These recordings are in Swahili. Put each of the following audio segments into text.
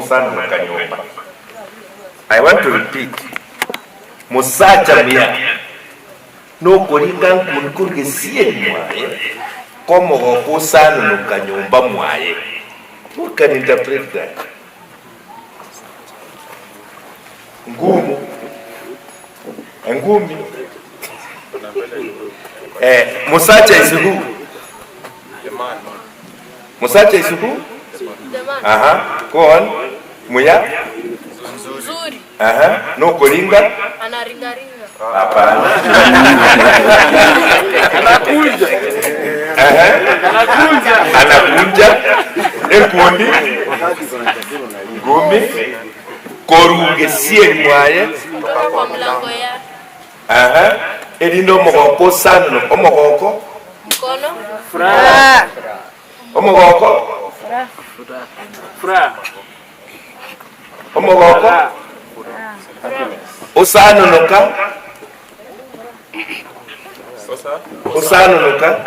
kusana na kanyumba. I want to repeat. Musacha mia no koringa kunkurge sie mwaye como kusana na kanyumba mwaye. Who can interpret that? Ngumu. Ngumi. Musacha is who? Musacha is who? Go on. Muya? Nzuri. No koringa? Anaringaringa. Hapana. Anakunja. Anakunja. Ekundi. Ngumi. Koruge sie mwaye. Kwa mlango ya. Elindo mogoko sano. Omogoko? Mkono. Fra. Omogoko? Fra. Omogoko? Osano noka? Osano noka?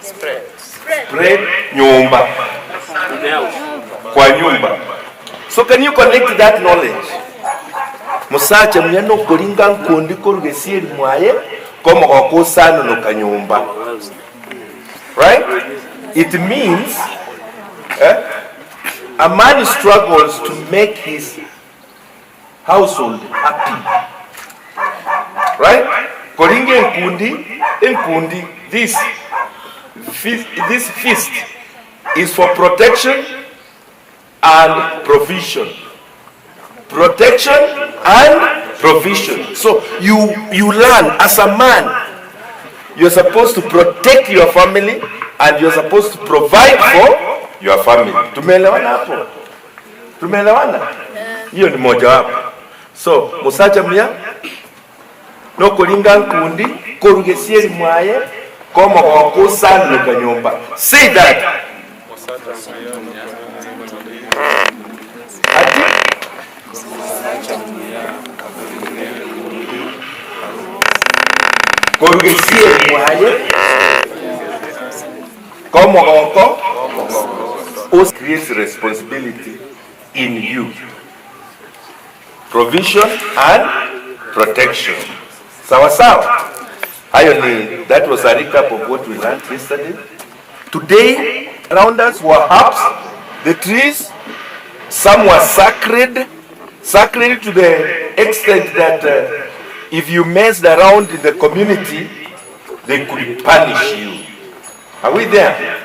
Spread. Nyumba. Kwa nyumba. So can you connect that knowledge? Musacha mnyano koringa nkundi korugesieri mwaye komo kwa sano no kanyumba. Right? It means a man struggles to make his household happy. Right? Koringa nkundi this feast is for protection and provision. Protection and provision. So you learn as a man, you're supposed to protect your family and you're supposed to provide for your family. Tumeelewana hapo? Tumeelewana? Hiyo ni moja wapo. So musacha mya no kolinga nkundi korugesieri mwaye komo kwa kusana kanyumba. Say that. Korugesieri mwaye komo kwa creates responsibility in you. Provision and protection. Sawa sawa. That was a recap of what we learned yesterday. Today, around us were herbs, the trees. Some were sacred to the extent that if you messed around in the community, they could punish you. Are we there?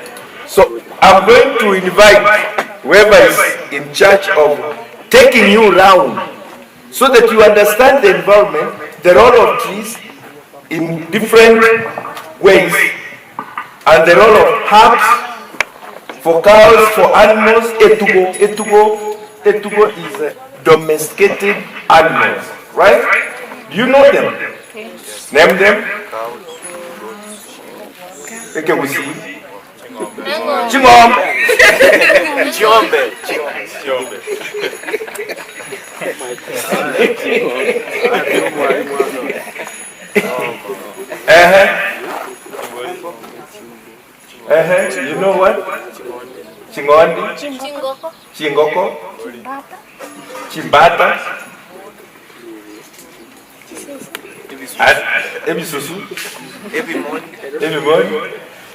So I'm going to invite whoever is in charge of taking you around so that you understand the environment, the role of trees in different ways, and the role of herbs for cows, for animals. Etugo is domesticated animals, right? Do you know them? Okay. Name them. Okay, we see. Chingombe. You know what? Chingondi. Chingoko. Chimbata. Ebisusu. Everyone.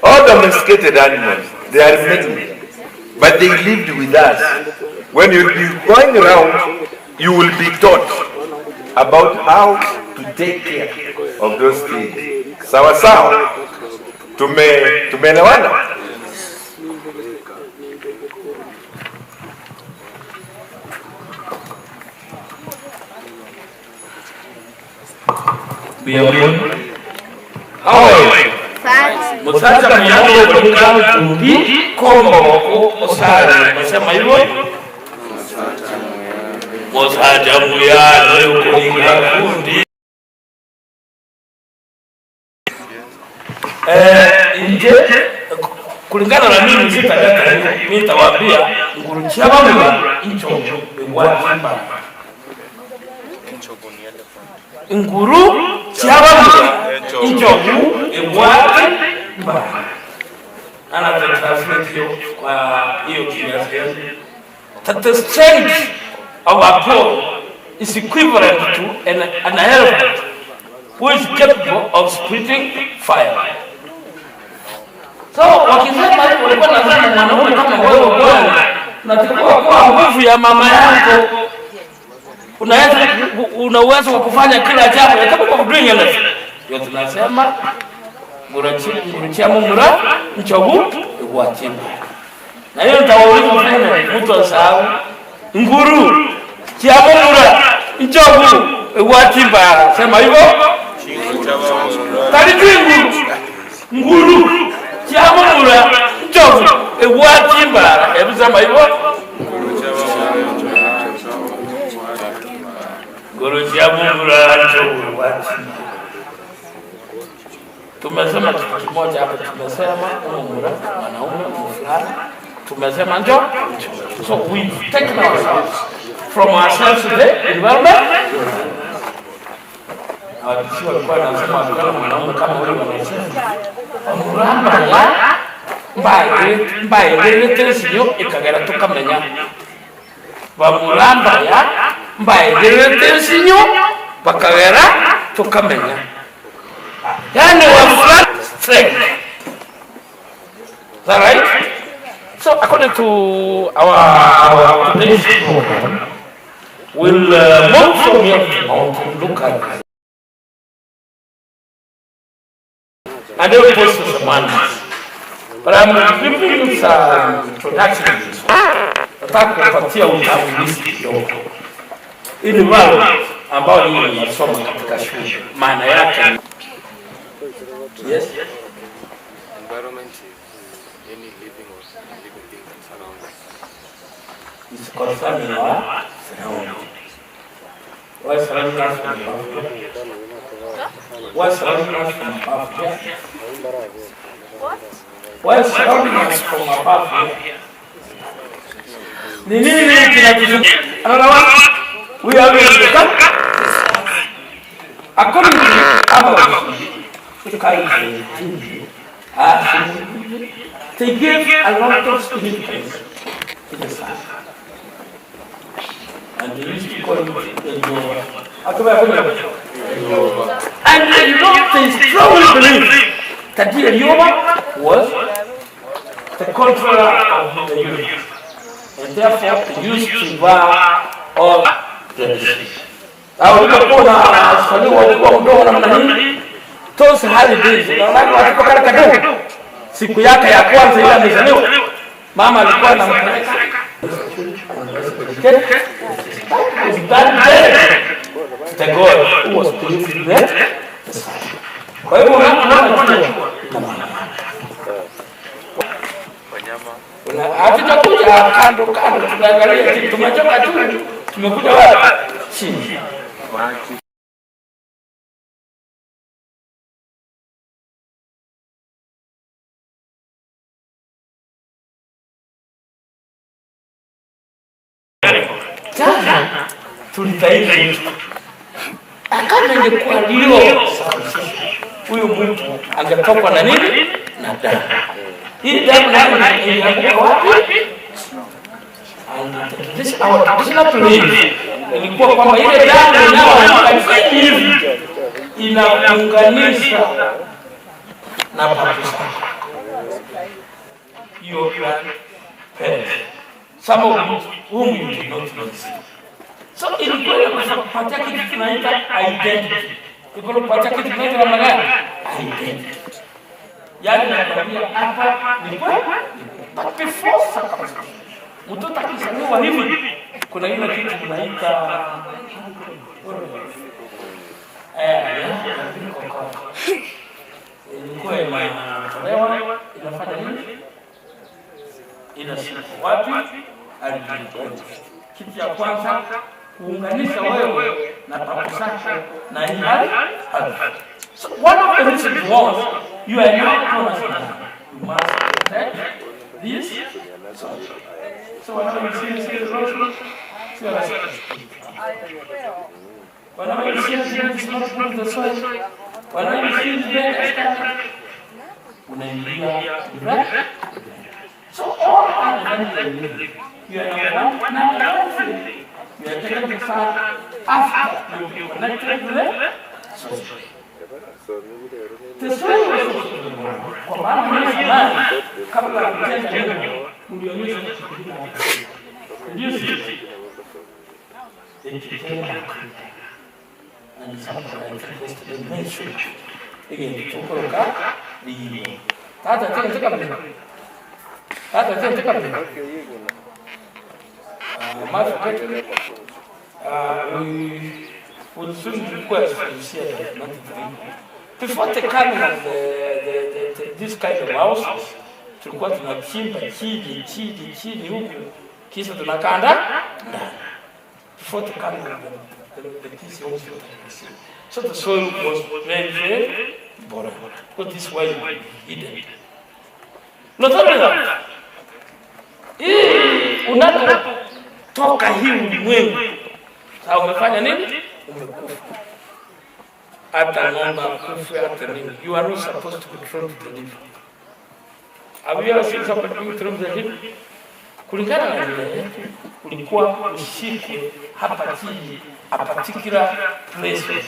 All domesticated animals. They are many, but they lived with us. When you'll be going around, you will be taught about how to take care of those things. Sawa sawa. Tumeelewana? Biarpun. Musacha mnyano koringa nkundi komo osara nasema hivyo. Musacha mnyano koringa nkundi. Nje kulingana na mimi sitadaka hivi nitawaambia nguruchia bamwe icho ngwamba. Nguru cyabamwe icho ngwamba. translate hiyo kwa hiyo Kiingereza. That the strength of a pole is equivalent to an elephant who is capable of spitting fire. So wakisema hivyo walikuwa nasema mwanaume kama wewe bwana unatakiwa kwa nguvu ya mama yako una uwezo wa kufanya kila jambo kama kwa doing anything. Ndio tunasema ngurachia mumura mchogu watimba. Na hiyo nitawauliza tena mtu asahau nguru chia mumura mchogu watimba. Sema hivyo. Talitingu nguru chia mumura mchogu watimba. Hebu sema hivyo. Nguru chia mumura mchogu watimba. Tumesema kitu kimoja hapa, tumesema mumura wanaume fulani, tumesema ndio. So we take ourselves from ourselves to the environment. Sio walikuwa wanasema kama mwanaume kama wewe unasema muramba ya mbaye tensinyo ikagera tukamenya bamuramba ya mbaye tensinyo bakagera tukamenya. Yani wa strength. Is that right? So according to our today's program, we'll move from here to look at and then we'll post some answers. But I'm giving some introduction to this one. Nataka kupatia utambulisho kidogo. Ili wao ambao ni wanasoma katika shule maana yake. Yes. Environment is any living or non-living thing that surrounds us. It's concerning our surrounding. What surrounds us from above? What surrounds us from above? What surrounds us from above? The nini kinatuzunguka? We are going to come. According to our they give a lot of significance to the sun. And they used to call it Elioba. And they strongly believe that the Elioba was the controller of the universe. And therefore they used to bar all the disease. Those holidays, walipokuwa kadogo siku yake ya kwanza ile amezaliwa, mama alikuwa anampeleka. The God who was created there. Kwa hivyo hatutakuja kando tunaangalia kitu tumechoka tu, tumekuja wapi chini. Sasa tulitaifa kama ingekuwa leo huyu mtu angetokwa na nini na damu. Hii damu nayo inaanguka wapi? This our traditional belief ilikuwa kwamba ile damu inayoanguka hivi inaunganisha na papusa. Your parents. Some of whom you did not know. So ilikuwa kupatia kitu tunaita identity. Ilikuwa kupatia kitu tunaita namna gani? Identity. Yaani nakwambia hapa ni kweli. But before circumcision, mtoto akizaliwa hivi kuna ile kitu tunaita ilikuwa inatolewa inafanya nini? Inashika wapi? Kitu ya kwanza kuunganisha wewe na papusa na hali. So one of the reasons was you are not conscious. You must protect this. So whenever you see the rosary, whenever you see it's not from the soil. Whenever you see the unaingia So all our family, you are number one. Now, you are taken to far after you connected to the soil. The soil was kwa maana ya zamani kabla ya kujenga jengo ulionyesha jinsi and sometimes the dimension again tukoroka ni hata tena we would soon request for the CIF 93. Before the coming of this kind of houses, tulikuwa tunachimba chini huku kisha tunakanda before the coming of the PC hospital. So the soil was very boring. But this is why we hid. Not only that, unapotoka hii ulimwengu, sasa umefanya nini? Umekufa. Hata ng'ombe kufa hata nini. You are not supposed to be thrown to the river. Have you ever seen somebody being thrown to the river? Kulingana na vile kulikuwa ushikwe hapa chini a particular place.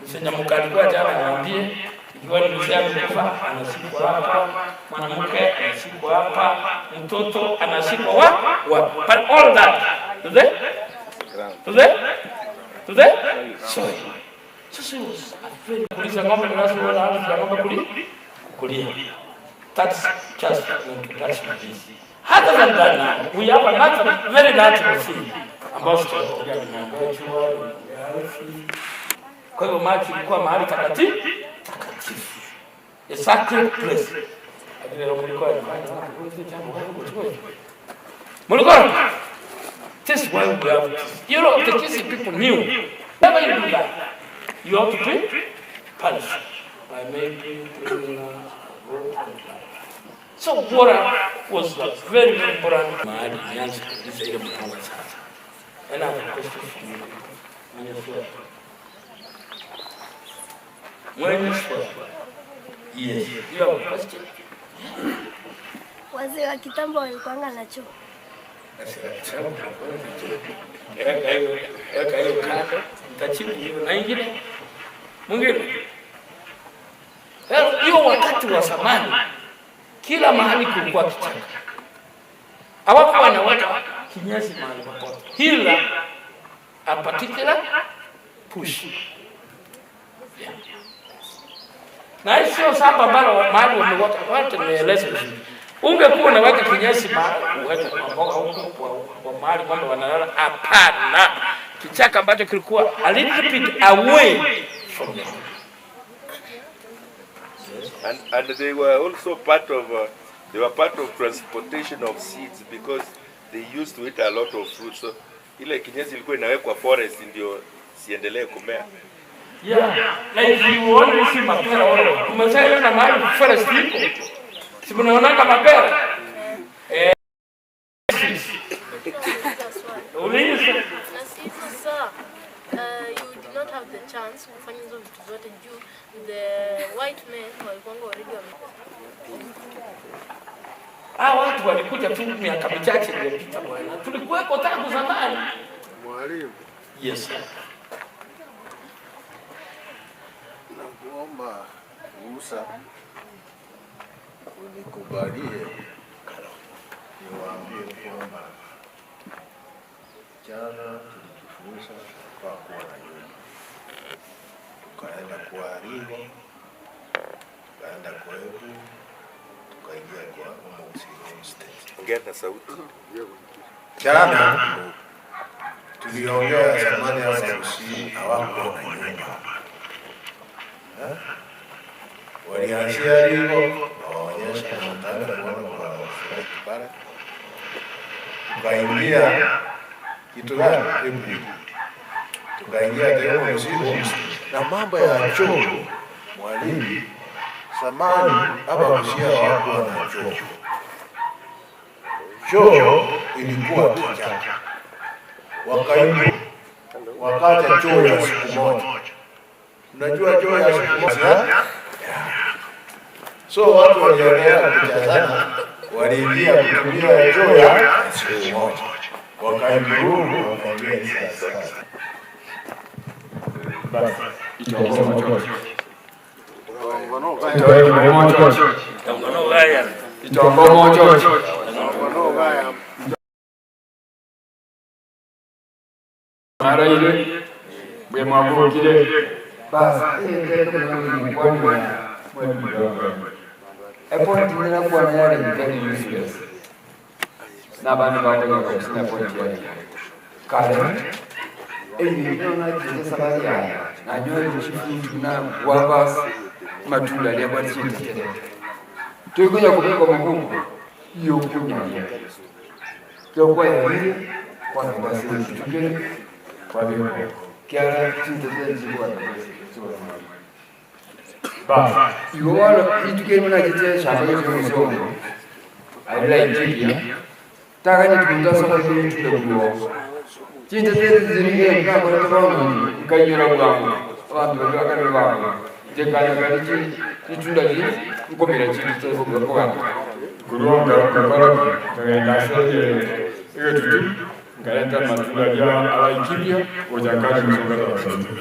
Msenya mkalikuwa jana niambie ikiwa ni mzee amekufa anashikwa hapa, mwanamke anashikwa hapa, mtoto anashikwa wa but all that today so was afraid kulisha ng'ombe na sio wala hata ng'ombe kulia. That's just that's my business. Other than that now, we have a natural, very natural thing about kwa hivyo maji ilikuwa mahali takatifu, a sacred place. This is why we have this. You know, the Kisi people knew. Never you do that. You have to be punished by maybe so water was very important. Mahali nyanza kabisa ile mtanga sasa. And I have a question for you. When you swear? Yes. You have a question? Wazee wa kitambo walikuanga na choo. Hiyo wakati wa zamani kila mahali kulikuwa kichaka. Hawakuwa wanaweka kinyesi mahali popote. Hila a particular push. Yeah. Na sio samba ambalo mahali wameweka watu nieleze. Ungekuwa unaweka kinyesi mahali uweke mboga huko kwa mahali kwamba wanalala, hapana. Kichaka ambacho kilikuwa a little bit away from them. And they were also part of transportation of seeds because they used to eat a lot of fruit. So ile kinyesi ilikuwa inawekwa forest ndio siendelee kumea. Yeah, like you want to see mapera wao. Umesema na mahali forest iko. Si mnaona kama mapera? You did not have the chance kufanya hizo vitu zote juu the white men walikuwa already watu walikuja tu miaka michache iliyopita bwana. Tulikuweko tangu zamani. Mwalimu. Yes. Nakuomba ruhusa unikubalie niwaambie kwamba jana tulijifunza kwa kuwa na nyumba, tukaenda kuharibu, tukaenda kwetu, tukaingia kwa Muslim State. Ongea na sauti. Jana tuliongea zamani ya Sarusi hawakuwa na nyumba. Walianzia hivyo waonyesha nataka kuona kwa kipara. Tukaingia kitu gani? Tukaingia tena Muslim na mambo ya choo. Mwalimu zamani hapa Busia hawakuwa na choo. Choo ilikuwa kichaka. Wakaja choo ya siku moja. Unajua choo ya siku moja? So watu waliendelea kujazana waliingia kutumia choo ya siku moja, wakaimuru wakaingia sasa. Basi point nina kwa yale ni useless. Na bana ba kwa sina point yale. Kale. Ndio na jinsi sababu ya. Na nyoyo chifu na wapa matunda ya kwa chini. Tuikuja kubeba Mungu. Hiyo kunya. Ndio kwa hiyo kwa nafasi tukeni kwa hiyo kiara chintezenzi kwa ba iwala itukeni mna kite shamba yetu msomo aila injia takani tukunda sana kitu kulo chintezenzi zinige ngako na tabamu kanyura kwa watu wakana baba tekana kali chitunda ji ukomera chitete kwa kuronga kwa kaenda sasa tutu kaleta matunda ya alaikibia ujakaji msongana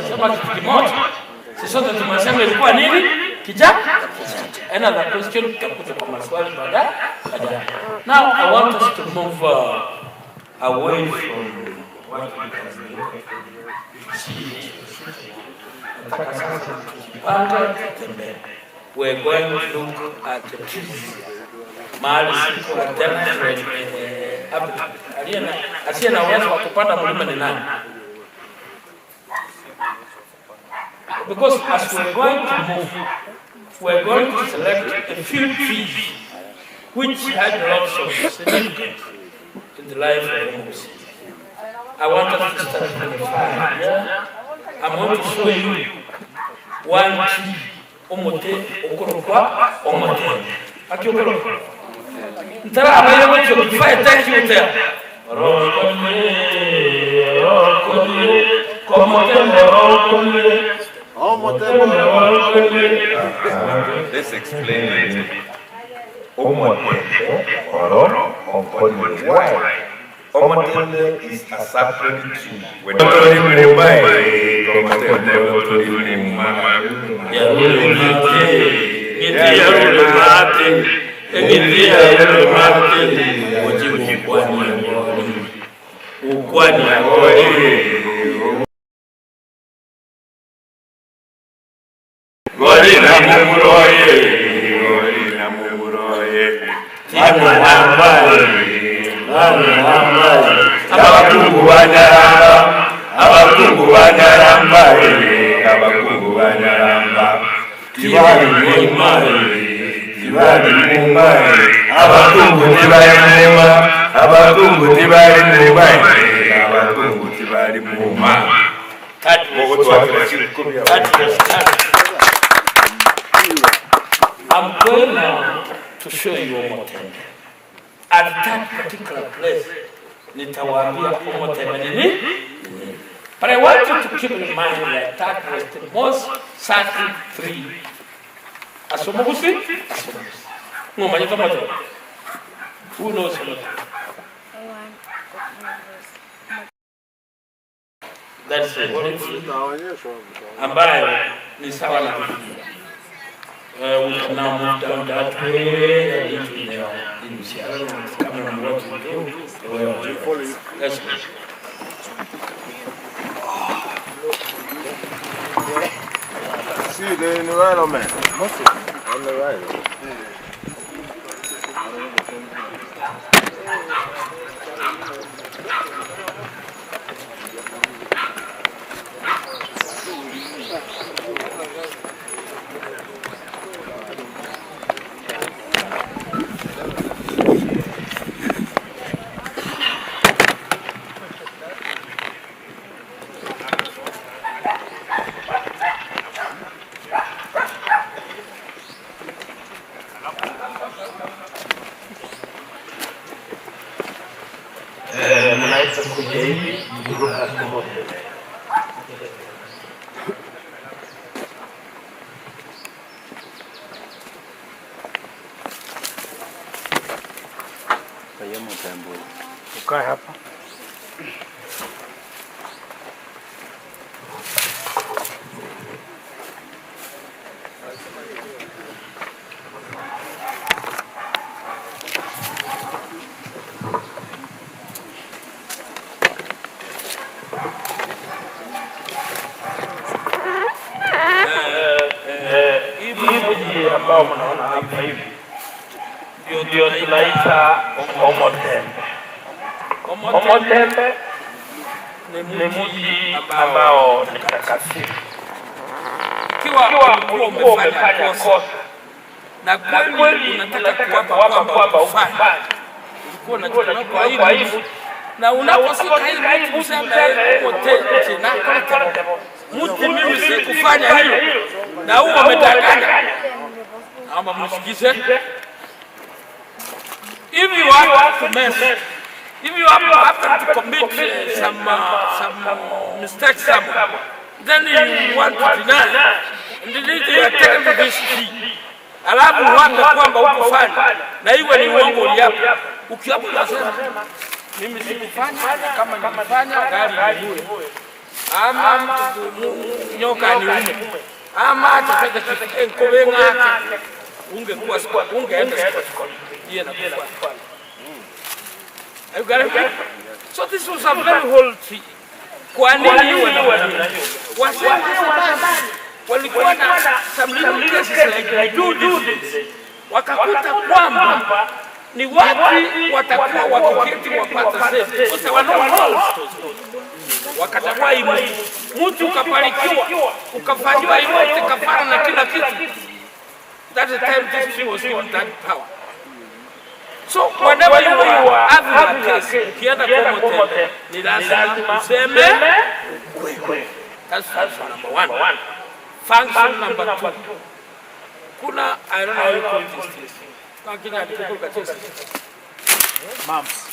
Sema kitu kimoja. Sisi sote tumesema ilikuwa nini? Kijana. Another question tutakuja kwa maswali baadaye. Now I want us to move away from what we can see. We're going to look at the trees. Mahali siku na demonstrate asiye na uwezo wa kupanda mlima ni nani? Because as we're going to move, we're going to select a few trees which had lots of significance in the life of Moses. I want us to start from the fire here. I'm going to show you one tree. Omote okorokwa omote akiokoro ntara abaye bacho kifaya takiuta rokoye komote rokoye. Let's explain it. Omote why? Omote is a sacred tree. When abakungu banyaramba tibali mumai abakungu tibali mumai. I'm going now to show you Omote. At that particular place, nitawaambia Omote nini. But I want you to keep in mind that that was the most sacred tree. Asomogusi? Asomogusi. No, man, who knows Omote? That's it. Ambayo ni sawa na Biblia. We can now move down that way into the camera. Let's go. See the environment. On the right. Ukae hapa. Hivi ambao mnaona hapa hivi ndio tunaita Omotembe. Omotembe ni mji ambao ni takatifu. Ikiwa umefanya kosa na kweli unataka kuwapa kwamba ufanye, ulikuwa unachukua kwa hii na unaposika hii mtu useme Omotembe na mtu mimi sikufanya hilo na huo umetanganya ama msikize. If you want to mess, if you have to commit some mistakes somewhere, then you want to deny, and then you are taking this fee. Alafu wanda kwamba ukufanya na iwe ni uongo uliapa. Ukiapa unasema mimi sikufanya, kama nilifanya gari ni bure. Ama nyoka ni ume. Ama tafika kikobe ngake. Ungekuwa ungeenda yeye na kufanya. You got it? So this was a very whole tree. Kwa nini iwe na hiyo? Walikuwa na some little cases like do this. Wakakuta kwamba ni wapi watakuwa wakiketi wapata safe. Wote wanaoholes. Wakatakuwa mtu ukabarikiwa, ukafanywa yote kafara na kila kitu. That's the time this tree was given that power. So whenever you are having a case, ukienda kwa Omotembe, ni lazima useme kweli. That's function number 1. Function number 2. Kuna, I don't know how you call this. Kakina ndiko kacheza. Mams.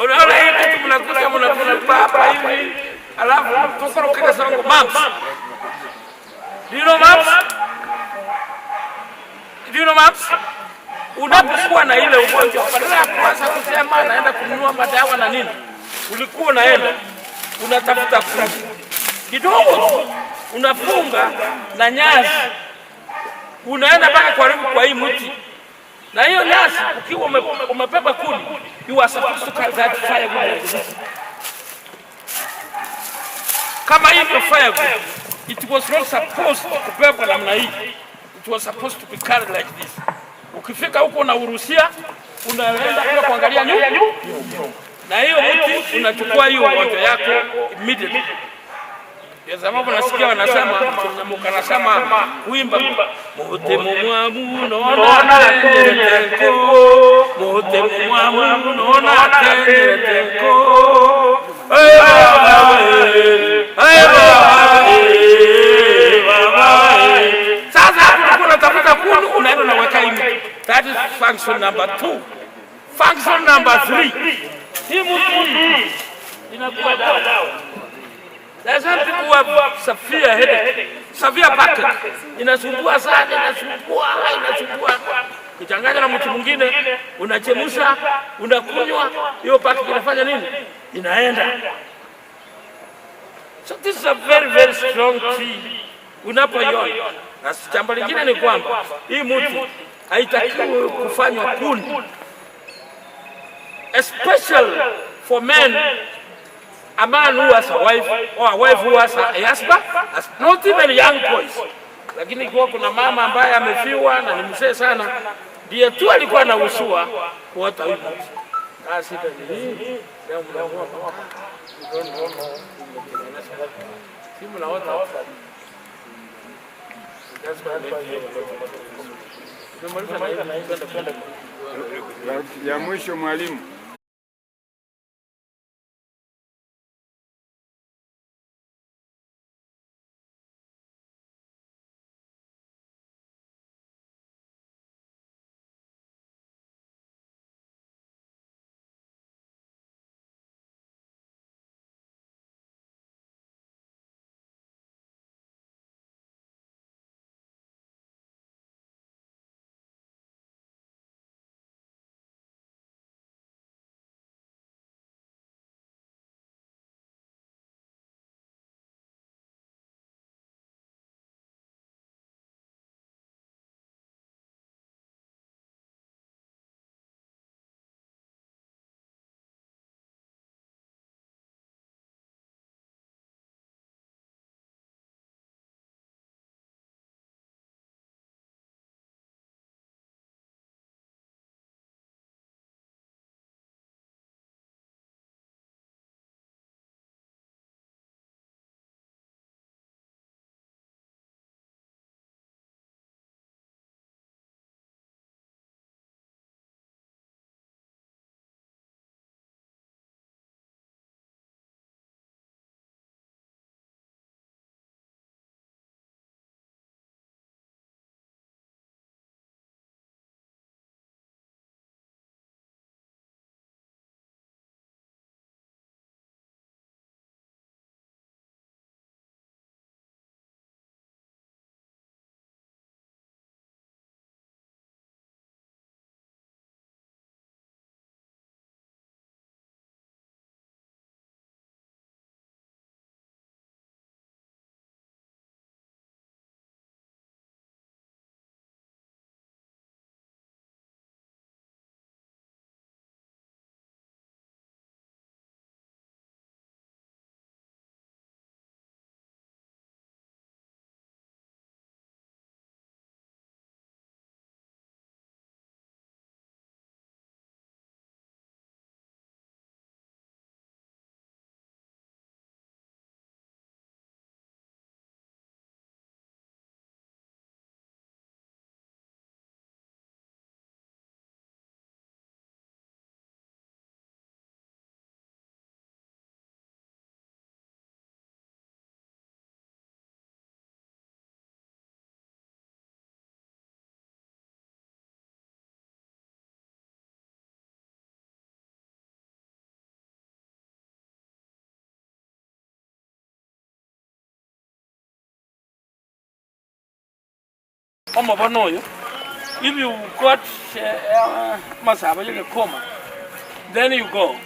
Unaona hii kitu mnakuja hapa hivi. Alafu tukoro kile sango mams. Do you know mams? Do you know mams? Unapokuwa na ile ugonjwa badala ya kuanza kusema naenda kununua madawa na nini, ulikuwa unaenda unatafuta kidogo, unafunga na nyasi, unaenda mpaka kwa hii mti, na hiyo nyasi ukiwa umepepa kuni, you are supposed to catch that firewood. Kama hivyo firewood, it was not supposed to kupepa namna hii. It was supposed to be carried like this. Ukifika huko na uruhusia, unaenda kwa kuangalia nyuma. Na hiyo mti unachukua hiyo ugonjwa yako immediately. Ya sababu nasikia wanasema, mkanasema kuimba Motemo mwamu nona tenyereteko, Motemo mwamu nona tenyereteko. Hey baba, hey baba. Sasa unatafuta kuni unaenda na weka hivi. That is function number 2. Function number 3. Hii mtu inakuwa dawa. There's some people who have severe headache, severe backache. Inasumbua sana, inasumbua. Kuchanganya na mtu mwingine, unachemsha, unakunywa, hiyo backache inafanya nini? Inaenda. So this is a very, very strong tea. Unapoiona. Na jambo lingine ni kwamba hii mtu haitakiwi kufanywa kuni. Especially for men, a man who has a wife or a wife who has a husband, not even young boys. Lakini kwa kuna mama ambaye amefiwa na ni mzee sana, ndiye tu alikuwa anaruhusiwa kuota hivi. Kasi ndio leo mnaona simu naota ya mwisho mwalimu. Omo bonoyo. If you got masaba you coma, then you go.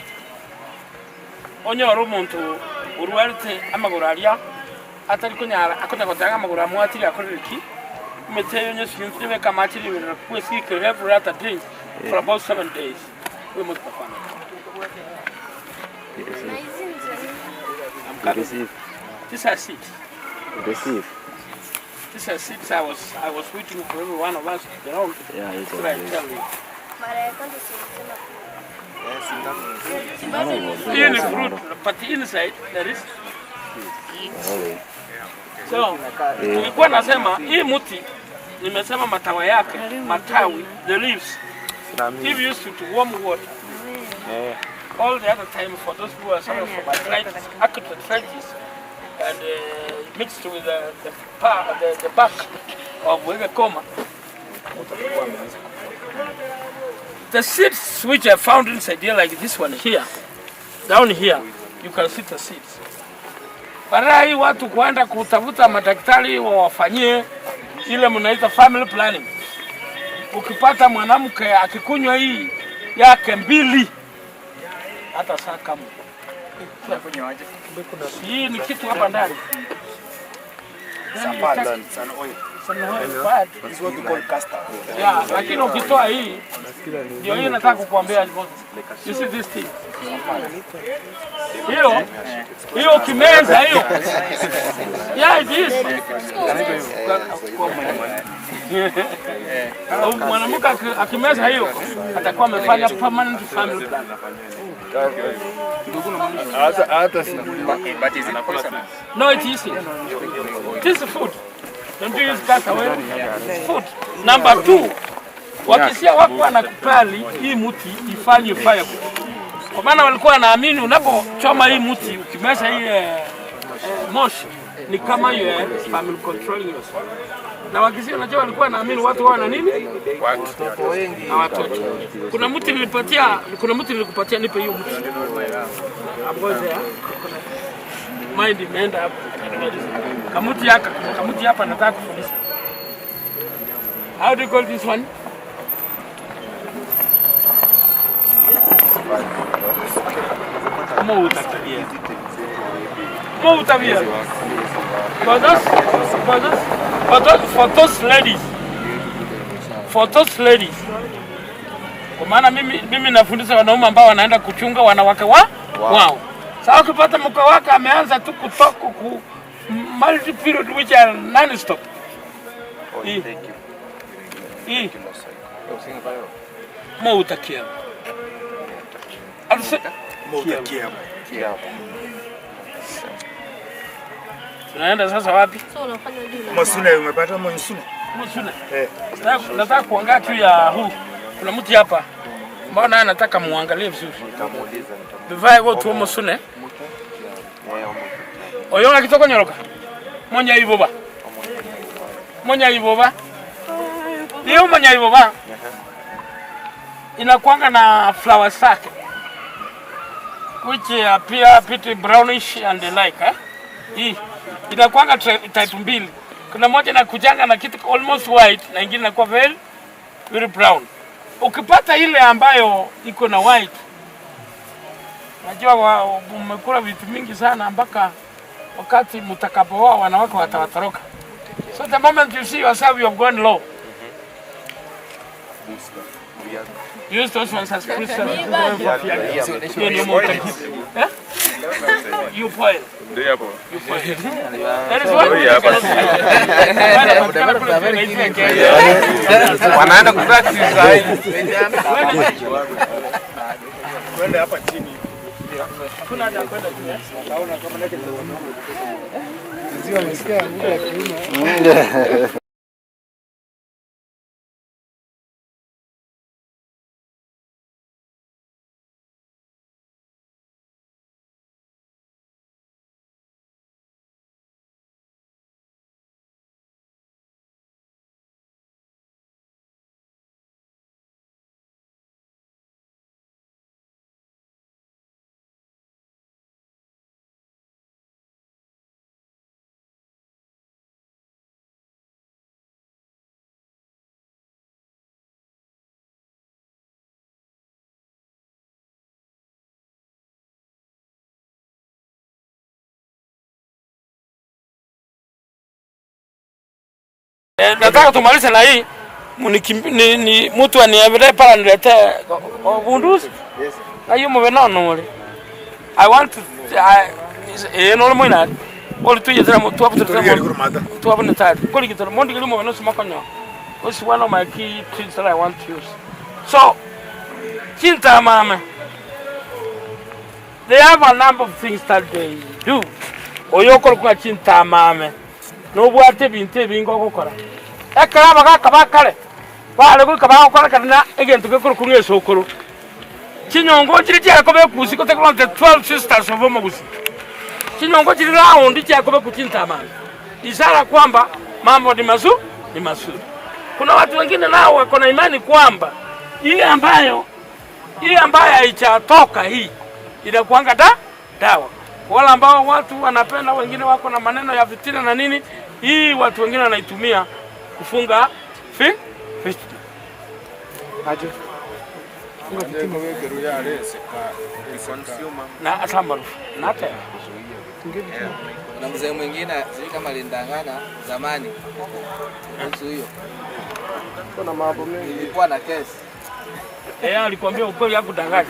Onyo rumuntu uruarte amaguraria atari kunyara akota kotanga amagura mwatiri akoriki meteyo nyo sinzive kama atiri na kwesi every other day for about 7 days. We must perform. This is it. Receive. This is it. I was waiting for every one of us to get on. Yeah, it's What I tell you. Here is fruit, but inside there is. So, nilikuwa nasema hii mti nimesema matawi yake, matawi, the leaves. If you used to warm water. All the other time for those who are suffering from arthritis, acute arthritis, and mixed with the back of the coma. The seeds which are found inside here, like this one here, down here, you can see the seeds. Barai watu kuenda kutafuta madaktari wawafanyie ile mnaita family planning. Ukipata mwanamke akikunywa hii yake mbili hata saa kama hii ni kitu hapa ndani. Yeah, lakini ukitoa hii ndio hii nataka kukuambia. You see this thing? Hiyo kimeza hiyo. Yeah, it is. Mwanamke akimeza hiyo atakuwa amefanya permanent family plan. No, it isn't. This is food. Don't you use gas away? Food. Number 2. Wakisia wako wanakubali hii mti ifanye fire. Kwa maana walikuwa wanaamini unapochoma hii mti ukimeza hii moshi ni kama yeye family controlling yourself. Na wakisia unajua walikuwa wanaamini watu wana nini? Watu wengi na watoto. Kuna mti nilikupatia nipe hiyo mti. Aboze mind imeenda hapo. Kamuti hapa nataka kufundisha. How do you call this one? Moutavia. For those ladies. Kwa maana mimi nafundisha wanaume ambao wanaenda kuchunga wanawake wao. Sasa ukipata mke wake ameanza tu kutoka multi period which are non-stop. Moutakia. Tunaenda sasa wapi? Msune, umepata msune? Msune. Nataka kuangalia tu ya huu. Kuna mtu hapa. Mbona anataka muangalie vizuri? Bivaya go tu msune. Oyonga kitoko nyoroka. Monya iboba. Hiyo monya iboba. Inakuanga na flower sac which appear pretty brownish and the like, Hii inakuanga type mbili. Kuna moja inakujanga na kitu almost white na nyingine inakuwa very brown. Ukipata ile ambayo iko na white, najua umekula vitu mingi sana mpaka wakati mtakapoa wanawake watawatoroka. So the moment you see yourself you have gone low. Use those ones as crystal. You foil. You foil. That is what we are. Wanaenda kupractice kwenda hapa chini. Kuna haja kwenda chini. Naona kama nake. Ndio amesikia nguvu ya kiume. Nataka tumalize na hii ni mtu aniambie pala niletee bunduzi. Na hiyo mwenano mle. I want to no moina. Oli tu yetera tu hapo tu hapo ni tayari. Koli kitoro mondi kilimo mwenano simakonyo. This is one of my key things that I want to use. So, Chinta Mama, they have a number of things that they do. Oyoko kwa Chinta Mama. No bwate binte bingo gukora. Ekara bagakaba kare. Bale gukaba gukora kana egento gukora kunye sokoro. Chinyongo chiri chako be kusiko te kwa 12 sisters of Omagusi. Chinyongo chiri round chako be kuchinta Mama. Ishara kwamba mambo ni mazuri. Kuna watu wengine nao wako na imani kwamba hii ambayo haijatoka hii inakuanga dawa. Wala ambao watu wanapenda, wengine wako na maneno ya vitina na nini, hii watu wengine wanaitumia kufunga fish. Aje. Na asamaru. Nata. Na mzee mwingine sisi kama alindangana zamani. Kuhusu hiyo. Kuna mambo mengi. Ilikuwa na kesi. Alikwambia ukweli hapo danganya.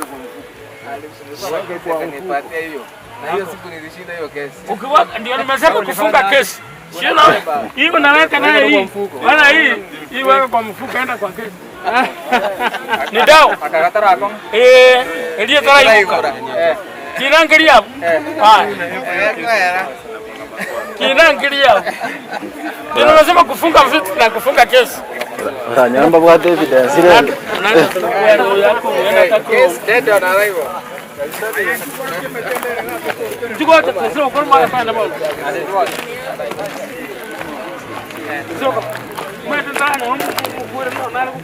Nipatie hiyo. Na hiyo siku nilishinda hiyo kesi. Ukiwa ndio nimesema kufunga kesi. Sio na hii unaweka naye hii. Bana hii weka kwa mfuko enda kwa kesi. Ni dawa. Akakatara hapo. Ndio tara hiyo. Kinangalia hapo. Kinangalia. Ndio nimesema kufunga vitu na kufunga kesi. Nyamba bwa evidence ile. Case dead on arrival. Tuko sio kwa mara pana bwana. Sio kwa mimi tano kwa ndio na kwa.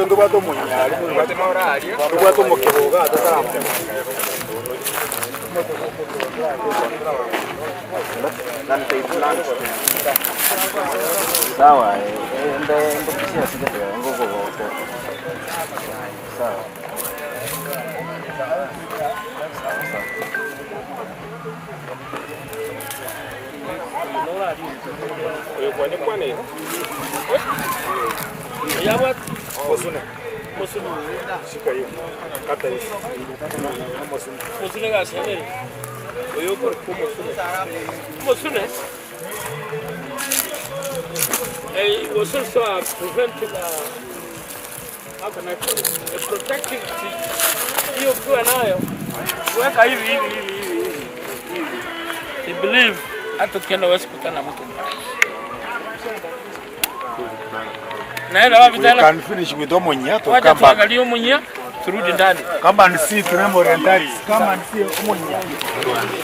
Ndo bato munyali, bato maurali. Ndo bato mukiboga atasalamu. Sawa, ndo kisia sikete ngoko. Sawa. Kwane. Ya wat Mosuna. Shika hiyo. Kata hiyo. Mosuna gasi nini? Oyo kwa Mosuna. It was also a preventive, how can I call it? A protective hiyo kwa nayo. Weka hivi. I believe hata ukienda wesi kutana mtu. Naenda wapi tena? Can finish with Omonya to come back. Tuangalie Omonya turudi ndani. Come and see Tremor Orientalis. Come and see Omonya. Really?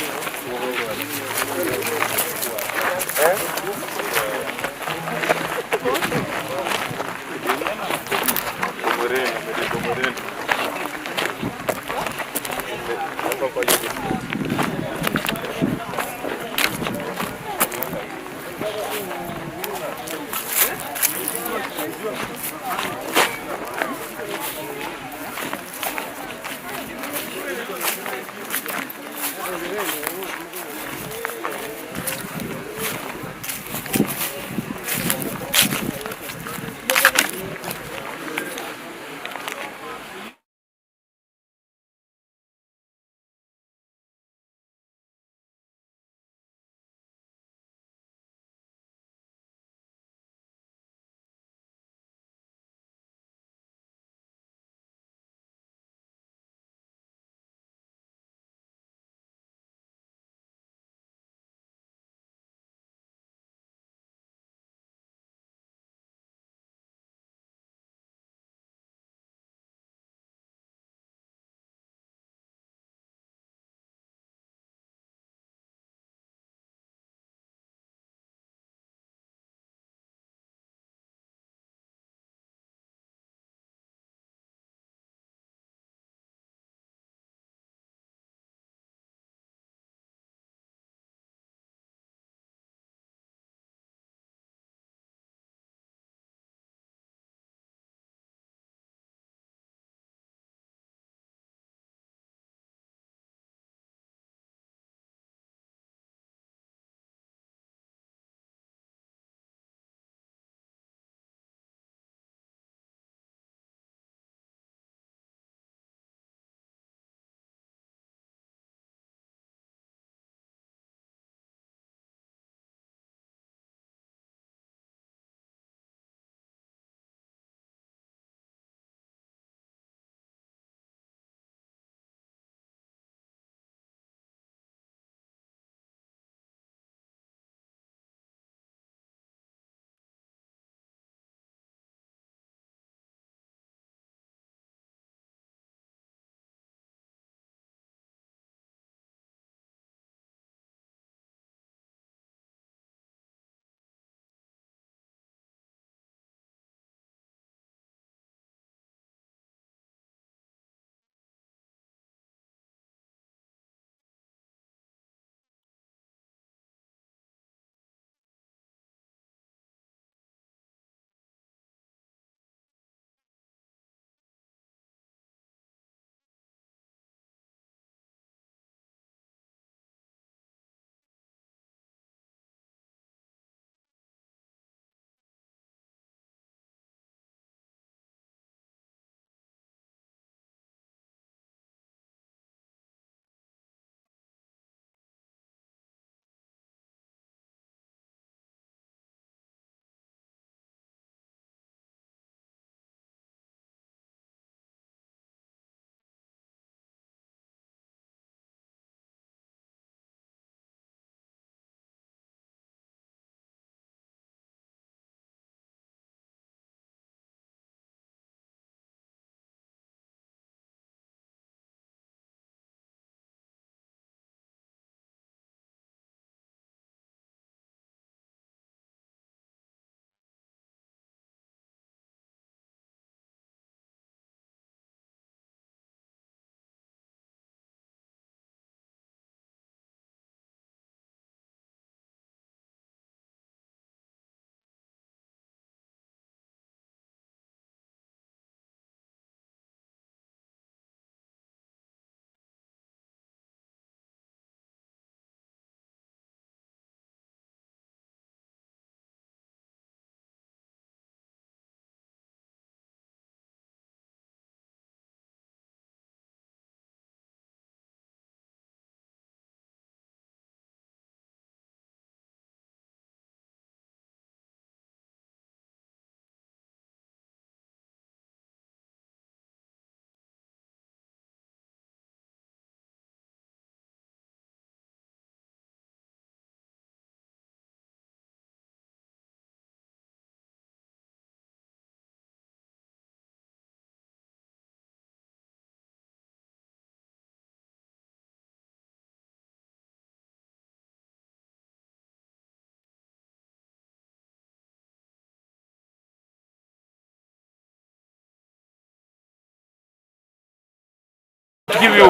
Give you,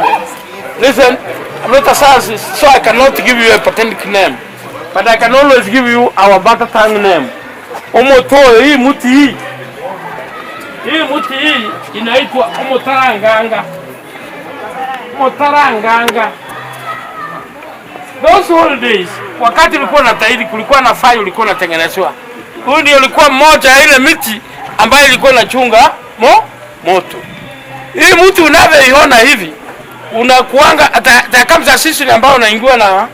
listen, I'm not a scientist, so I cannot give you a botanic name, but I can always give you our mother tongue name. Omotoyo, hii muti hii. Hii muti hii inaitwa omotaranganga. Omotaranganga. Those holidays, wakati ulikuwa na tairi, kulikuwa na fire ulikuwa unatengenezwa. Huyu ndio ulikuwa mmoja ya ile miti ambayo ilikuwa inachunga moto. Hii mti unavyoiona hivi, unakuanga atakamza sisi ambao unaingiwa na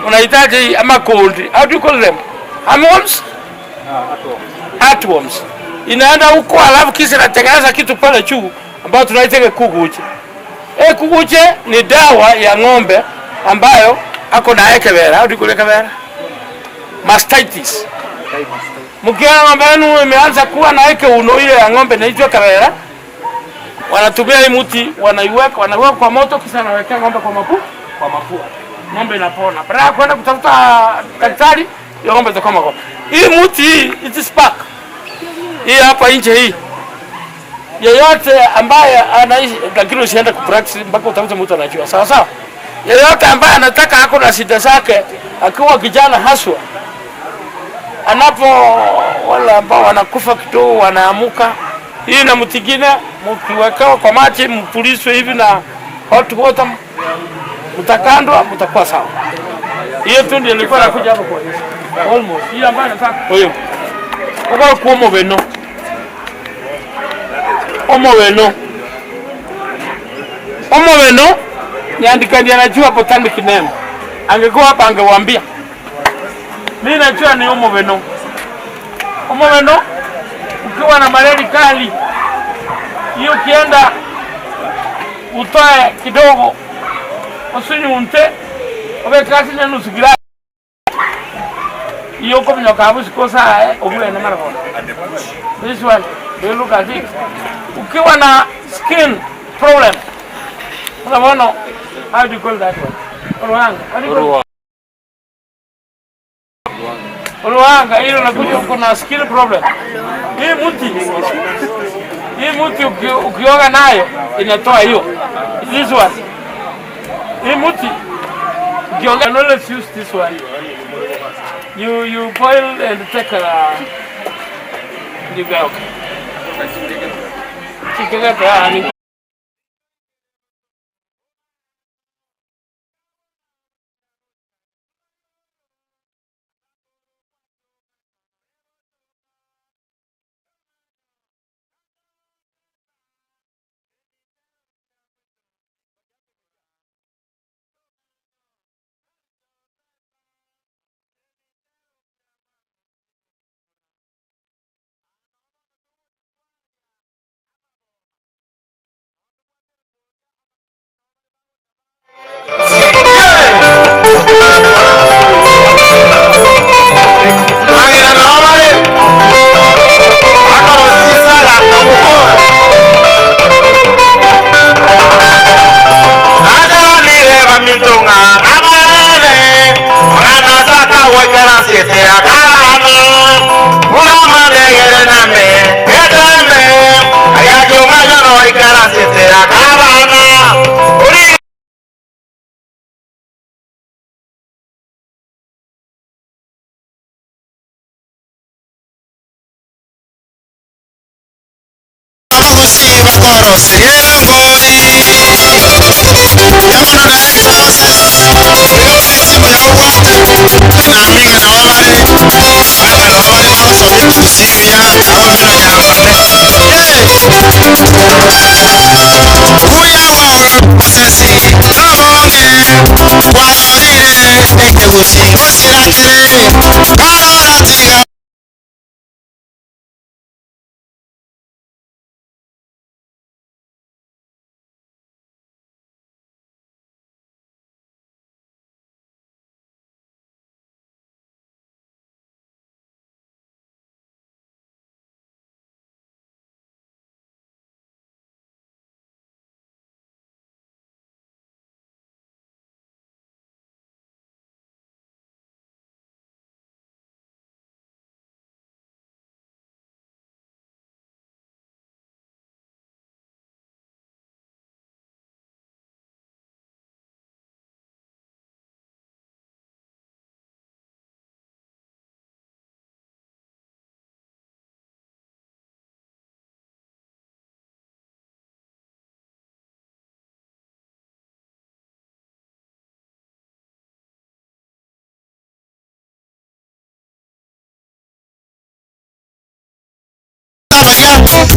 unahitaji ama cold. How do you call them? Armworms? Earthworms. Inaenda huko alafu kisa inatengeneza kitu pale juu ambao tunaita kuguche. Kuguche ni dawa ya ng'ombe ambayo ako na ekebera. How do you call ekebera? Mastitis. Mkiona ng'ombe yenu imeanza kuwa na uno ile ya ng'ombe inaitwa ekebera, wanatumia hii mti, wanaiweka kwa moto, kisha wanaweka ng'ombe kwa mapua. Ng'ombe inapona. Baada ya kwenda kutafuta daktari, hiyo ng'ombe itakoma kwa. Hii mti hii it is spark. Hii hapa nje hii. Yeyote ambaye anaishi, lakini usiende kupractice mpaka utafute mtu anajua. Sawa sawa? Yeyote ambaye anataka hako na shida zake akiwa kijana haswa, anapo wale ambao wanakufa kidogo wanaamuka, hii na mtingine mkiwekwa kwa maji mpuliswe hivi na hot water, mtakandwa mtakuwa sawa. Hiyo tu ndio nilikuwa nakuja hapo kwa hiyo. Almost. Hii ambayo nataka. Hiyo. Kwa kuomo beno. Omo beno. Niandika ndio anajua botanic name. Angekuwa hapa angewaambia. Mimi najua ni omo beno. Omo beno ukiwa na malaria kali, hiyo ukienda utoe kidogo usinyunte obekasi na nusu glasi hiyo kwa mnyoka hapo sikosa obule na mara moja. This one they look at it. Ukiwa na skin problem, unaona how do you call that one? Uruanga hilo nakuja uko na skin problem. Hii mti ukioga nayo inatoa hiyo. This one. Hii mti ukioga, no, let's use this one. You boil and take you go. Chicken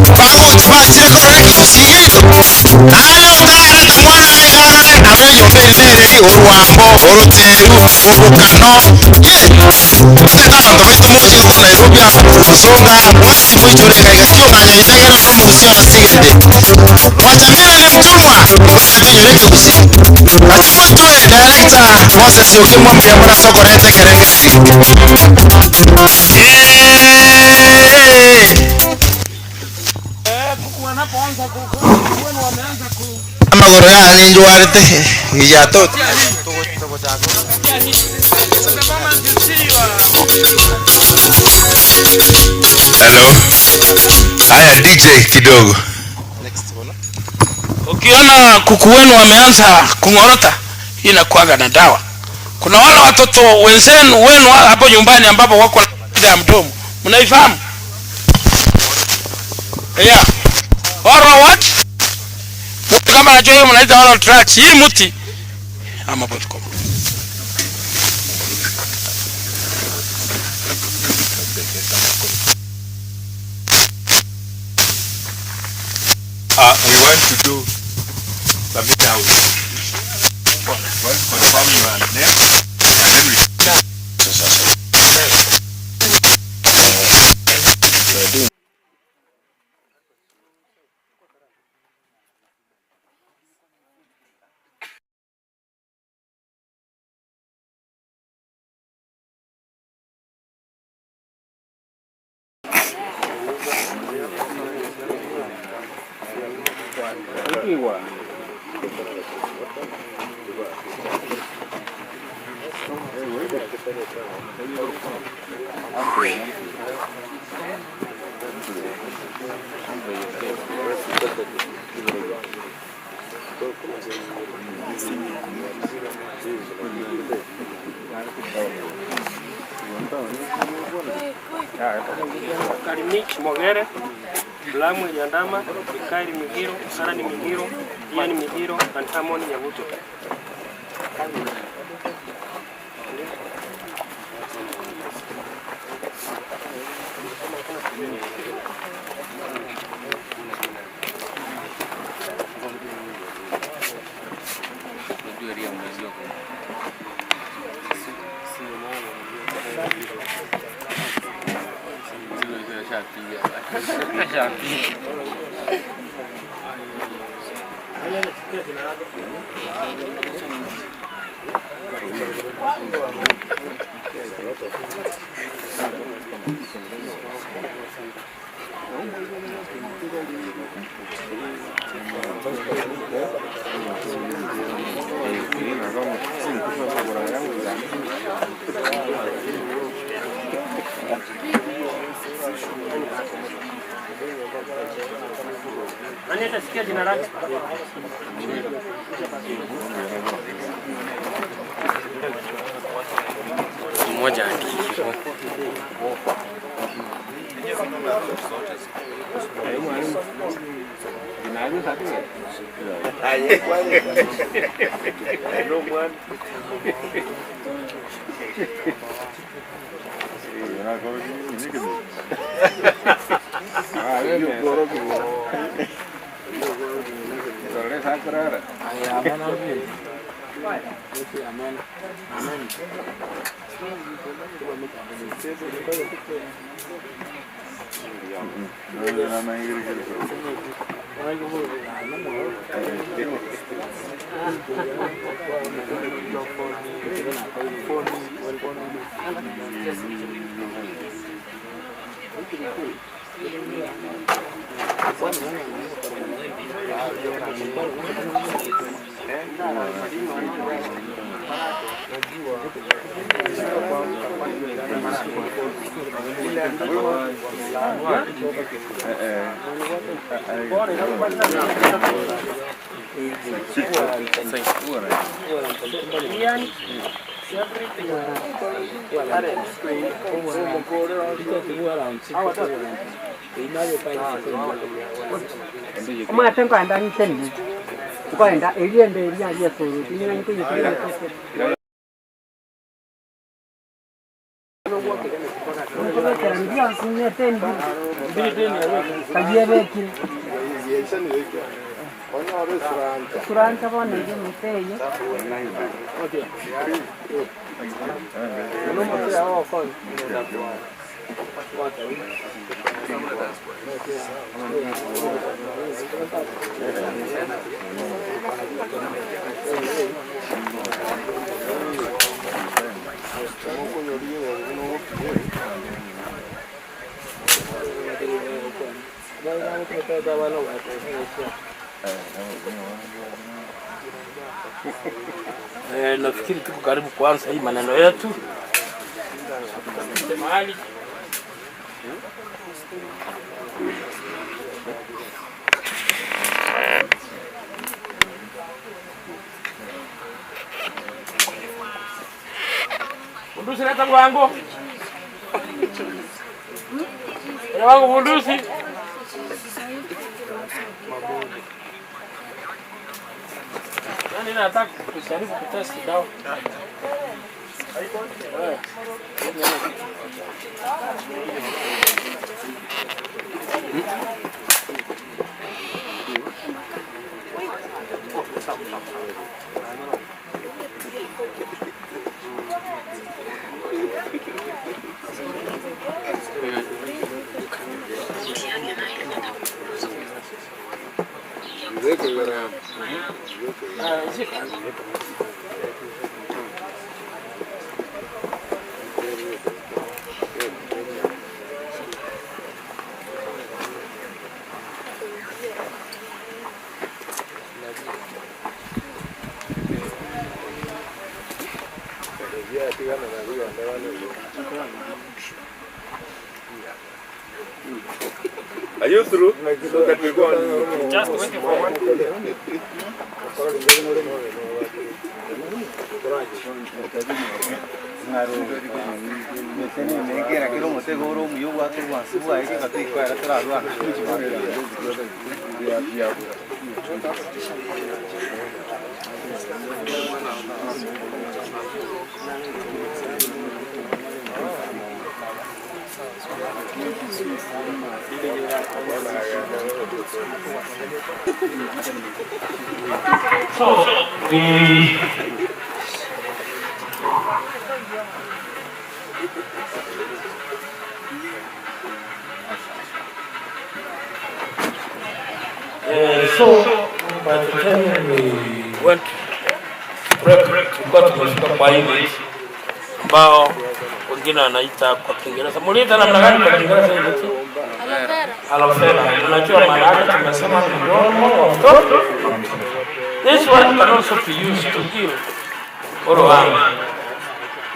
baguti bakireko reka gusigito nale ungana tamwana igarane abeyo berinere uruwambo uruteru urukano tekano tomito muchi ko Nairobi asoga wasi mwijore kaiga kionganya itagera ko musio sigete wachamira ni mtumwa abeyo reka gusi ati mtu director Moses yokimwa mbyamura soko rete kerengesi amagoro ya ninjo warite ijato Hello. Haya DJ kidogo. Ukiona kuku wenu wameanza kungorota, hii inakuaga na dawa. Kuna wale watoto wenu hapo nyumbani ambapo wako na shida ya mdomo. Mnaifahamu? Yeah. Oral what? Kama najua hiyo mnaita oral tracks. Hii mti ama botcom. We want to do submit now. Well, confirm your name and then we Karimich Mogere, Lamu Yandama, Kairi Migiro, Sarani Migiro, Yani Migiro, and Harmony Yavuto. Nani atasikia jina lake? Mmoja akiko. Oma tengo anda ni teni. Ko anda eliende elia soro. Ni nani ko yiti. Ndio sinya tendi. Mbili teni kaje beki. Suranta bwana ndio mteje. Okay. Nafikiri tuko karibu kuanza hii maneno yetu. Mahali Bundusi leta wangu. Wangu bundusi. Nani nataka kujaribu kutest dawa. Are you through? So that we go on. Just waiting for one. So by the time we went to break, tulikuwa tumefika kwa hivi ambao wengine wanaita kwa Kiingereza. Muuliza namna gani kwa Kiingereza hivi? Aloe vera. Unajua maana yake tumesema ni mdomo wa mtoto. This one can also be used to heal orowangu.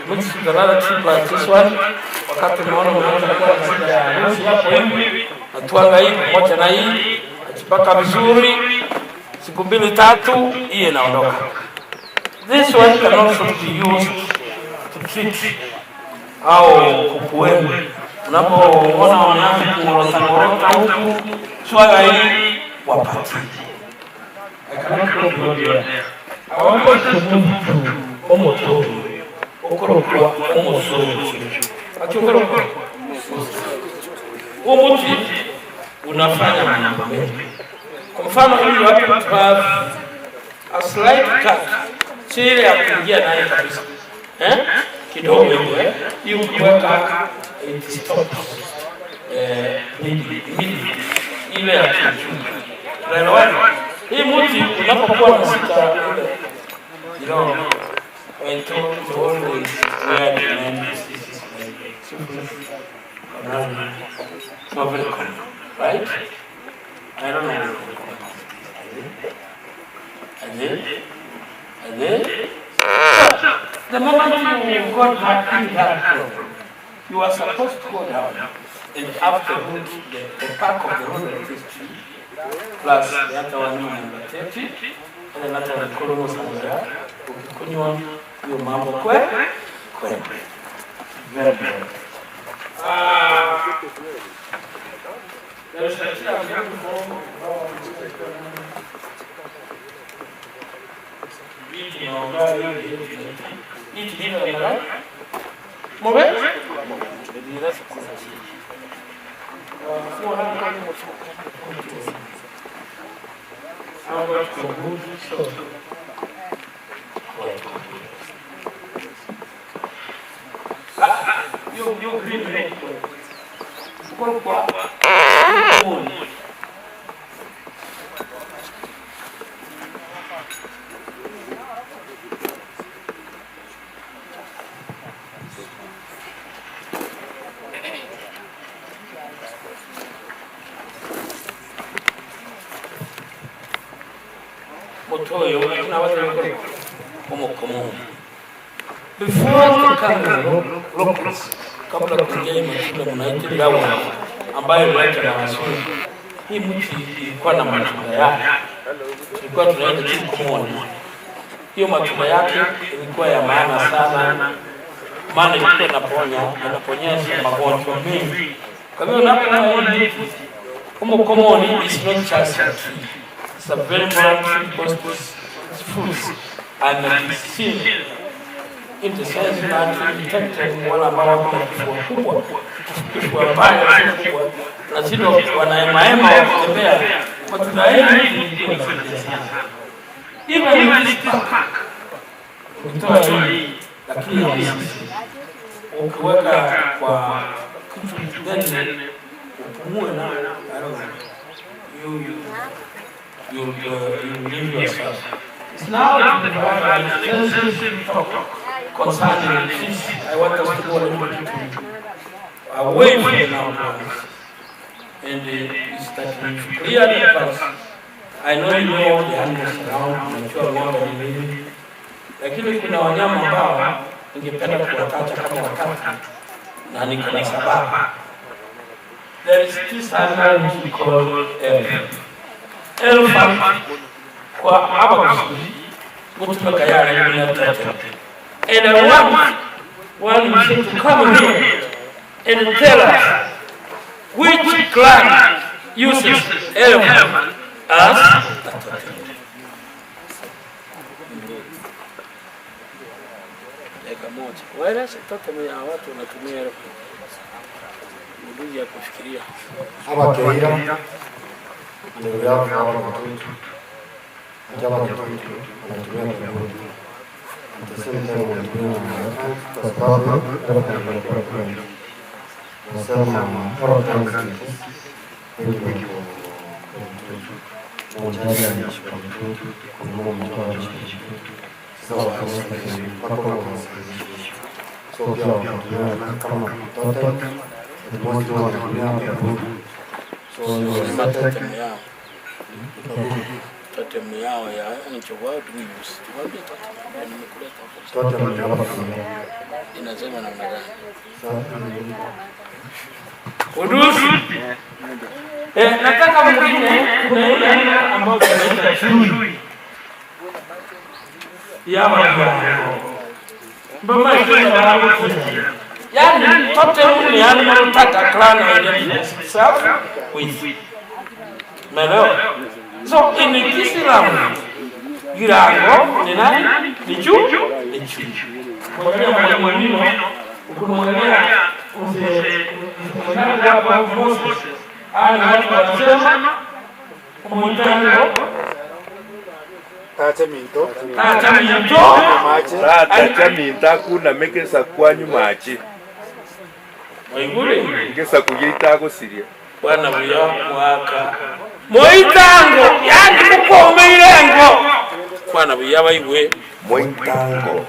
Mix with another tip like this one. Wakati unaona unaanza kuwa na shida ya harusi hapo hivi, atuanga hii pamoja na hii, ajipaka vizuri, siku 2-3 hii inaondoka. This one can also be used to treat au kukuwenu. Unapoona wanaanza kuorota huku, swaga hii wapati. I cannot go beyond there. I want to move to Omoto. Okorokuwa Omoto. Akiokorokuwa. Umuti unafanya mambo mengi. Kwa mfano ili watu a slight cut, chile ya kuingia naye kabisa. Kidogo hiyo, hiyo kuweka it stops ile ya kuchunga. Unaelewa? Hii muti unapokuwa na sita when to always wear the man not very common, right? I don't know. And then the moment you got that problem, you are supposed to go down and after the back of the root of this tree, plus the other one number 30, and another one column somewhere, ukikunywa hiyo mambo kwenda. Very good. There's a beautiful eating of eating, right? Move it. Before the camera locals, kabla kuingia matunda mnaita dawa ambayo inaitwa na masuri. Hii mti ilikuwa na matunda yake. Ilikuwa tunaita chikomoni. Hiyo matunda yake ilikuwa ya maana sana. Maana ilikuwa inaponyesha magonjwa mengi. Kwa hiyo unapoona hii komoni is not just a tree. It's a very important tree because it's fruits and medicine. In the sense that detected wala ambao kuna kifua mbaya kubwa na sio wanaemaema wakitembea matunda hili ni sana. Even in this park kutoa hii lakini ukiweka kwa kitu ndani upumue na you live yourself. It's now the sensitive talk concerning this. I want us to go a little bit away from the numbers. And it's that we clearly advance. I know you know the animals around, mature ng'ombe ni nini. Lakini kuna wanyama ambao ningependa kuwataja kama watatu na niko na sababu. There is this animal we call elephant. Elephant kwa hapa kusudi kutoka kayari ninataka. And I want one to come here and tell us which clan uses elephant as wala sitoka ya watu wanatumia elephant. Ndugu ya kufikiria. Hapa Keira ndio yao hapa watoto. Jama watoto wanatumia elephant. Tuseme wanatumia kwa sababu nasema kwa tanzania ndio mondiali ya mtoto kwa mtoto sawa kwa so pia kama mtoto mmoja wanatumia so totem yao ya nchi wao tumiusi tuwaambie inasema namna gani udusi nataka mwingine kuna ile ambayo tunaita chui ya mambo mbona ile hapo yani totem ni animal tata clan identity itself with melo. So in Kiislamu girango ni nani? Ni chui. Kwa mwalimu ukimwangalia mzee hapa Moses ana watu wanasema kumtango Tacha minto tacha minta kuna mekesa kwanyu machi waigure ngesa kugita ko siria bwana buya mwaka moitango yani mukomeirengo bwana buya baigwe moitango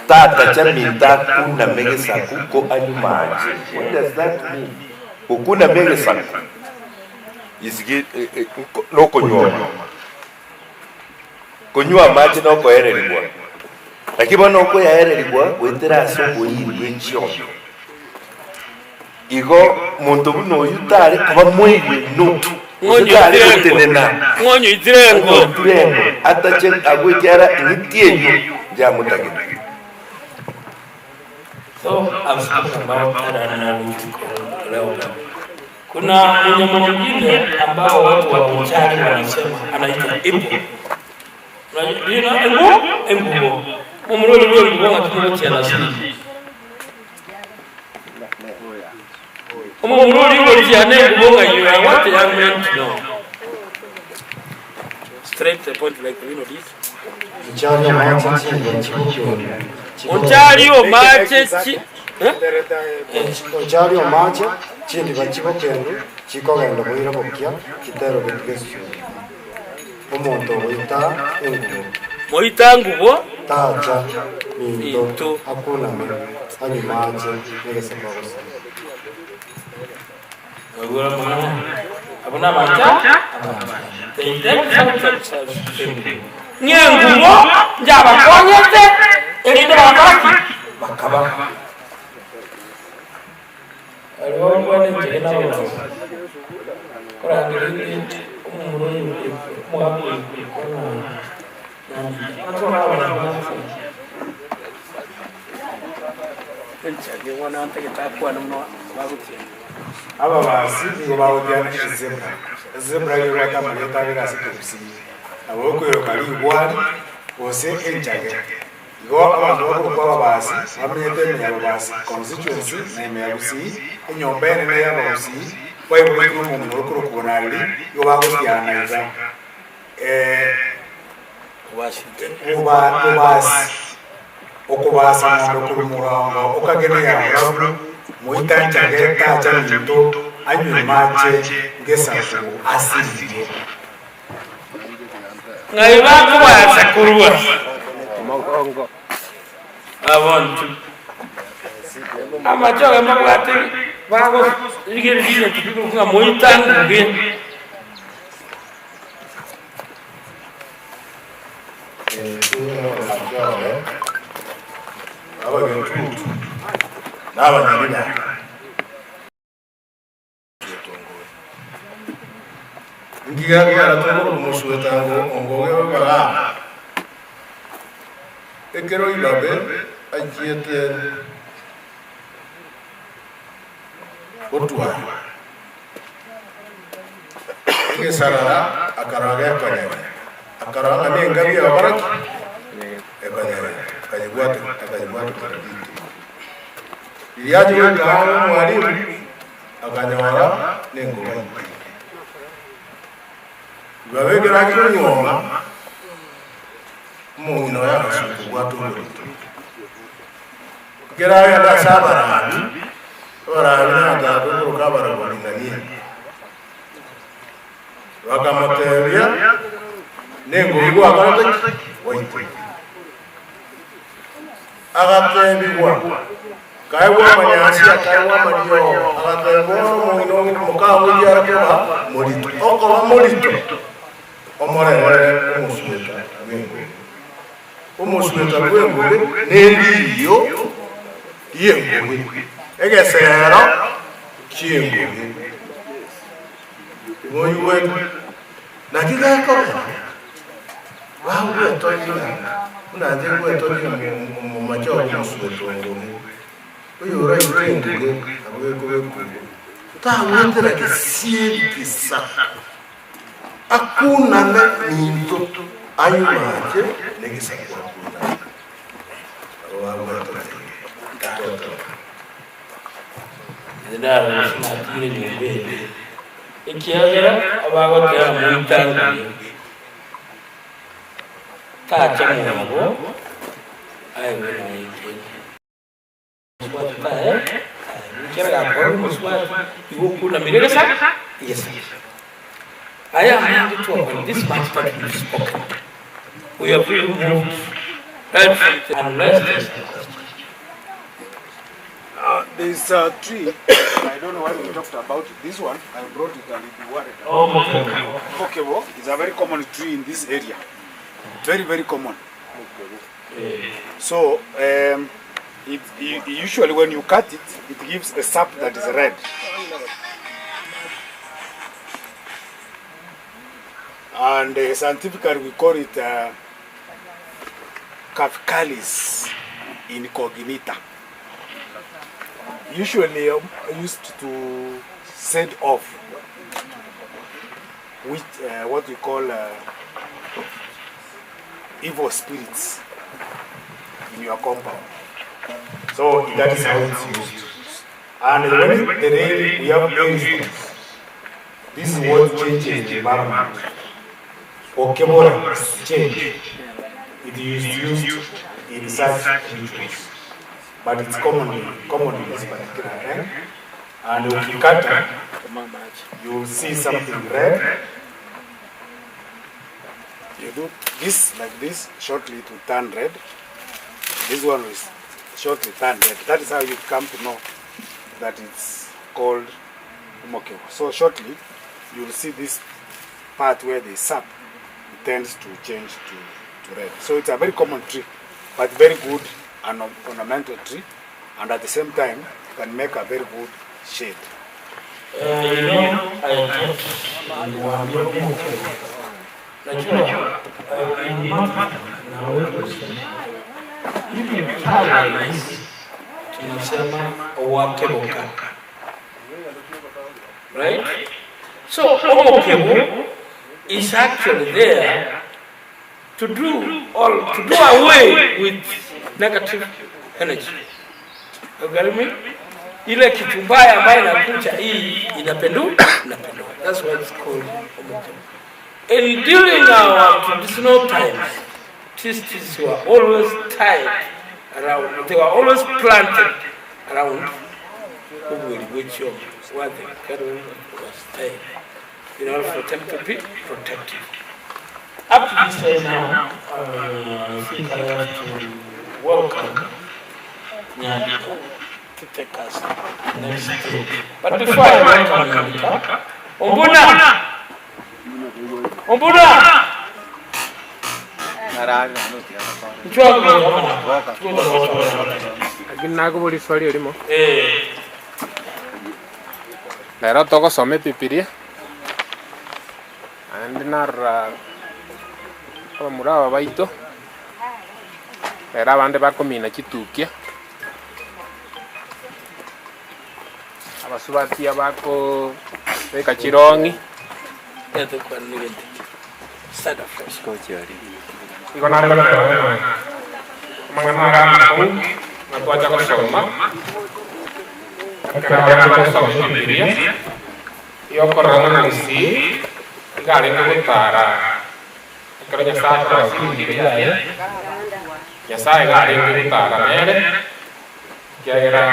tacha minta kuna mekesa kuko anyu machi. What does that mean? Ukuna mekesa isige loko nyoma kunywa maji no kohereribwa lakini no ko yahereribwa wetera so oyirwe nchyo igo muntu buno yutare kuba mwiri nutu ngonyutare kutenena ngonyutirengo atache agwekera nitieyo ya mutage. So I'm talking about that. Kuna mnyama mwingine ambao watu wa Buchari wanasema anaitwa ipo. Unajua embo mumulolo lwe ngoma kitu cha nasiri Umurudi wotiane kubonga you are what young men to know. Straight to the point like we know this. Ontario mache chi Ontario mache chindi bachiko kendo chiko gendo boira bokia kitero bekesu. Omonto boita engubo. Boita ngubo taja minto hakuna ani mache ngese bagosa. Agora mana abuna macha nyengubo njaba konyete elinde babaki bakaba alwangwa ne tena bose kurangirinde umurungu mwabu aba basi ngo bawujyana zebra yo bakamugeta birasi kusi aboko yo kali bwani bose enjage ngo abantu bakuru basi bamenyete mu basi constituency name ya busi enyombene ne ya busi bayibwe mu muntu bakuru kubonali yo bagujyana iza ubasi okubasa ngo kumuranga okagene ya rabu muita ngeta cha mito anyu mache ngesa ku asili ngai bako basa kurwa mongo abantu amachoga mabwate bako ligere dile tukuka muita ngi Ngiga todo musueta ongoge bara. Ekero ilabe ajiete otua. Ngi sarara akaraga kanyere. Akaraga ne ngabi abaraki. Ekanyere. Kajibwate kaditi. Yaje ngalo mwalimu akanyawara nengo. Bawe geragiro nyoma mungino ya kasuku watu ngorito geraya da sabara ora na da do kabara ngani wakamoteria nengo igwa akarate waiti agatebi wa kaiwa manyasi kaiwa manyo agatebi mungino mukawo yara kwa morito oko morito omore umusueta wengo umusueta wengo neliyo yengo egesero kiyengo moyuwe nakika ko wawe tonina unaje we tonina mu macho umusueta wengo uyo rai wengo abwe tawendera kisieli kisa hakuna minto ayumaje negisakwa kuna ndara sinatire nyumbe ikiagera abago kya mutangi tacha mugo ayo kira ko muswa ibu na miresa yes I am in the talk when this master is spoken. We are free to move unless there's a tree. I don't know why we talked about it. This one, I brought it and it worried. Oh, Pokebo is a very common tree in this area. Very, very common. So, usually when you cut it, it gives a sap that is red. And scientifically we call it Cafcalis incognita. Usually used to set off with what we call evil spirits in your compound. So that is how it's used. And when the rain, we have rainstones. This is what changes the environment. Okemora is changed. It is used in such rituals. But it's common in this particular end. And ukikata, you will see something red. You do this like this, shortly to turn red. This one is shortly turn red. That is how you come to know that it's called umokewo. So shortly, you will see this part where the sap tends to change to red. So it's a very common tree, but very good and ornamental tree, and at the same time can make a very good shade. Right? So umokewo is actually there to do away with negative energy. You get me? Ile kitu mbaya ambayo inakuja hii inapendua. That's why it's called umokewo. And during our traditional times, trees were always tied around, they were always planted around where the cattle was tied, in order for them to be protected. Up to this day now, I think I have to welcome Nyandika to take us next stage. But before I welcome Nyandika, Ombuna! Nakubuuliza swali olimo. Leero tugusoma Bibilia. Andi narra abamura aba baitu. Leero abandi bakomina kitukia. Abasubatia bako beka chirongi. Iko na ngala mangana ko natuacha kusoma akana kusoma Biblia yo korana nisi gari ngutara akanya sasa Biblia ya sai gari ngutara mere kaya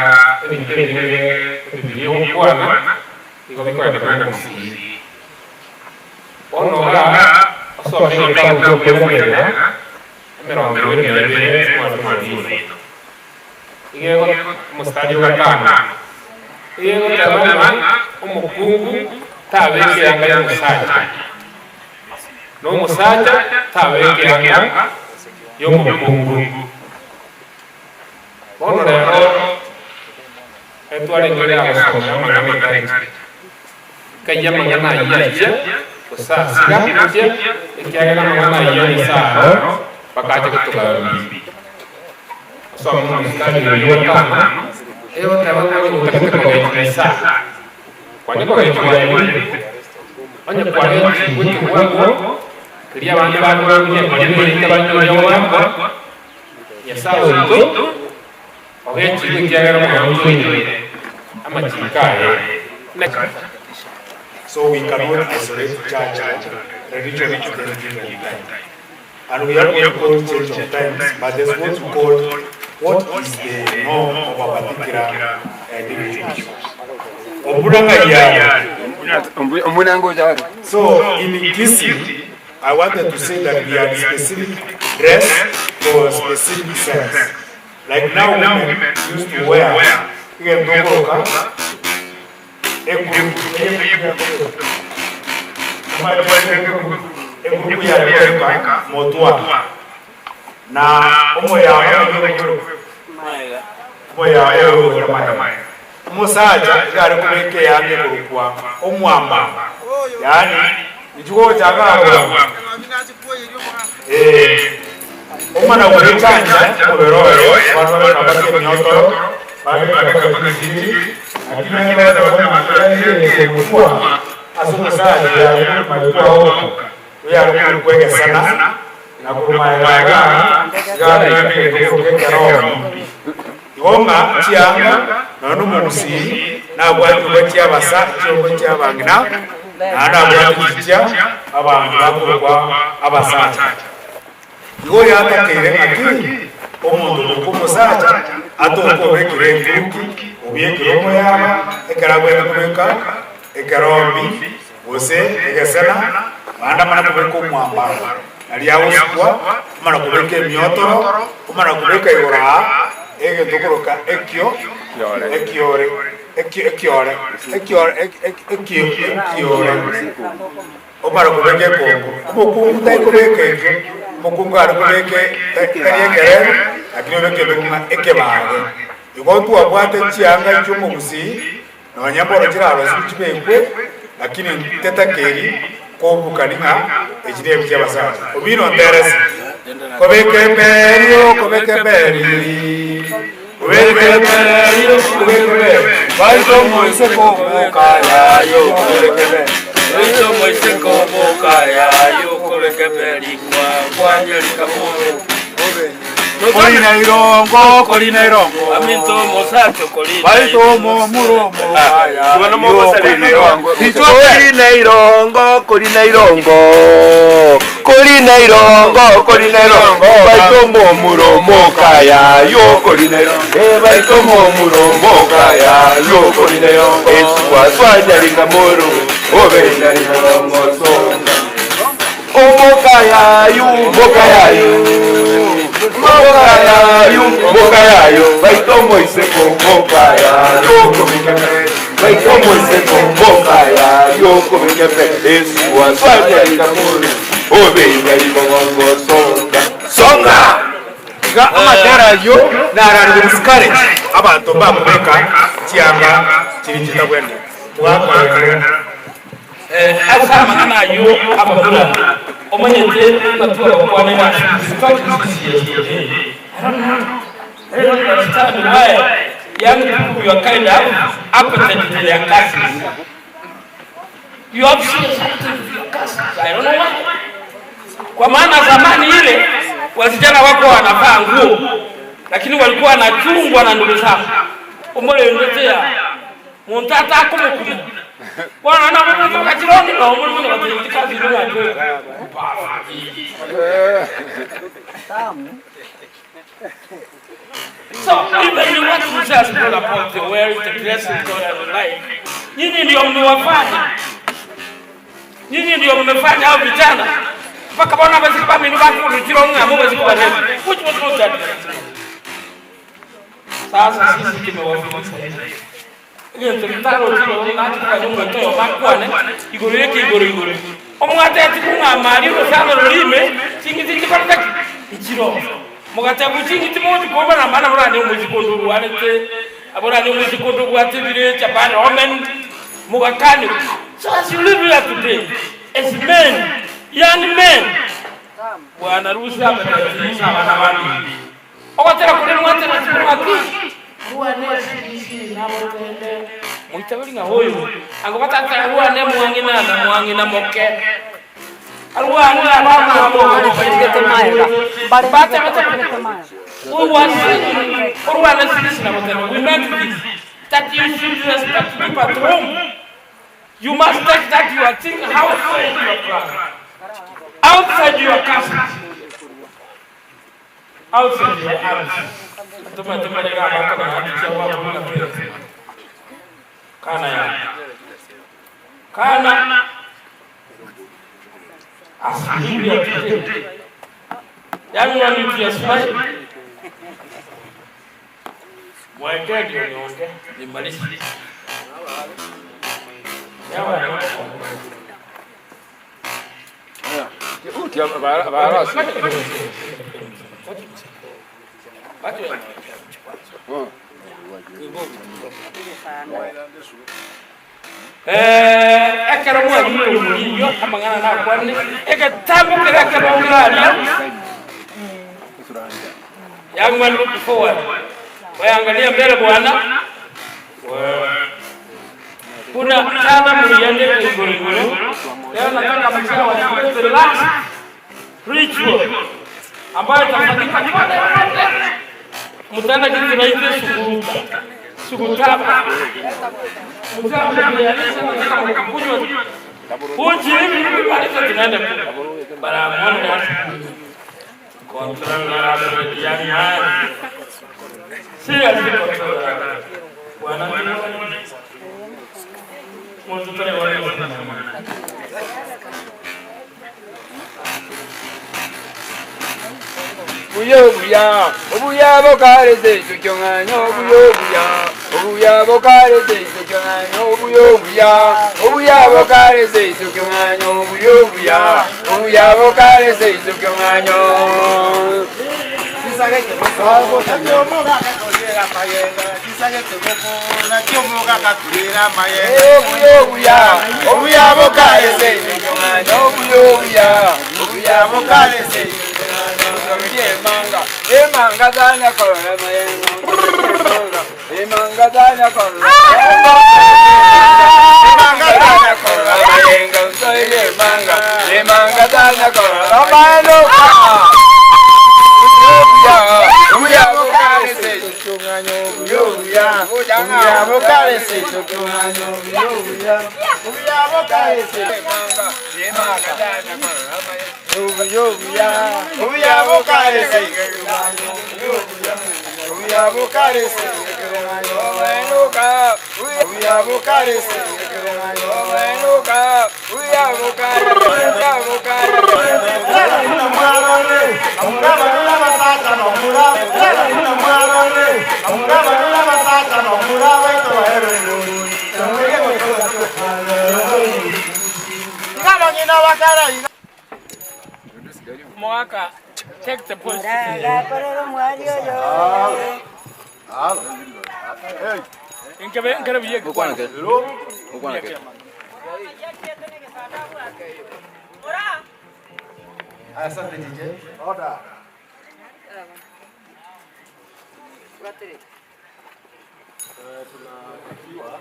Biblia ukwana iko biko nisi ono la so mi tanto quella però io mo stadio gatana io tavana umukungu tabeke anga musaja no musaja tabeke anga yo mukungu ono lero etwale ngore agasoma magana kaya manyana yaje Sa siga dia ikiaga na yoni sa pakaje kutuka so mstari yota ewa tawa ni kutuka sa kwani kwa hiyo anya kwa hiyo kutu wangu kiria bandi bantu ni bantu yoma ya sawa ito ogechi ikiaga na yoni ama chikae So we cannot isolate church religion at any given time. And we are not going to change of times, but there's what we call what is the norm of a particular individual. So in inclusivity, I wanted to say that we have specific dress for a specific sense. Like now women used to wear grupo ya motua na musaja gari kumeke yange kurukwa omwamba yani ijugo chagaro omana wechanja oberoro watu wanabaki mioto bali bakakakakiri akina ile ndio kwa asumusana ya majuko ya kuweka sana na kumayaga gari yake kuweka roho Goma chianga nanu musi na bwatu batia basa cyo batia bangina ana bwatu kitia abantu bakubwa abasacha yo yatakere ati omuntu kumusacha atoko bekire nguki ubiyekiro moya ekarabwe kubeka ekarombi wose egesena banda mana kubeka umwambaro ali awuswa mana kubeka myotoro mana kubeka yora ege dokoroka ekiore omara kubeke kongo mukungu tai kubeke mukungu ari kubeke kariegere akini beke bekuma ekebage ikontu abwate chianga cyumubusi nonyamboro kiraro sikibekwe lakini teta keri kobukaninga ekirebe cy'abasaza obino nderesi kobeke berio baito moise kobukaya yo kobeke beri kwanyelika moyo Colina irongo Aminto mosacho colina baito muromo aya Bueno mo colina irongo baito muromo kaya yo colina irongo baito muromo kaya yo colina irongo eswa linga moro obenda irongo songa Mokayayo, baito moise con mokayayo, baito moise con mokayayo, eso asfalta y camur, oveja y bongo songa. Ga amatera yo nara discourage abantu bamubeka tianga kirikita kwende. Asama ana yo ababula omanyete natura kwa nena I don't understand why young people, you are kind of apathetic to their cousins. You have seen something with your cousins. I don't know why. Kwa maana zamani ile wasichana wako wanavaa nguo lakini walikuwa wanachungwa na ndugu zao. Omole ndotea montata akumukumu. Bwana ana mtu kachironi na omole watika zilio hapo. So, even you want to just go about the wearing the dressing God and the like. Nyinyi ndio mmewafanya. Nyinyi ndio mmefanya hao vijana. Mpaka bwana basi mimi wako nikironga mbona zikuwa nini? Which was not that. Sasa sisi tumewafanya. Ndio tutaro tilo na kwa nyumba toyo bakwane. Igoro yake igoro. Omwate ati kunga mali ro sana rurime. Singi kwa ichiro. Mugata buchingi timoji kuomba na mana murani umuzikondo ruanete aborani umuzikondo gwatibire chapana omen mugakani. So as you live here today as men, young men, bwana ruhusa abatatisha bana bandi obatera kuri mwatera kimwaki ruanesi na motende muitabiri nga hoyo ango batata ruane mwangina moke alwana baba baba Get the mile. But we meant this, that you should respect people at home. You must take that you are thinking outside your class, outside your castle, outside your house. Kana asilimia today. Young one you just fight. Mwende ndio niongee nimalize. Ekero mwa yo amangana na kwani ekatabu kera kabongalia. Young man look forward. Waangalia mbele bwana. Kuna chama mliende kiguruguru. Leo nataka mchana wa relax ritual ambayo itafanyika pale. Mtana kitu naitwa Sukutaba. Mutaba ya nisa kunywa. Uji hivi pale tunaenda para mwana. Controlar la diana. Sia ni controlar. Wana mwanzo tena wale wana. Buyobuya, obuya bokareze tukyonganyo buyobuya, obuya bokareze tukyonganyo buyobuya, obuya bokareze tukyonganyo buyobuya, obuya bokareze tukyonganyo. Kisage kiboko, nakyomoga kakolera mayenga, kisage kiboko, nakyomoga kakolera mayenga. Buyobuya, obuya bokareze tukyonganyo buyobuya, obuya bokareze Emanga danya korona mayenga. Emanga danya korona. Emanga danya korona mayenga. Soy emanga. Emanga danya korona mayenga. Uya bokare se chunganyo. Uya bokare se chunganyo. Uya bokare se emanga. Emanga danya korona mayenga. Uya bokare se Uya bokare se Omenuka Uya bokare se Omenuka Uya bokare Mwaka take the post. Ingebe biye Ukwana ke. Ukwana ke. Asante DJ. Order. Tunatakiwa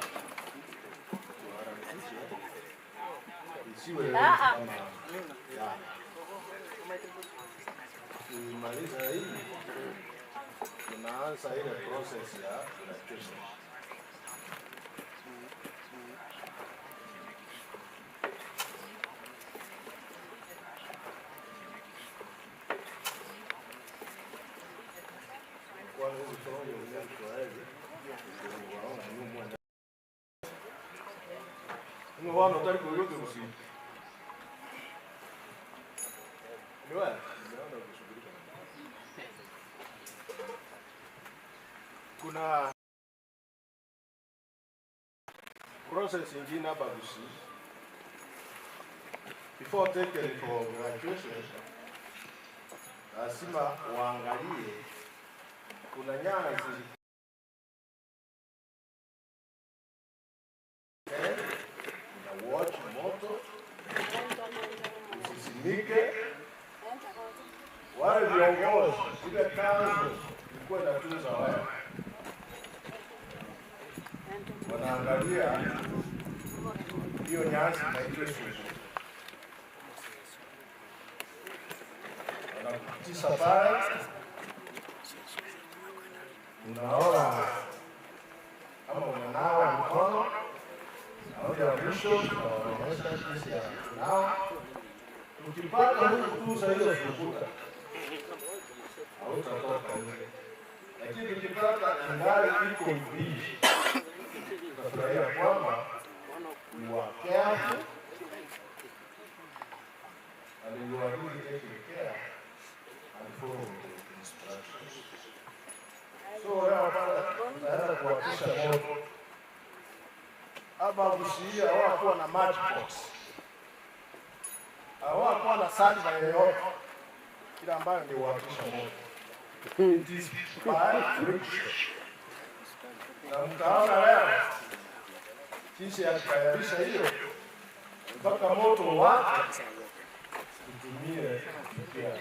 isiwe tukimaliza hii tunaanza ile process ya electricity. Wana utari kuyote usi. Niwe, naona kushughulika. Kuna process nyingine hapa Busi. Before taking for graduation, lazima waangalie kuna nyazi watch moto usisimike. Wale viongozi ile kanzu ilikuwa inatunza wao, wanaangalia hiyo nyasi na ile sumu, wanakutisha pale, unaona kama unanawa mkono au ya mwisho wanaonyesha jinsi ya kunawa. Ukipata hukutuza hiyo fukuta hautatoka nje, lakini ukipata ingali iko mbichi utafurahia kwamba you are careful and you are really taking care and following the instructions. So leo tunaenda kuhakikisha moto hapa Busia hawakuwa na matchbox, hawakuwa na sanda yoyote ile ambayo ndio huhakikisha moto. It is by friction. Na mtaona leo jinsi ya kutayarisha hiyo mpaka moto wake tutumie kia.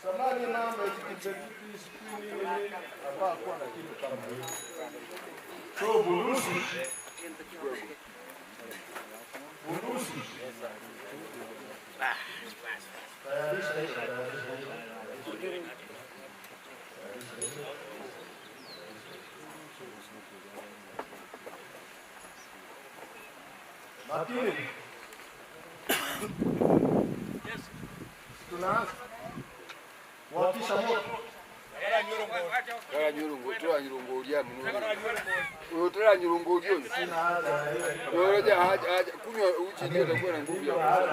Samani namba ikipekiti screen ile hapa kuwa na kitu kama hiyo. So bundusi tayarisha hiyo. Lakini tunaanza kuwakisha moto. Kala nyurungu, toa nyurungu ulia mnu. Toa nyurungu ulia. Sina haja na hiyo. Yote haja kunywa uchi ndio utakuwa na nguvu ya haja.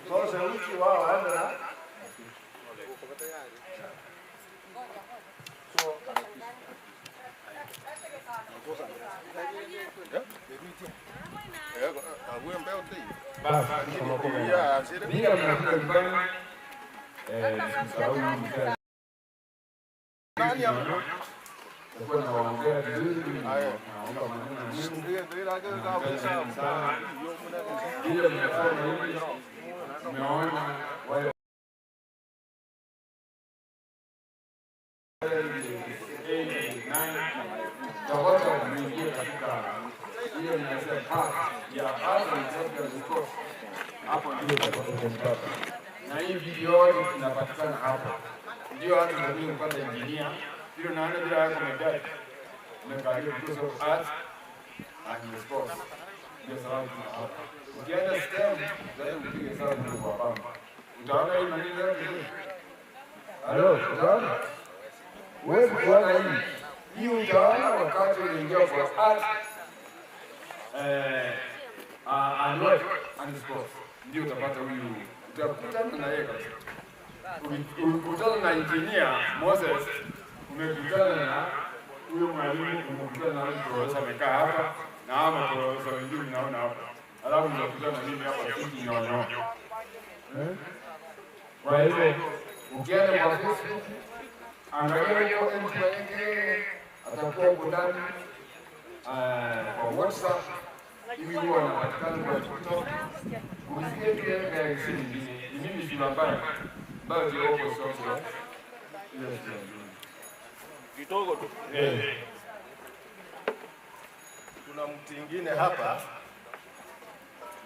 Sasa uchi wao waende na na hii video inapatikana hapa. Ndio hata ndio kupata engineer, ndio naona bila yako medali. Umekalia because of art and sports. Ndio sababu hapa. Ukienda STEM, ndio upige sawa kwa pamba. Utaona hii maneno yote. Halo, utaona? Wewe unaona hii. Hii utaona wakati unaingia kwa art and sports. Ndio utapata huyu, utakutana na yeye kabisa. Ukikutana na engineer Moses, umekutana na huyo mwalimu, umekutana na mtu amekaa hapa na hapa kwa sababu ndio naona hapa. Alafu unakutana na mimi hapa kiti nyono. Kwa hivyo ukienda kwa Facebook, angalia hiyo mtu wengine atakuwa huko ndani kwa WhatsApp. Hivi huwa anapatikana kwa TikTok. Usikie pia kwa simu mimi vibambana. Basi hapo sasa. kidogo tu. Kuna mtu mwingine hapa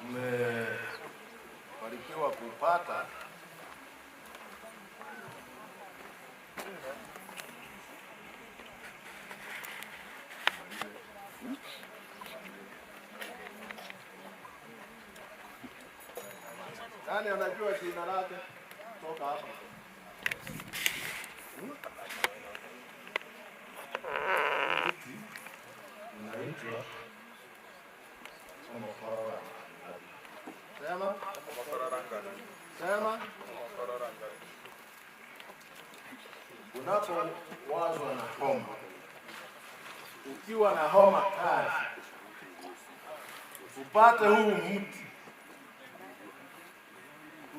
mmefanikiwa kupata nani anajua jina lake? Toka hapa. Unaitwa Mokororanga. Sema Mokororanga. Sema Mokororanga. Unapowazwa na homa, ukiwa na homa kali, upate huu mti,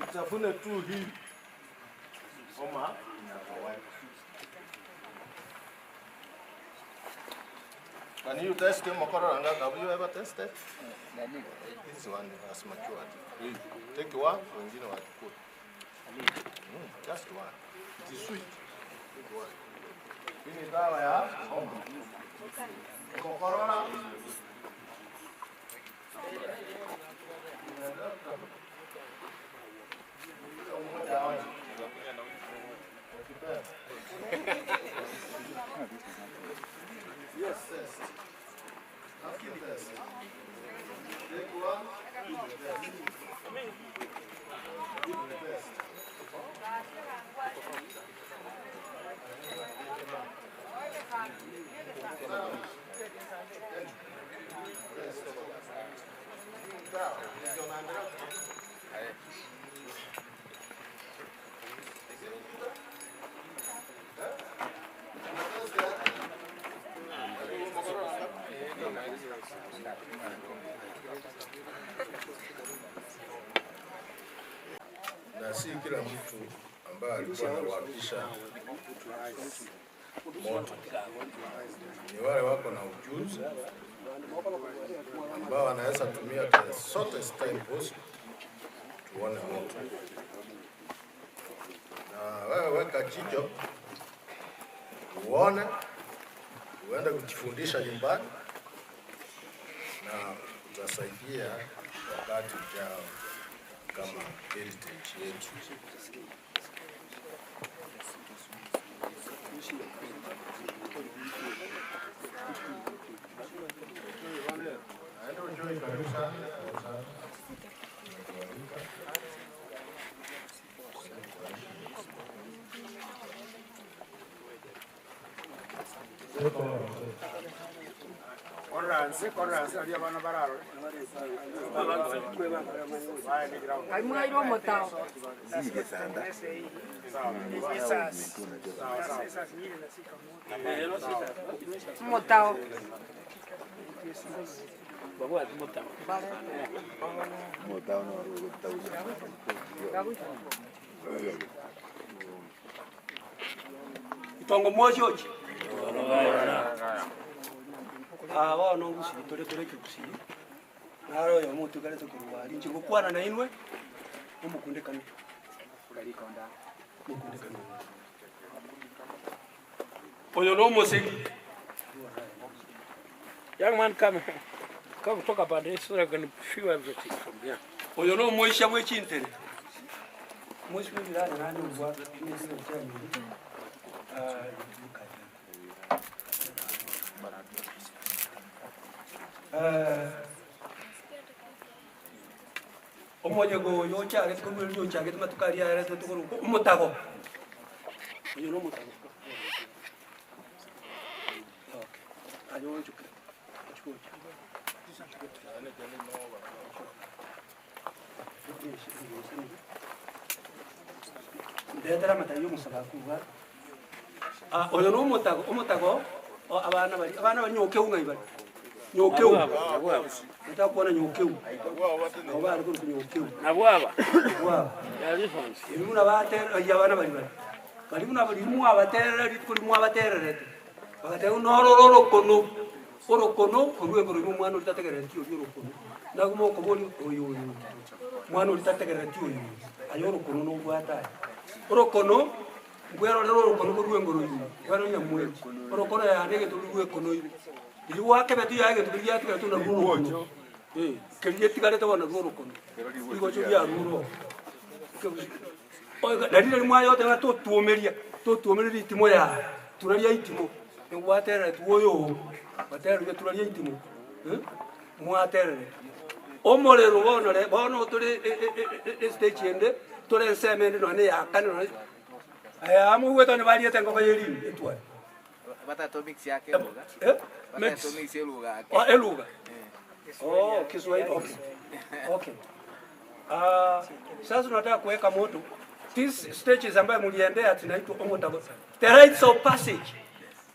utafune tu hii homa inatoweka. Can you test him, Mokororanga? Have you ever tested? This one has matured. Take one, wengine wachukue. Just one. It is sweet. Take one. Hii ni dawa ya homa. Mokororanga. Yes, test. After test. Take one, do the test. Do the test. Na si kila mtu ambaye alikuwa anawakisha moto, ni wale wako na ujuzi ambao wanaweza tumia the shortest time possible tuone moto. Na wewe weka jicho uone, uende kujifundisha nyumbani na utasaidia wakati ujao kama heritage yetu. karibu sana. Karibu sana. Konranse ali abana bararo. Kaimwairo motao. Sige sanda. Motao. Motao no rugo Itongo mwojoji. Aba no gusiri tore kusiri. Naro yo mutu kale tukuwali nchiko kwana na inwe. Umukunde kanu. Ukalikonda. Mukunde kanu. Oyo no moseki. Young man, come talk about this so I can feel everything from here. Oyo no moisha mwe chintere. Moisha mwe bila nani ubwa ni sio chani. Omoje go yocha ale ko mwe yocha ke matukari ale to ko umutago. Oyo no mutago. Okay. Ayo chuka. Ndetera matayo musaba kuba. Oyo no umutago abana bari nyokeu ngai bari. Nyokeu. Nta kuona nyokeu. Aba ari ko nyokeu. Nabwaba. Wa. Ya difference. Imuna batera yabana bari bari. Bari muna bari mu abatera rituri mu abatera rete. Bakate unororo kono. Orokono urwego ruri mwana utategerera ntyo yorokono. Nagumo ko boli oyo. Mwana utategerera ntyo oyo. Ayorokono no bwata. Orokono gwero orokono ko rwengo ruri. Gwero nyamwe. Orokono ya ndege turuwe kono ibi. Ili wake betu yake tuliya tuka tuna ruro. Keriye tigare tabana orokono. Igo cyo ya ruro. Oyo dalili mwayo tena to tuomeria itimo ya. Turalia itimo. Ngwatera tuoyo. Batero ya turalia itimo. Mwatere. Omorero bono turi stage ende tore semende no ne yakana no. Amu weto ne bali etengo ko yeri etwa. Batato mix yake lugha. Batato mix lugha yake. Oh, lugha. Oh, Kiswahili. Okay. Sasa tunataka kuweka moto. This stages ambayo mliendea tunaitwa omotago. The rites of passage.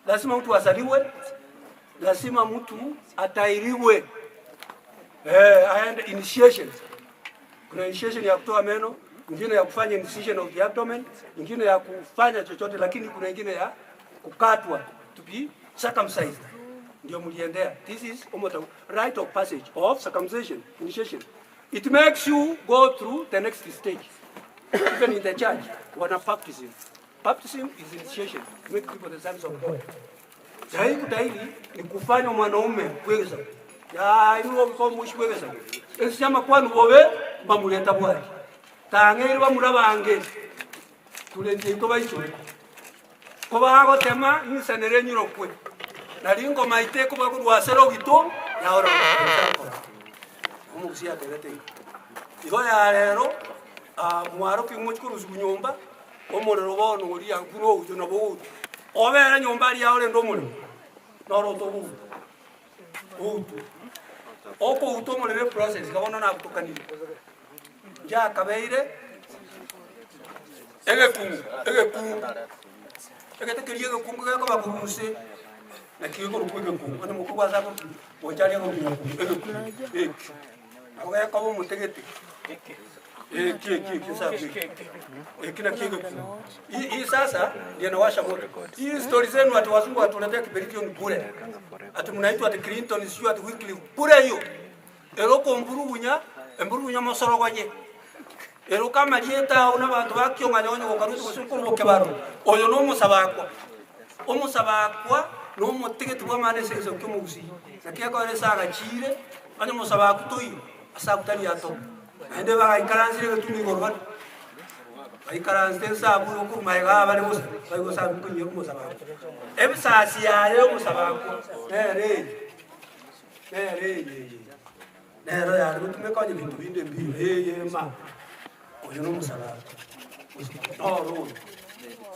Lazima mtu azaliwe. Lazima mtu atairiwe. And initiation. Kuna initiation ya kutoa meno, nyingine ya kufanya incision of the abdomen, nyingine ya kufanya chochote, lakini kuna nyingine ya kukatwa, to be circumcised. Ndio mliendea. This is rite of passage of circumcision, initiation. It makes you go through the next stage. Even in the church, wana baptism. Baptism is initiation to make people the sons of God. Jai kutaili ni kufanya mwanaume kweza. Ya iwo ko mushi kweza. Esiyama kwanu bobe bamuleta bwari. Tangeri bamurabange. Tulende ko bayicho. Ko bago tema insanere nyiro kwe. Nalingo maite ko bagurwasero gito ya ora. Umusiya terete. Igo ya rero mwaro kimukuru zunyomba omorero bono uri yankuro ujo nabo. Obera nyomba ali yaore ndomuri. Noro to bu. Utu. Oko uto morere process kabona na kutokanira. Ja kabeire. Ege ku. Ege tekiriye ku ko bakuruse. Na kiyo ko kwege ku. Ana mukubwa zako. Wajali ngo ege ku. Awe ko mutegete. Hii sasa ndio nawasha moto. Hii story zenu watu wazungu watuletea kiberiti ni bure. Ati mnaitwa ati Clinton sio ati weekly bure hiyo. Eroko mburugunya masoro kwaje. Ero kama lieta una bantu bakyo nganyonyo kokarutu kusukuru bokebaro. Oyo no musabako. Omusabako no mutigeti bwa mane sezo kyomugusi. Nakia ko re saga chire anyo musabako toyi asabutani yato. Ende ba ikaranzire tuni gorban. Ikaranzire sabu ko maiga bari musa. Bayo sabu ko nyo musabako. Ebisasi yayo musabako. Ere. nero ya rutumeka ni bintu binde mbili ma oyo no musala oro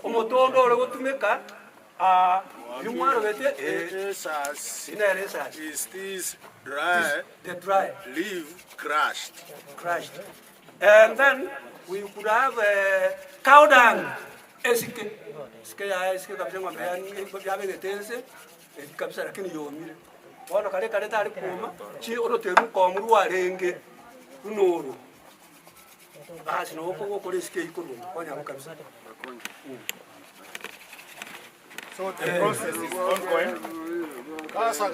omotondo ole gutumeka yumwaro bete is this dry, the dry leaf crushed. And then we could have cow dung. Esike kabisa ngombe yabe getense kabisa lakini yomi wana kale tari kuma chi oroteru komru arenge unoro basi no ko esike ikuru konya kabisa. So the process is ongoing. Kasa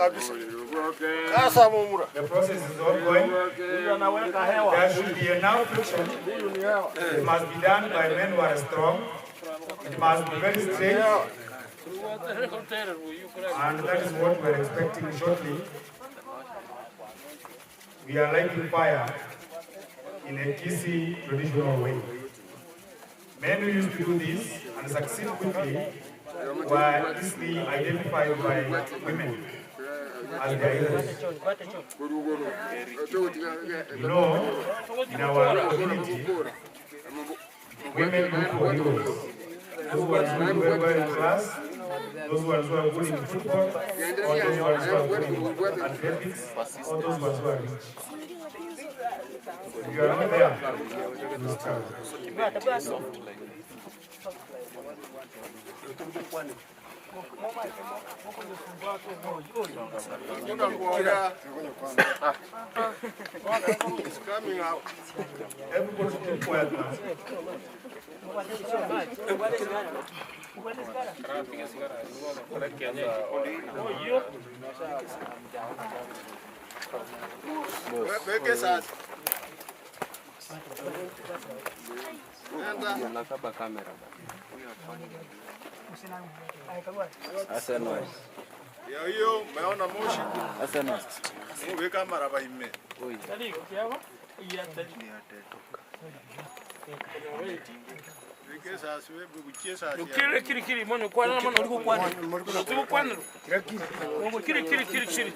mumura. The process is ongoing. There should be enough friction. It must be done by men who are strong. It must be very straight. And that is what we are expecting shortly. We are lighting fire in a TC traditional way. Men who used to do this and succeed quickly were easily identified by women as their heroes. You know, in our community, women look for heroes. Those ones who do very well in class, those ones who are good in football, or those ones who are good in athletics, or those ones who are rich. If you are not there, you struggle. It's coming out. Everybody keep quiet now. Hiyo umeona moshi? Mungu kamera baime. Kiri mono kwana mono liko kwana. Liko kwana. Kiri.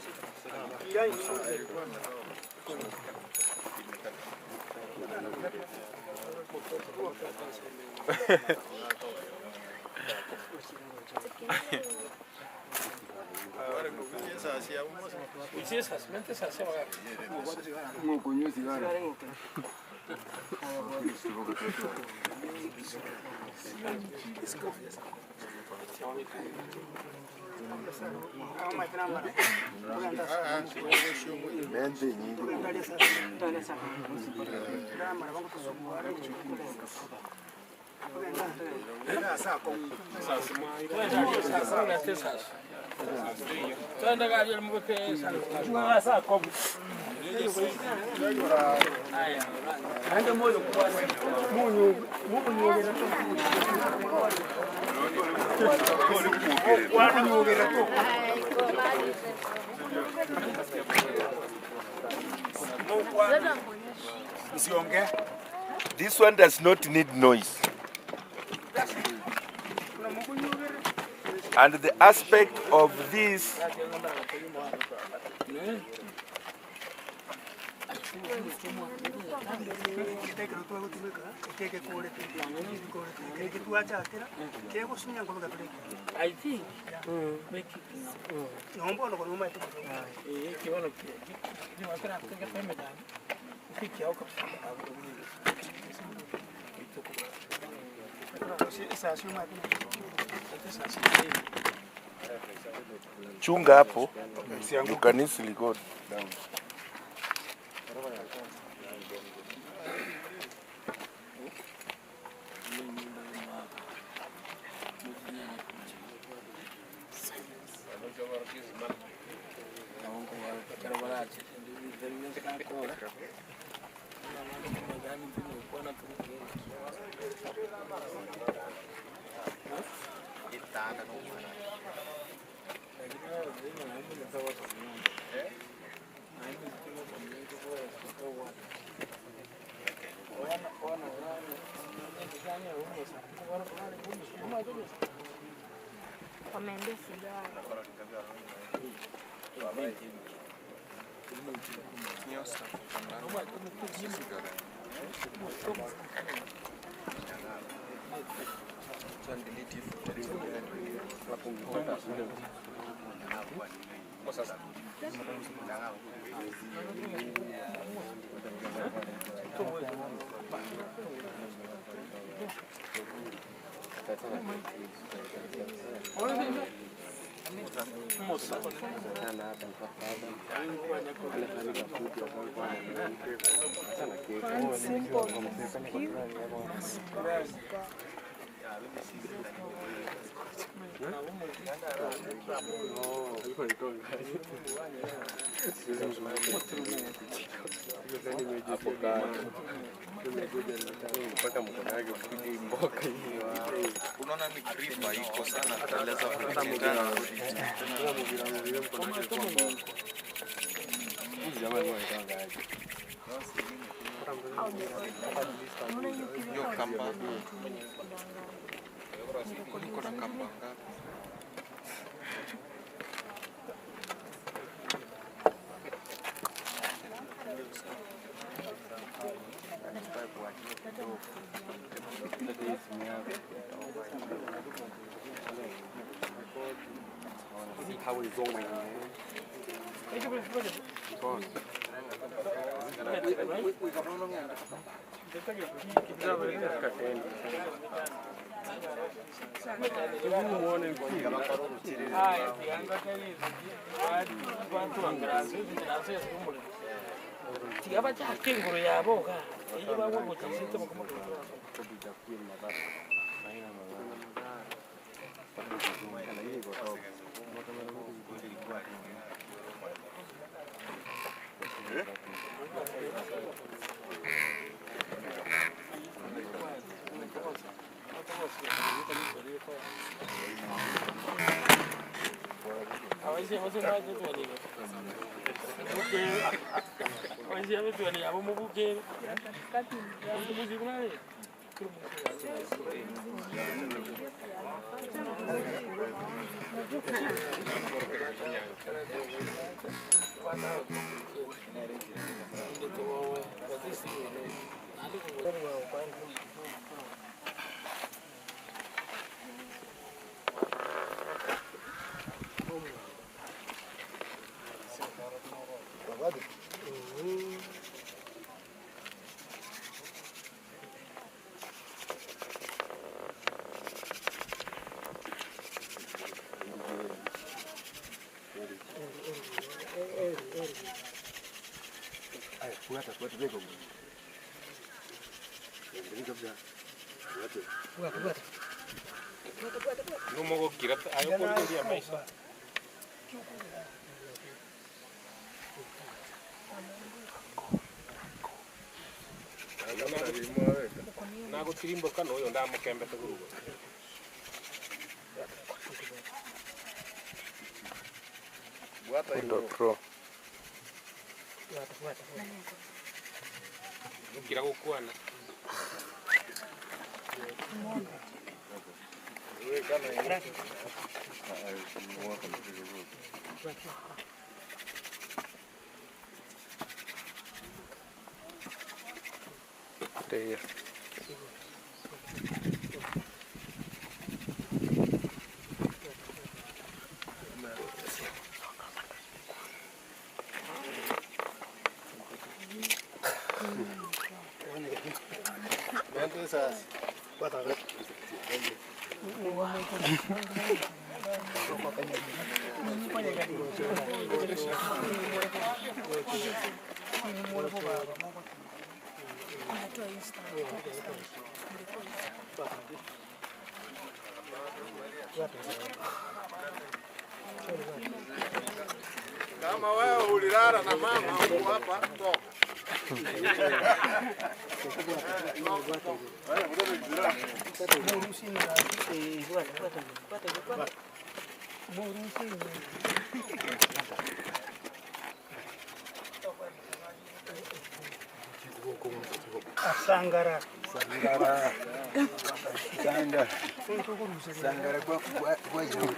This one does not need noise. And the aspect of this I think chunga hapo, you can easily go down. Unaona ni gripa iko sana kueleza kutana. Yo kamba. Niko na kamba ngapi? Tigaba cha kenguru yabo ka. Iyo babo kutisita bakoma. Numo kirata ayo kurudia maisha. Nago tirimbo kano oyo ndamukembe tugurugo. Pro. Ukira gukwana. There. Kama wewe ulilala na mama huko hapa toka. Sangara. Sangara. Sangara. Sangara kwa juu.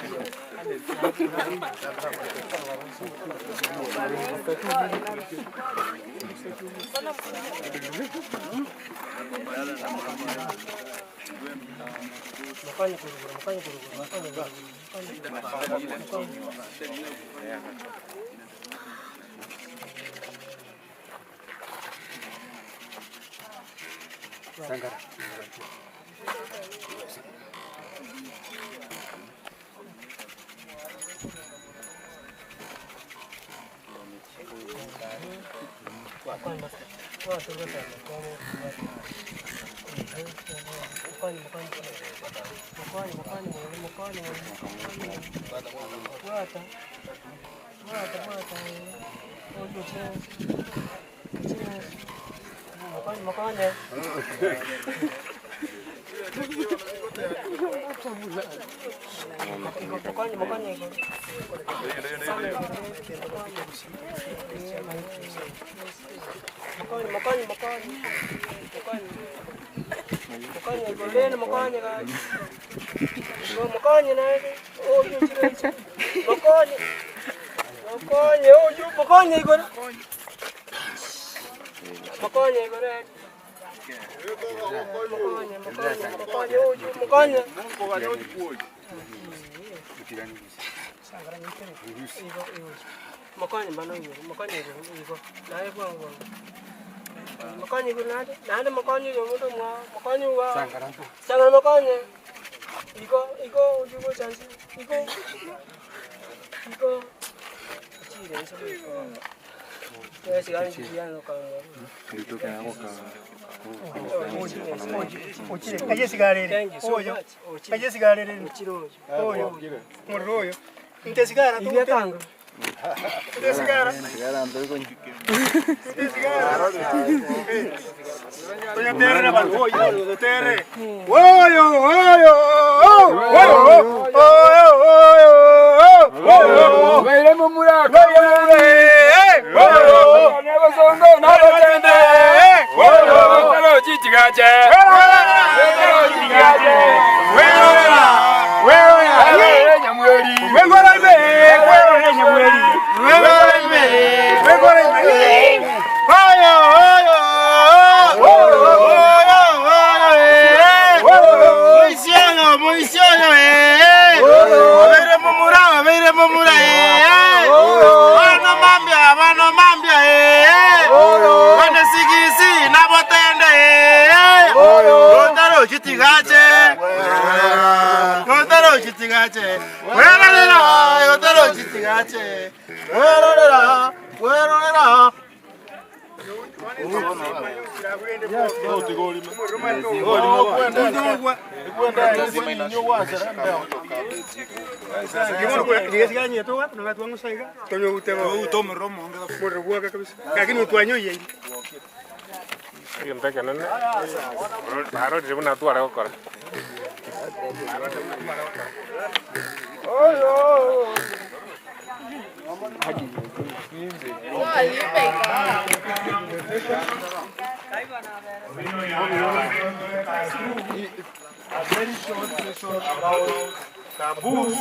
Very short session about taboos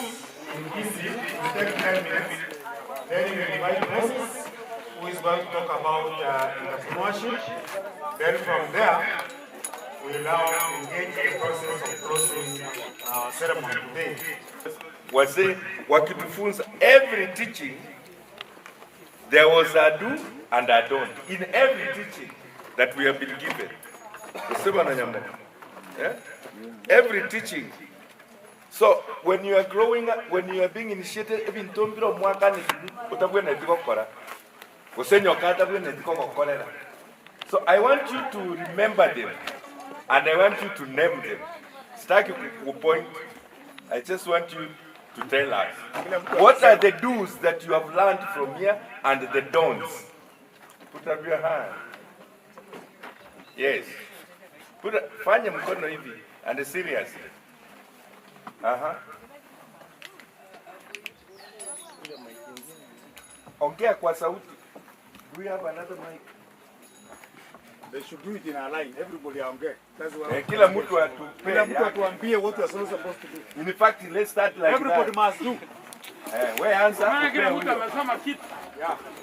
in Kisi. We take 10 minutes. Then we invite Moses, who is going to talk about entrepreneurship. Then from there, we will now engage in the process of closing our ceremony today. Wazee wakitufunza every teaching there was a do and a don't in every teaching that we have been given. Usema na nyambo. Yeah? Every teaching. So when you are growing up, when you are being initiated, even tombiro mwaka ni utabwe na tiko kora. Usenyo kata bwe na tiko kokolera. So I want you to remember them, and I want you to name them. Start with point. I just want you to tell us what are the do's that you have learned from here and the don'ts. Put up your hand. Yes. Fanya mkono hivi and seriously. Ongea kwa sauti. Do we have another mic? They should do it in a line. Everybody ongea. That's what. Kila mtu atupe. Kila mtu atuambie what we are supposed to do. In fact, let's start like everybody that. must do. Wewe anza. Maana kila mtu amesoma kitu.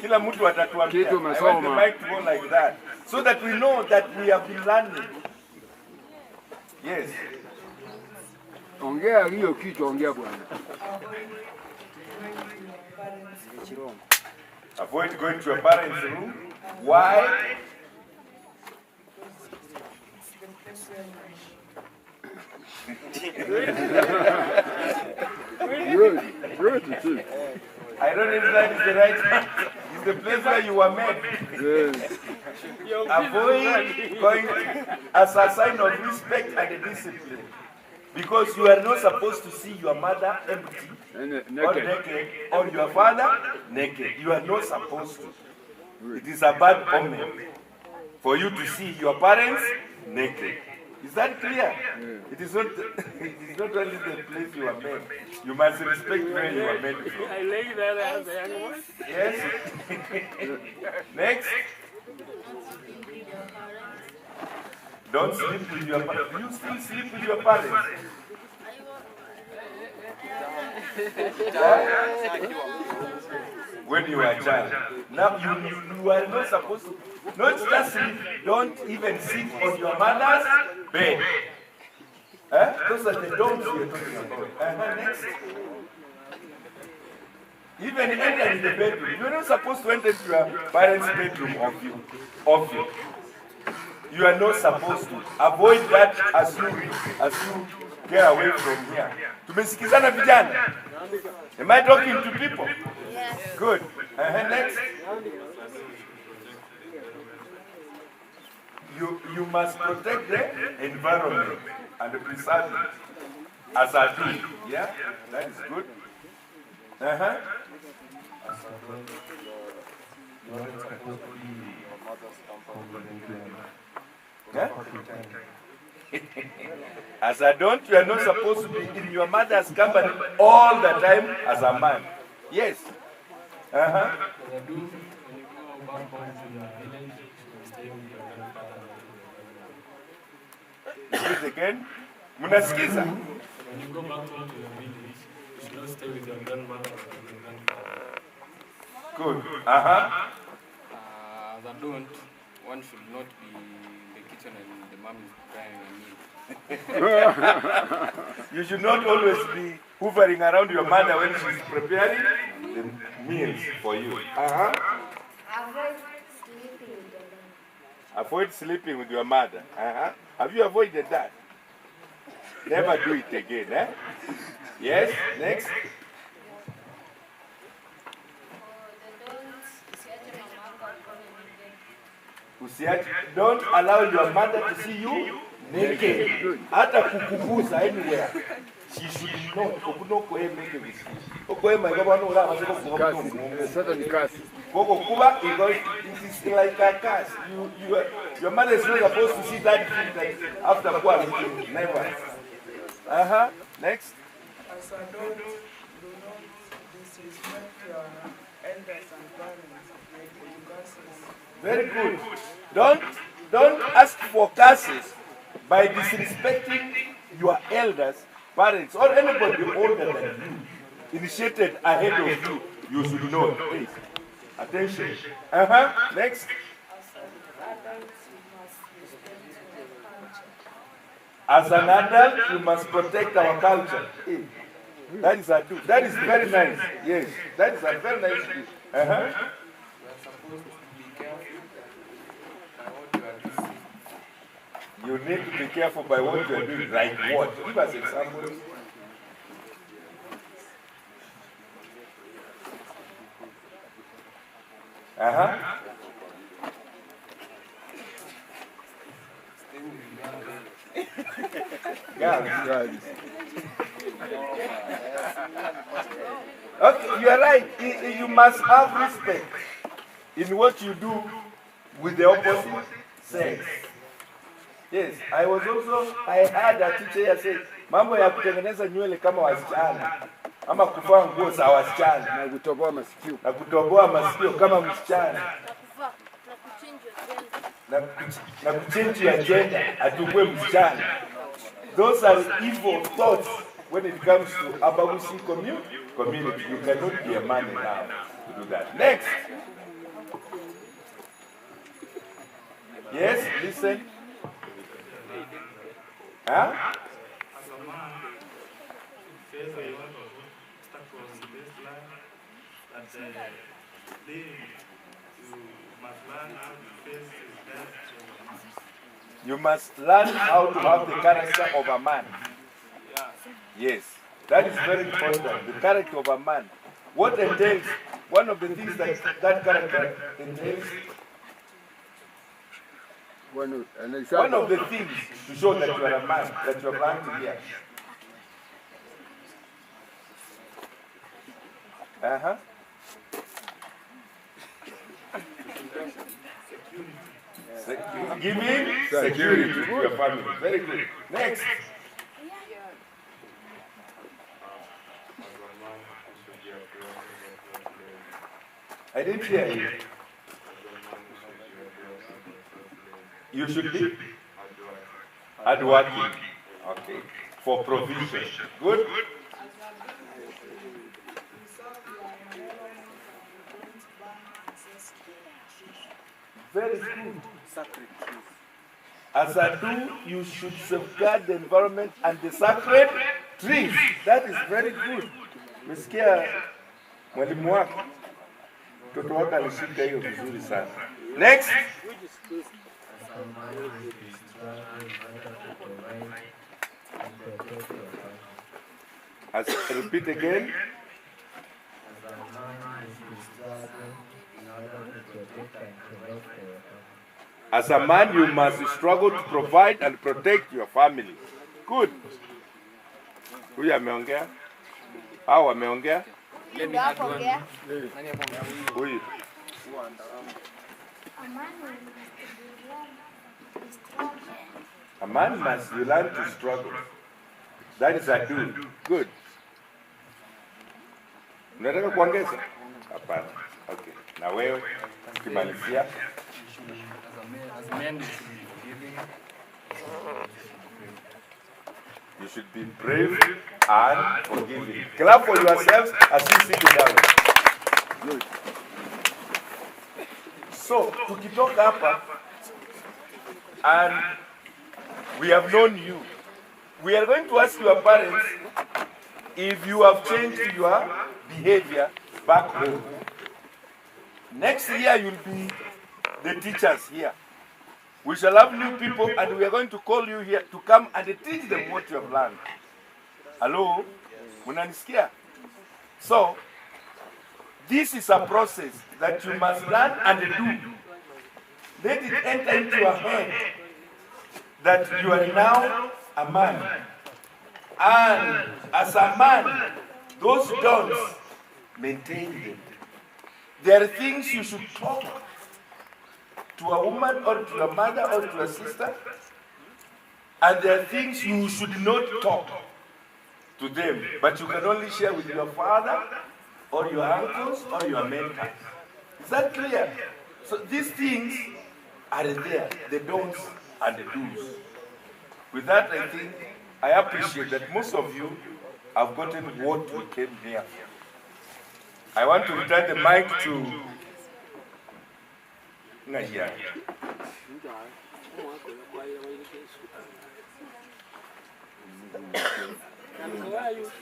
Kila mtu atatuambia. Kitu I want the umesoma. mic to go like that so that we know that we have been learning. Yes. Ongea hiyo kitu, ongea bwana. Avoid going to your parents' room. Why? Good too. I don't know if that is the right answer. It's the place where you were made. Yes. Avoid going as a sign of respect and discipline. Because you are not supposed to see your mother empty or naked or your father naked. You are not supposed to. It is a bad omen for you to see your parents naked. Is that clear? It is not. It is not only the place you are made. You must respect where you are made from. I like that as a young one. Yes. Next. Don't sleep with your parents. Do you still sleep with your parents? When you were a child. Now you are not supposed to. Not just sleep. Don't even sit on your mother's bed. Those are the don'ts we are talking about. Next. Even entering the bedroom. You are not supposed to enter your parents' bedroom of you. You are not supposed to. Avoid that as you get away from here. Tumesikizana vijana? Am I talking to people? Yes. Good. Next. You must protect the environment and preserve it as a do. Yeah? That is good. Yeah? As a don't, you are not supposed to be in your mother's company all the time as a man. Yes. Please again. Munasikiza? When you go back home to your village, you should not stay with your grandmother or your grandfather. Good. As a don't, one should not be in the kitchen and the mom is preparing a meal. You should not always be hovering around your mother when she's preparing the meals for you. Avoid sleeping with your mother. Have you avoided that? Never do it again, eh? Yes, next. Don't allow your mother to see you naked. Hata kukubuza anywhere. She should not. Kuba, because it is like a curse. Your mother is not supposed to see that thing after quarantine. Never. Next. As a adult, do not disrespect your elders and parents like curses. Very good. Don't ask for curses by disrespecting your elders, parents, or anybody older than you, initiated ahead of you. You should know. Please. Attention. Next. As an adult, you must protect our culture. That is a do. That is very nice. Yes, that is a very nice do. We are supposed to be careful by what you are doing. You need to be careful by what you are doing. Like what? Give us examples. Okay, you are right. You must have respect in what you do with the opposite sex. Yes, I had a teacher here say, mambo ya kutengeneza nywele kama wasichana ama kuvaa nguo za wasichana na kutoboa masikio kama msichana na kuchange ya gender atukue msichana. Those are evil thoughts when it comes to Abagusi community. You cannot be a man now to do that. Next. Yes, listen. Huh? As a man, face a lot of obstacles in this life, that then you must learn how to face his death. You must learn how to have the character of a man. Yes, that is very important. The character of a man. What entails, one of the things that character entails, one of the things to show that you are a man, that you are born to be. Giving security to your family. Very good. Next. I didn't hear you. You should be hardworking. Okay. For provision. Good. Very good. As a do, you should safeguard the environment and the sacred trees. That is very good. Mesikia mwalimu wako. Mtoto wako alishika hiyo vizuri sana. Next. Repeat again. As a man, you must struggle to provide and protect your family. Good. Huyu ameongea? Hao wameongea? Huyu. A man must learn to struggle. That is a do. Good. Unataka kuongeza? Hapana. Okay. Na wewe ukimalizia? You should be brave and forgiving. Clap for yourselves as you sit down. Good. So, tukitoka hapa, and we have known you. We are going to ask your parents if you have changed your behavior back home. Next year, you'll be the teachers here. We shall have new people, and we are going to call you here to come and teach them what you have learned. Hello? Munanisikia? So, this is a process that you must learn and do. Let it enter into your head that you are now a man. And as a man, those dons, maintain them. There are things you should talk to a woman or to a mother or to a sister, and there are things you should not talk to them, but you can only share with your father or your uncles or your mentors. Is that clear? So these things are there, the don'ts and the do's. With that, I think I appreciate that most of you have gotten what we came here for. I want to return the mic to Ngahia.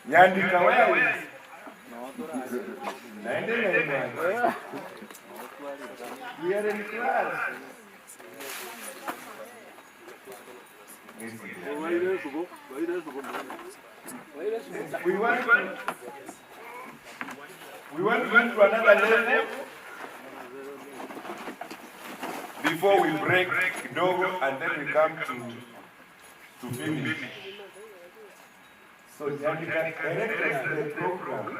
Nyandika wewe. Naendelea. We are in class. We want to go to another level before we break kidogo and then we come to finish. So Jandika, direct us to the program.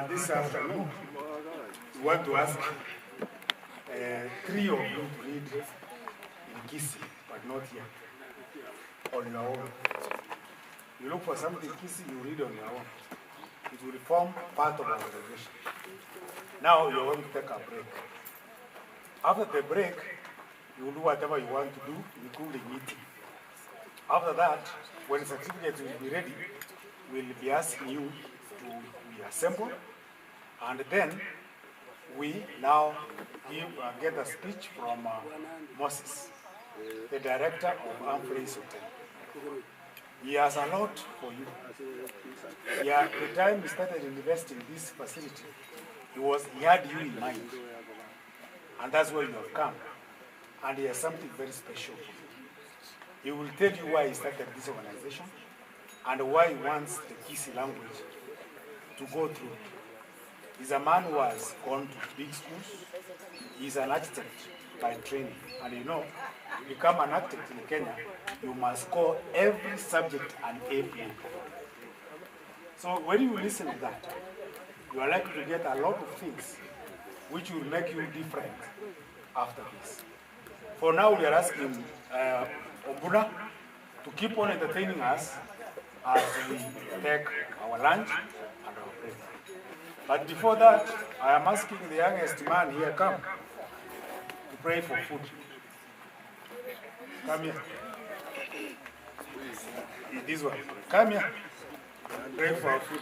This afternoon, we want to ask 3 of you to read in Kisi, but not here, on your own. You look for something Kisi, you read on your own. it will form part of our organization. Now you're going to take a break. After the break, you will do whatever you want to do, including eating. After that, when the certificates will be ready, we'll be asking you to reassemble, and then we now get a speech from Moses, the director of Armed Forces Hotel. He has a lot for you. Yeah, the time he started investing in this facility, he had you in mind. And that's where you have come. And he has something very special for you. He will tell you why he started this organization and why he wants the Kisi language to go through. He's a man who has gone to big schools. He's an architect by training. And you know, to become an architect in Kenya, you must score every subject an A+. So when you listen to that, you are likely to get a lot of things which will make you different after this. For now, we are asking Obuna to keep on entertaining us as we take our lunch and our break. But before that, I am asking the youngest man here come to pray for food. Come here. This one. Come here. Pray for our food.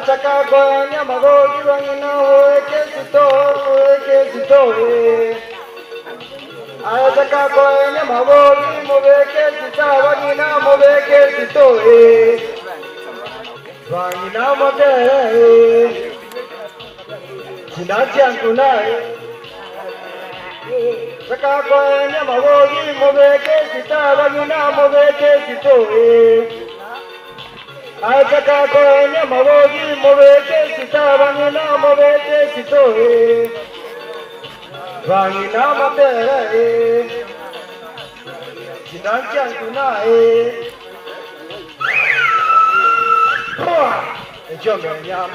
Chakagonya magodi wangina weke sito Aya chakagonya magodi mubeke sita wangina mubeke sito wangina mote sinachanguna chakagonya magodi mubeke sita wangina mubeke sito Achaka konya mawogi mobeke sita bangina mobeke sito bangina mabere sinanchang tunae ejome nya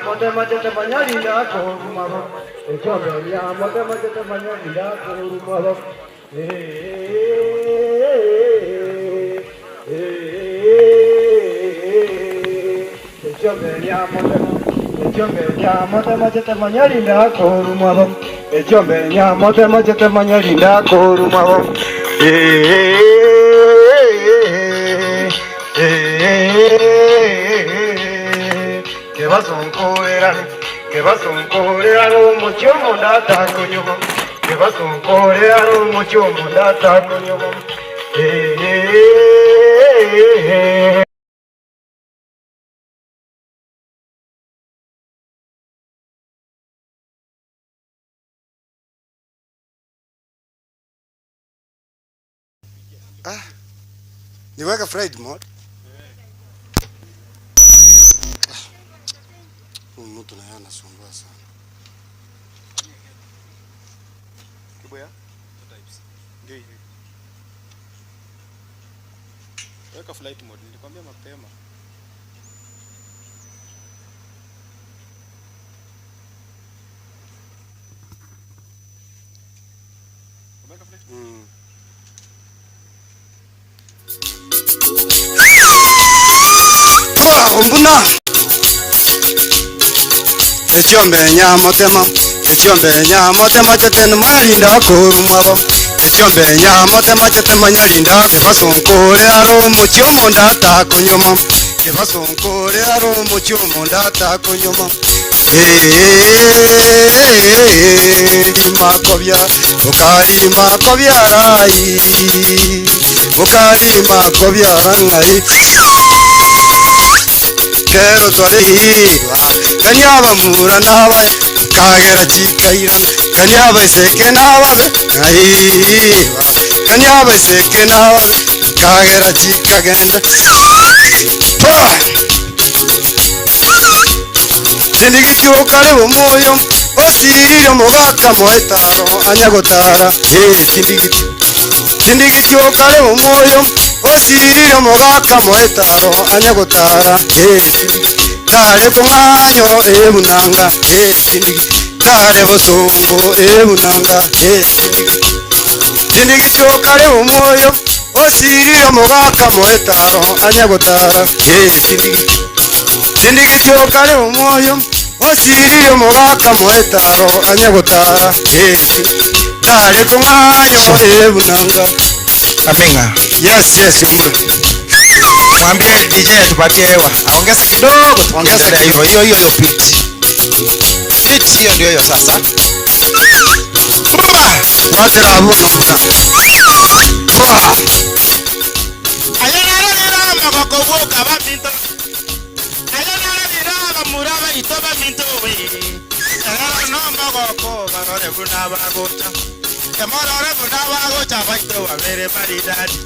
motema jete banyali na korumaro ejome nya motema jete banyali na korumaro Ejombe nyamota majete manyalinda korumaro Ejombe nyamota majete manyalinda korumaro Que vas a un coreano mucho mondata coño Que vas a un coreano mucho mondata coño Niweka flight mode. Mtu naye anasumbua sana. mambo ya ndio hiyo. Weka flight mode, nilikwambia mapema. Weka flight mode. Ombuna Echombe nyamotema Echombe nyamotema chetena malinda korumwabo Echombe nyamotema chetema nyalinda Kebasonkole aro muchomo ndata kunyoma Kebasonkole aro muchomo ndata kunyoma Makobya Bukali makobya rai Bukali makobya rangai Kero tolehiwa Kanyaba mura nawa Kagera chikairan Kanyaba seke nawa Aiwa Kanyaba seke nawa Kagera chikagenda Sindigityo kale omoyo Osirire mogaka moetaro Anyagotara Sindigityo kale omoyo Osirire mogaka moetaro Anyagotara Kale kunganyo ebunanga Kale bosongo ebunanga Sindigityo kale omoyo Osirire mogaka moetaro Anyagotara Sindigityo kale omoyo Osirire mogaka moetaro Anyagotara Kale kunganyo ebunanga Aminga. Yes, umre. Mwambie DJ atupatie hewa. Aongeze kidogo tuongeze hivyo. Hiyo pitch. Pitch hiyo ndio hiyo sasa. Wazira hapo nombuna. Ayana nira makogoka ba minto. Ayana nira muraba itoba minto we. Ayana no magoko barore buna bagota. Kemorore buna bagota baito wa mere maridadi.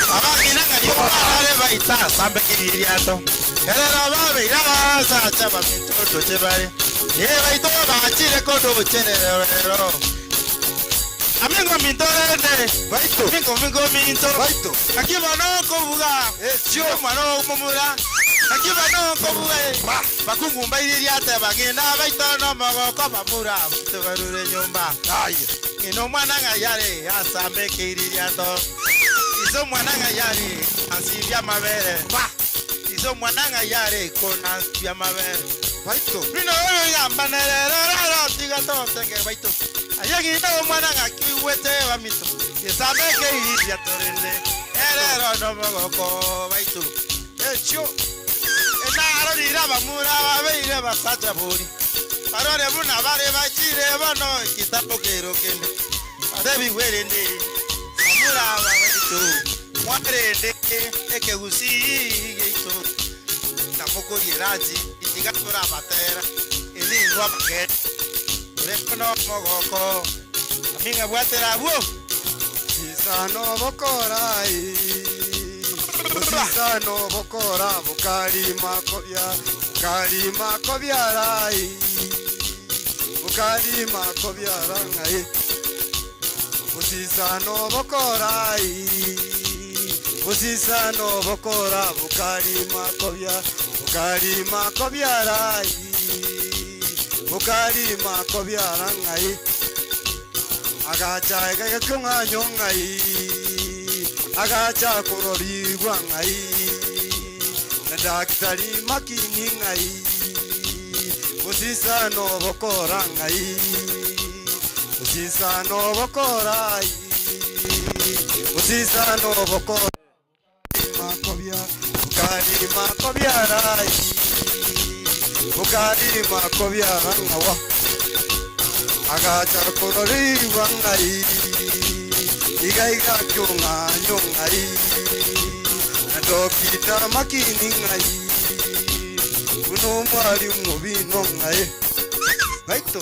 Abakina ngari bare baita sambe kiriato. Erera babe iraga sa chaba minto to chebare. Ye baito ba chire kodo cherero. Amigo minto rende. Baito. Amigo minto. Baito. Akiba no kobuga. Sio mano momura. Akiba no kobuga. Bakungu mbairiate bagina baito no magoko bamura. Tugarure nyumba. Ai. Ino mwana ngayare asambe kiriato. Izo mwana ngayare ansibia mabere. Izo mwana ngayare konansibia mabere. Baito. Bino ya mbanere tiga to tenge baito. Ayagi no mwana ngakiwete wa mito. Yesabe kiriato rende. Erero no magoko baito. Echo. Ena arira bamura babeire basacha bori. Parore buna bare bachire bano kitapokero kende. Adebi werende. Amura baito. Mwarende ekegusi geito. Namoko yeraji itigatora batera. Eli ngwa paket. Rekono mogoko. Aminga bwatera buo. Sisano bokorai. Sisano bokora bukali makobya. Bukali makobya rai. Bukali makobya rangai. Sisano bokorai. Sisano bokora bukali makobya. Bukali makobya rai. Bukali makobya rangai. Agacha gakunga nyongai. Agacha korori wangai. Na daktari makini ngai. Sisano bokora ngai. Sisano bokorai. Sisano bokora makobya. Bukali makobya rai. Bukali makobya rangawa. Agacha korori wangai. Igaiga kyonga nyongai. Na dokita makini ngai. Uno mwari mubino ngai. Baito.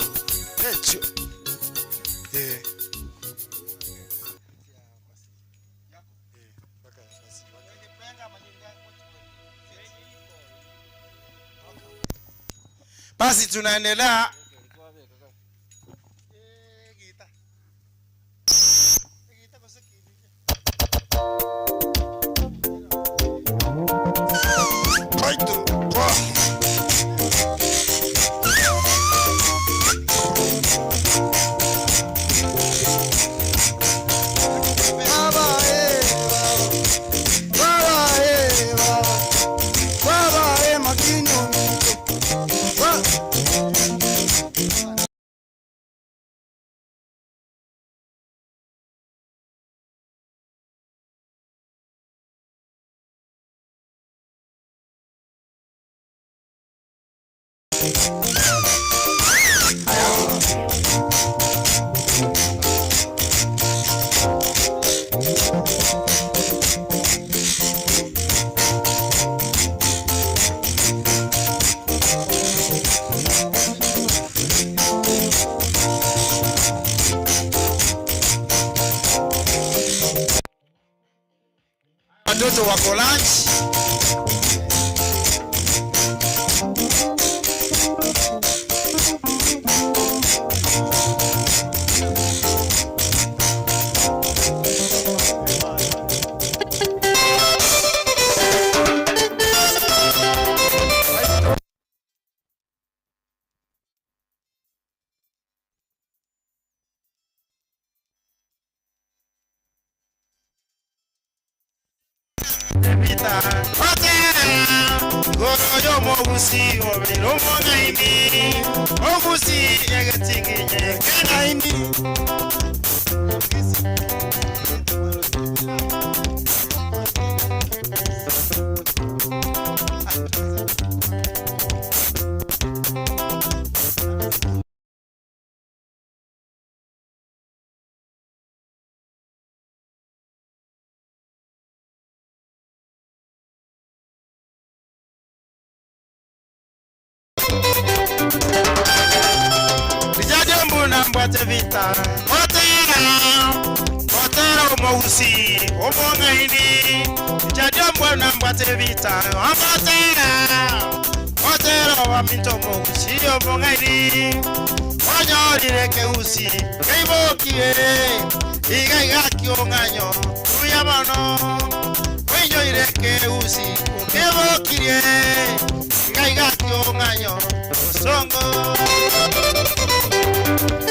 Echo. Basi tunaendelea. Watoto wako lunch. Mbate vita Otera umausi Umongaini Jajambwa na mbate vita Otera wa minto umausi Umongaini Wanyori reke usi Keibokie Igagaki onganyo Uyamano Wenyo ireke usi Ukebokie Igagaki onganyo Usongo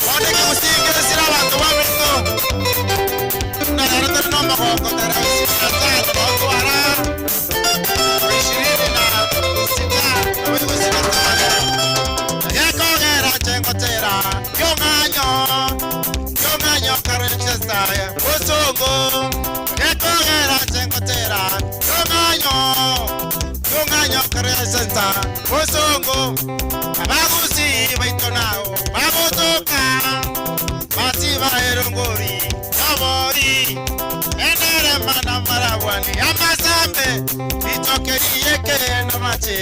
Onde que você quer ser lá do momento? Na hora do nome roco da raça, tá do ara. Preširili na cidade, não é você na é correra chengotera, yonganyo carechesta, o songo. É correra chengotera, yonganyo carechesta, o songo. Abagusi baitonao, bagutoka, masiva erongori, yabori, enere mana marawani, amasambe, itokeri yeke no mache,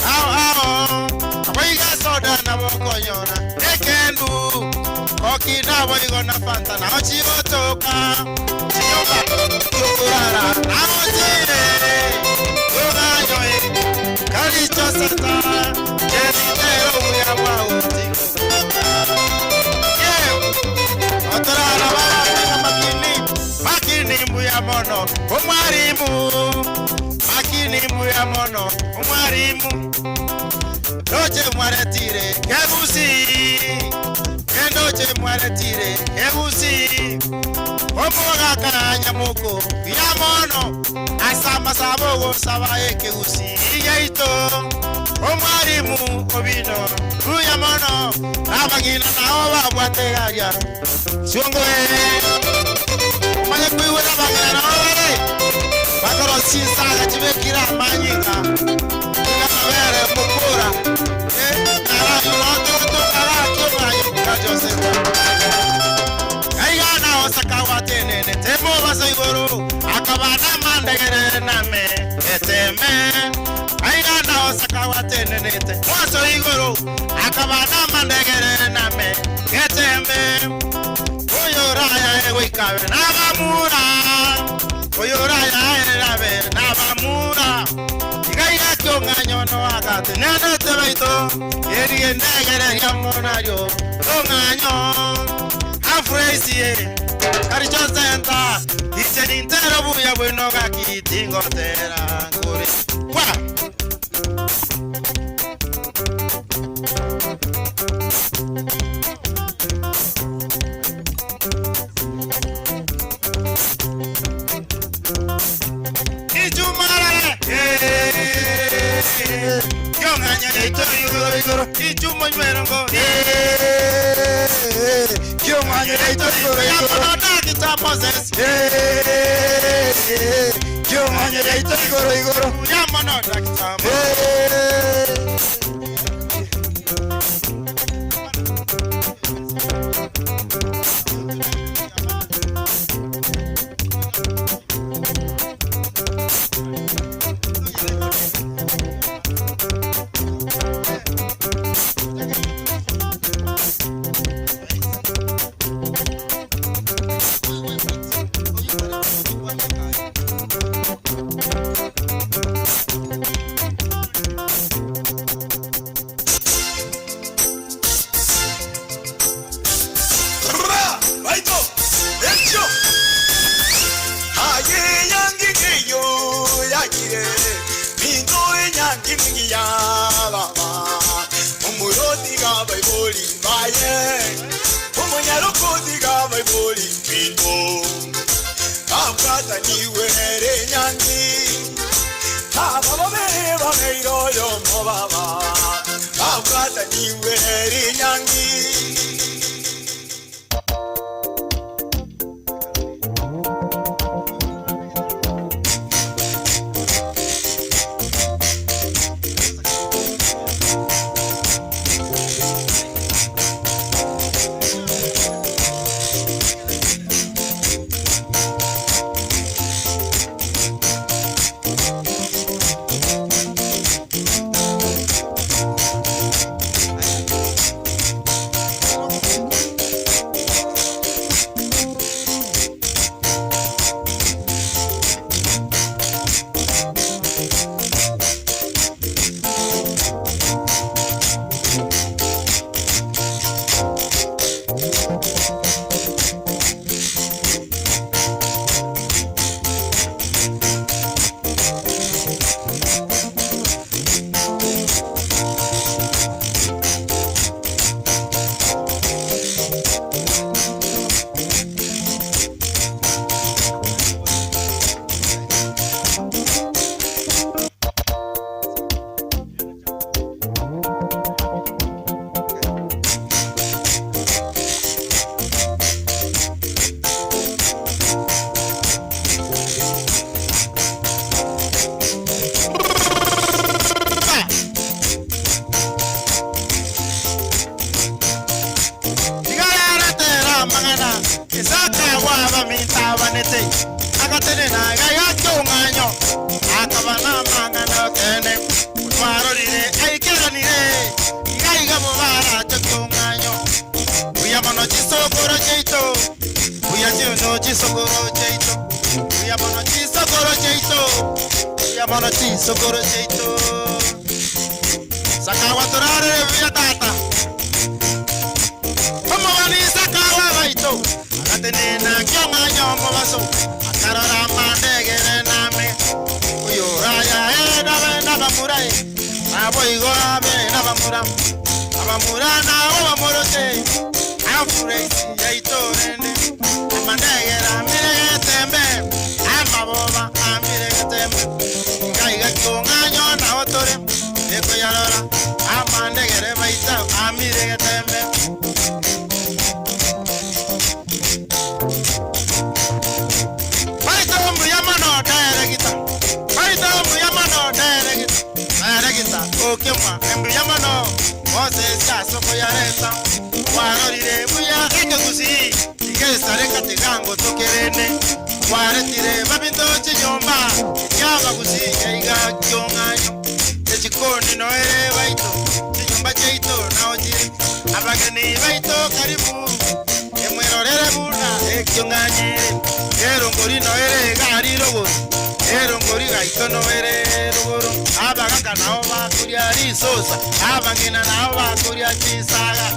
ao, awiga soda na bokoyona, ekendu, koki na boigo na fanta na ochibotoka, chiyoba, yukurara, na ojire, yuganyoe, kalicho sata, jenitero uya wauti. Makini mbuya mono, umwarimu. Doche mwaretire, kebusi. Omoga kanya muko, ya mono. Asama sabogo sabaye kebusi. Iyaito, umwarimu obino. Uya mono, abagina na oba bwategaria. Siongoe. Manya kuiwe na bagina na oba. Bakoro sinsaga chibekira manyinga. Kavere mukura. Kara yunoto kara kyomayo kajosewa. Kaigana osakawa tenene temo basoigoro. Akabana mandegere name eteme. Kaigana osakawa tenene te mosoigoro. Akabana mandegere name eteme. Oyoraya ewikawe nabamura. Oyoraya erabe nabamura. Igaiga kyonganyo no agate nene tebeito. Eri endegere yamonayo. Onganyo afresie. Karicho senta. Iche intero buya bueno gaki tingotera kuri. Kwa bagire Minto enyangi mingiya baba Umuroti ga baiboli baye Umunyarukoti ga baiboli minto Kapata niwe nere nyangi Baba bere bameiro yo mo baba Kapata niwe nere nyangi Socorro jeito Sakawa torare via tata Como vani sakawa vaito Akatene na kyonga nyomo vaso Akarora mandegere name Uyo raya na bamurai Nabo igora be na bamuram Abamura na wamorote Afuresi yaito rende Mandegera mire tembe Amaboba amire tembe Konganyo na otore eko yarora amande gere baita amire getembe baita mu yamano daere gita baita mu yamano daere gita okema embu yamano ose ska soko yaresa warorire buya ekegusi igesa reka tigango tokerene waretire babinto chinyomba yaba gusiga iga kyonganyo echikoni noere baito chinyomba cheito naojiri abageni baito karibu emwerorere buna ekyonganye erongori noere gari rogo erongori gaito noere rogo abagaka nao bakuria risosa abangina nao bakuria chisaga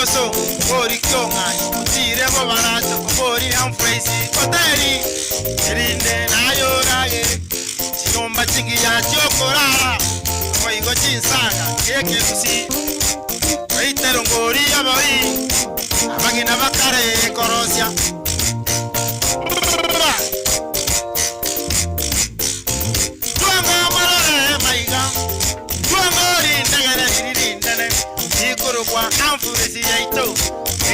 So, Bori Kyonga, Tiremo Barato, Bori Amfraisi, Kotari, Rinde, Nayo Rage, Chomba Chingia, Chokora, Oigotin Saga, Keke Lucy, Waiter Gori Abori, Abagina Bakare, Korosia. Amfuresi yaito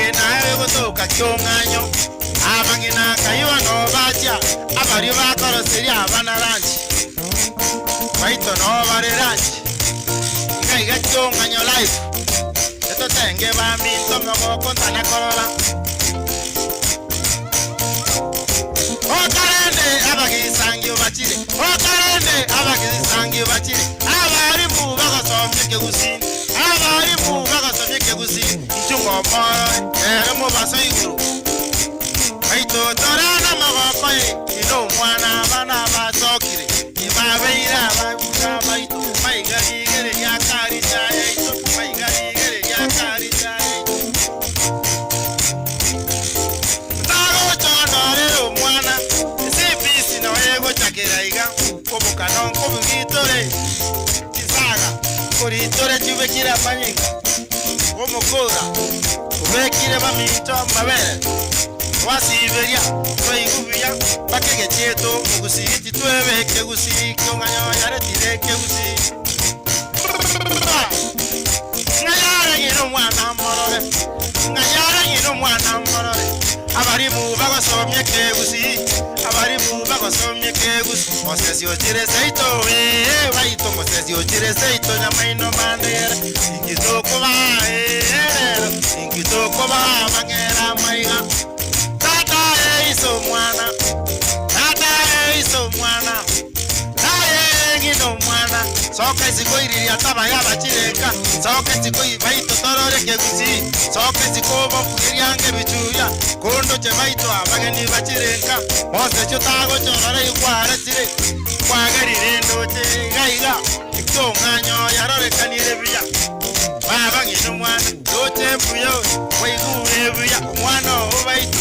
ena ego to kakyonganyo abangina kaywa no bacha abari bari bakoroseri abana ranchi baito no bari ranchi iga chonganyo life eto tenge ba minto moko kontana korola okarende abagisangi ubachire okarende abagisangi ubachire abari mu bagasomye kegusini abari mu bagasomye kegusini ichungo moro mu baso iguru baito torana maboko ino mwana abana batokire ibabeira ababuka baito maigarigere yakari chaye ito maigarigere yakari chaye tago chonore mwana sipisi na yego chakiraiga kobuka non kobugitore kisaga koritore chubekira manyinga omukura ubekire bamito mabere wasiberia twaigubiya bakegecheto mugusigi twebeke gusigi kyonganyo yaretire kegusi ngayara ngino mwana morore ngayara ngino mwana morore abari mu bagasomye kegusi abari mu bagasomye kegusi mosesi otire seito baito mosesi otire seito nyamaino mandera ingitoko ba ingitoko ba mangera maiga iso mwana naye ngino mwana soka ziko iri ataba yabachireka soka ziko ibaito torore kegusi soka ziko bokuriyange bichuya kondo che baito abageni bachireka mose chutago chorore ikwara tire kwagarire ndoche gaiga ikyonganyo yarore kanire biya baba ngino mwana doche buyo waigure biya mwana obaito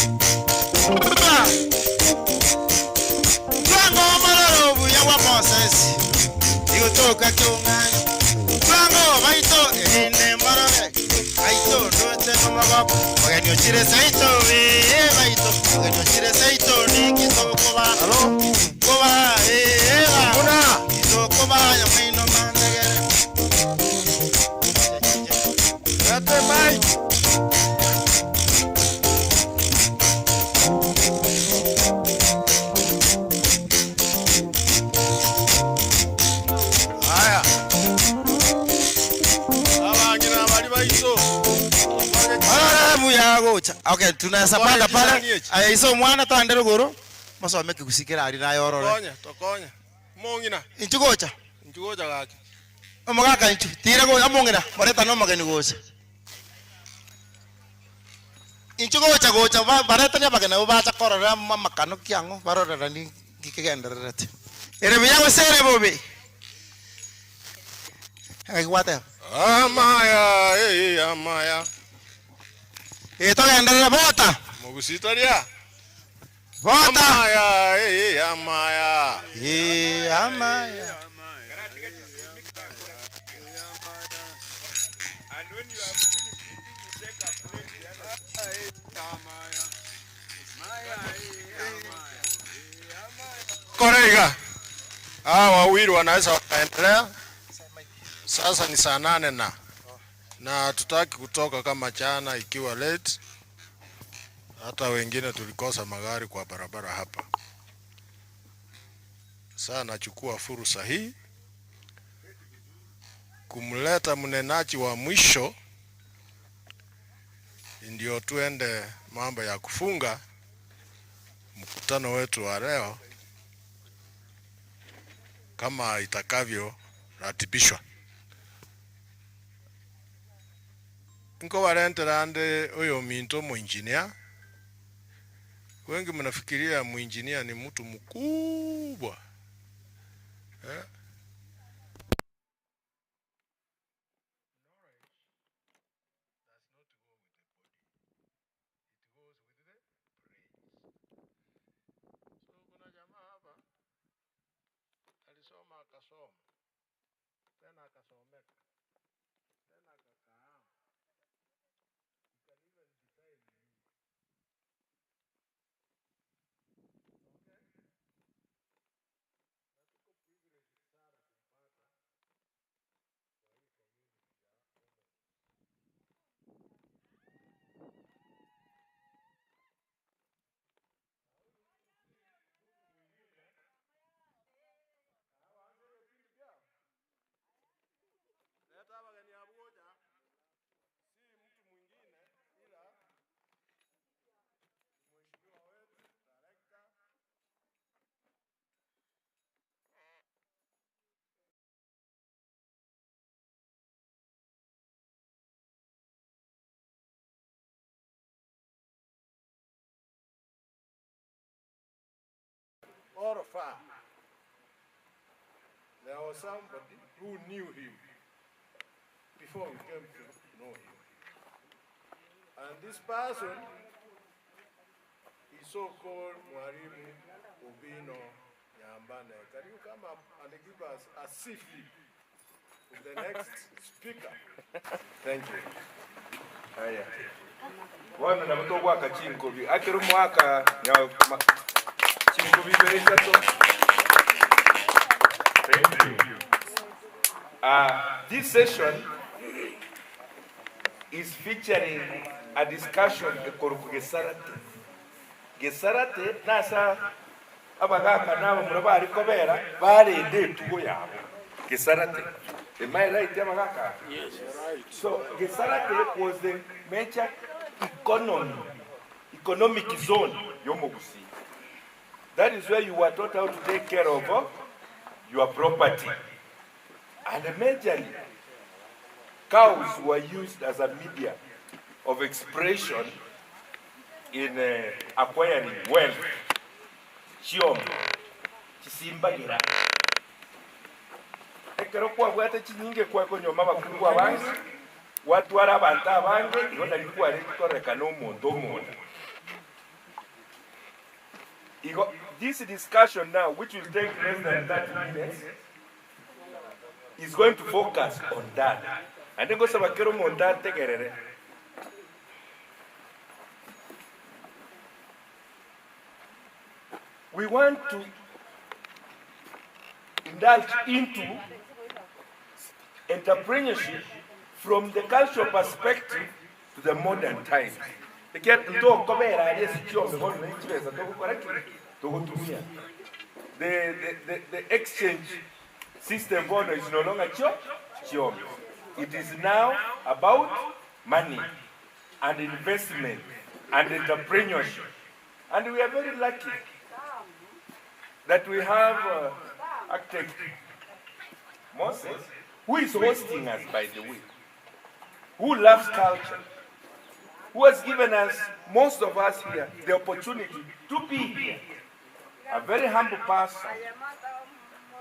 Twango mararo buya wa Moses Yutoka kyonganya Twango baito ene marare Baito ndote no mabako Oganyo chire saito baito Oganyo chire saito niki toko ba Alo Koba Kuna Toko ba ya maino mandegere Yate bai Okay, tunaweza panda pale. Aiso mwana tandero goro. Masome kikusikira ari na yorore. Tokonya. Mongina. Inchugocha. Inchugocha gaki. Omagaka inchu. Tira go amongina. Mareta no magani gocha. Inchugocha gocha bareta ni bagana ubacha korora mama kanu kyango barora ni gikegenderete. Ere biyago sere bobe. Ai wata. Amaya, amaya. Ito gendera bota. Mugusitaria. Bota. Amaya, amaya. Amaya. Korega. Wawili wanaweza wakaendelea. Sasa ni saa 8 na tutaki kutoka kama jana ikiwa late. Hata wengine tulikosa magari kwa barabara hapa. Sasa nachukua fursa hii kumleta mnenaji wa mwisho ndio tuende mambo ya kufunga mkutano wetu wa leo kama itakavyo ratibishwa. Nko warentera ande uyo minto muinjinia. Wengi mnafikiria muinjinia ni mtu mkubwa. Alisoma akasoma. Tena akasomeka. Tena akakaa. far. There was somebody who knew him before we came to know him. And this person is so-called Mwalimu Obino Nyambane. Can you come up and give us a CV of the next speaker? Thank you. Haya. Wana na mtoto waka chinkobi. Akiru mwaka chinkobi bereka to. Thank you. This session is featuring a discussion on Gesarate. Gesarate nasa abagaka nabo murabari kobera bari de tugo yabo. Gesarate. Am I right, abagaka? Yes, right. So Gesarate was the major economic zone Yomogusi. That is where you were taught how to take care of your property. And majorly, cows were used as a media of expression in acquiring wealth. Chiom, chisimbagira. Ekero kwa bwate chinyinge kwa konyoma bakuru abangi, watu arabanta abangi, ngona likuwa likoreka no muntu. This discussion now, which will take less than 30 minutes, is going to focus on that. And then go to Bakero Monda Tegerere. We want to indulge into entrepreneurship from the cultural perspective to the modern times. The exchange system is no longer job. It is now about money and investment and entrepreneurship. And we are very lucky that we have architect Moses, who is hosting us, by the way, who loves culture, who has given us, most of us here, the opportunity to be here. A very humble person.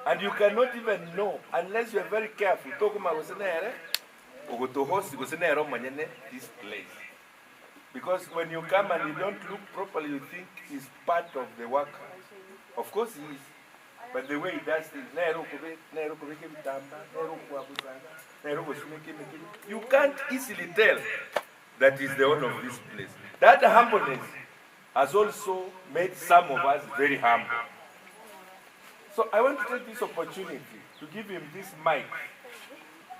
And you cannot even know, unless you are very careful, this place. Because when you come and you don't look properly, you think he's part of the worker. Of course he is. But the way he does things, you can't easily tell that he's the owner of this place. That humbleness has also made some of us very humble. So I want to take this opportunity to give him this mic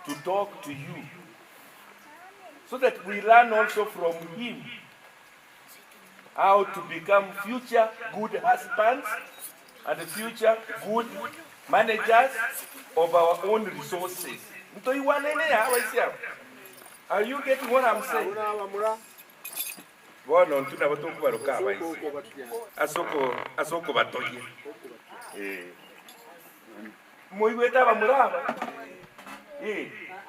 to talk to you, so that we learn also from him how to become future good husbands and future good managers of our own resources. Are you getting what I'm saying? Asoko batoye. Moiweta bamuraba.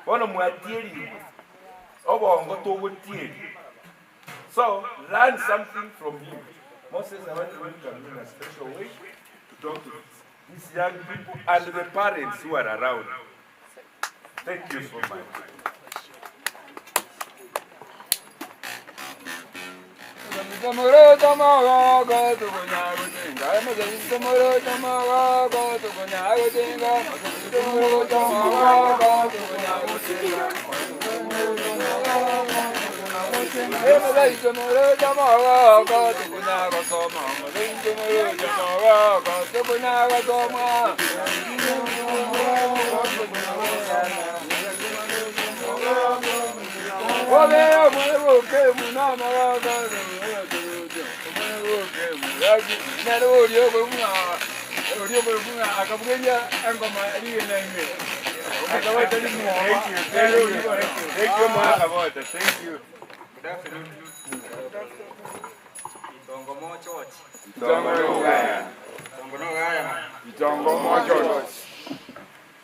Bono mwatieri. Obongo togotieri. So learn something from him. Moses, I want to welcome you in a special way to talk to these young people and the parents who are around. Thank you so much. Thank you. Good afternoon.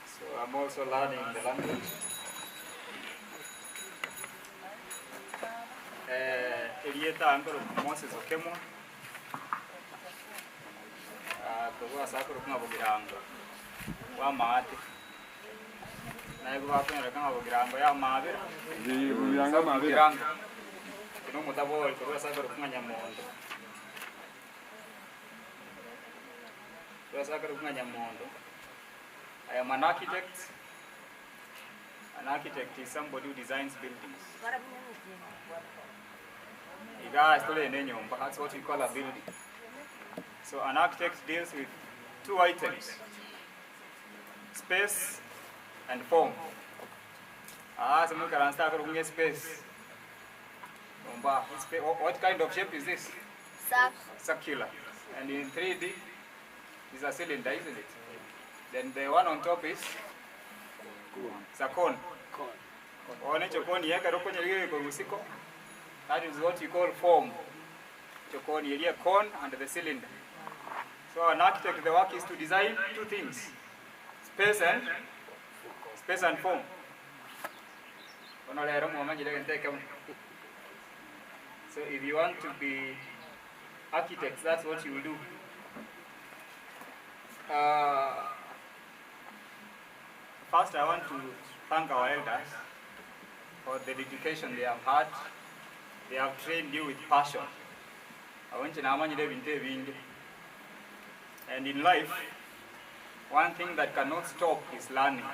So I'm also learning the language. Elieta Uncle Moses Okemo. sakuru kunga bugiranga wa maate na ego bakwera kanga bugiranga ya mabera Ndi bugiranga mabera. Kino mutabol kwa sakuru kunga nyamondo. Kwa sakuru kunga nyamondo. I am an architect. An architect is somebody who designs buildings. That's what we call a building. So an architect deals with two items, space and form. Space. What kind of shape is this? Circular. And in 3D, it's a cylinder, isn't it? Then the one on top is a cone. That is what you call form. Cone and the cylinder. So an architect, the work is to design two things: space and form. So if you want to be architects, that's what you will do. First, I want to thank our elders for the dedication they have had. They have trained you with passion. And in life, one thing that cannot stop is learning.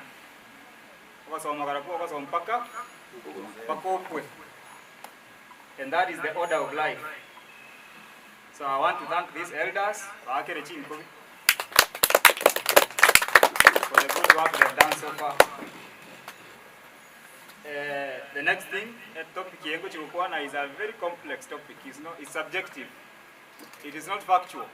And that is the order of life. So I want to thank these elders for the good work they have done so far. The next thing, topic is a very complex topic. It's subjective. It is not factual.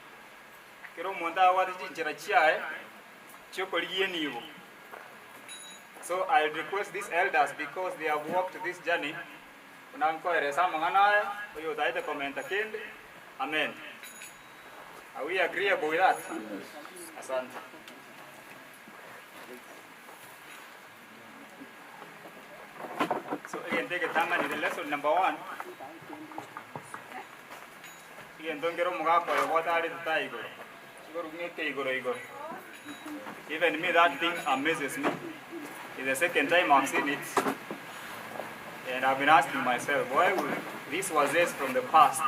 So I request these elders, because they have walked this journey. Amen. Are we agreeable with that? Asante. So again, take a time and the lesson number 1. Again, don't get what are the tiger. Even me, that thing amazes me. It's the second time I've seen it. And I've been asking myself, why would this was this from the past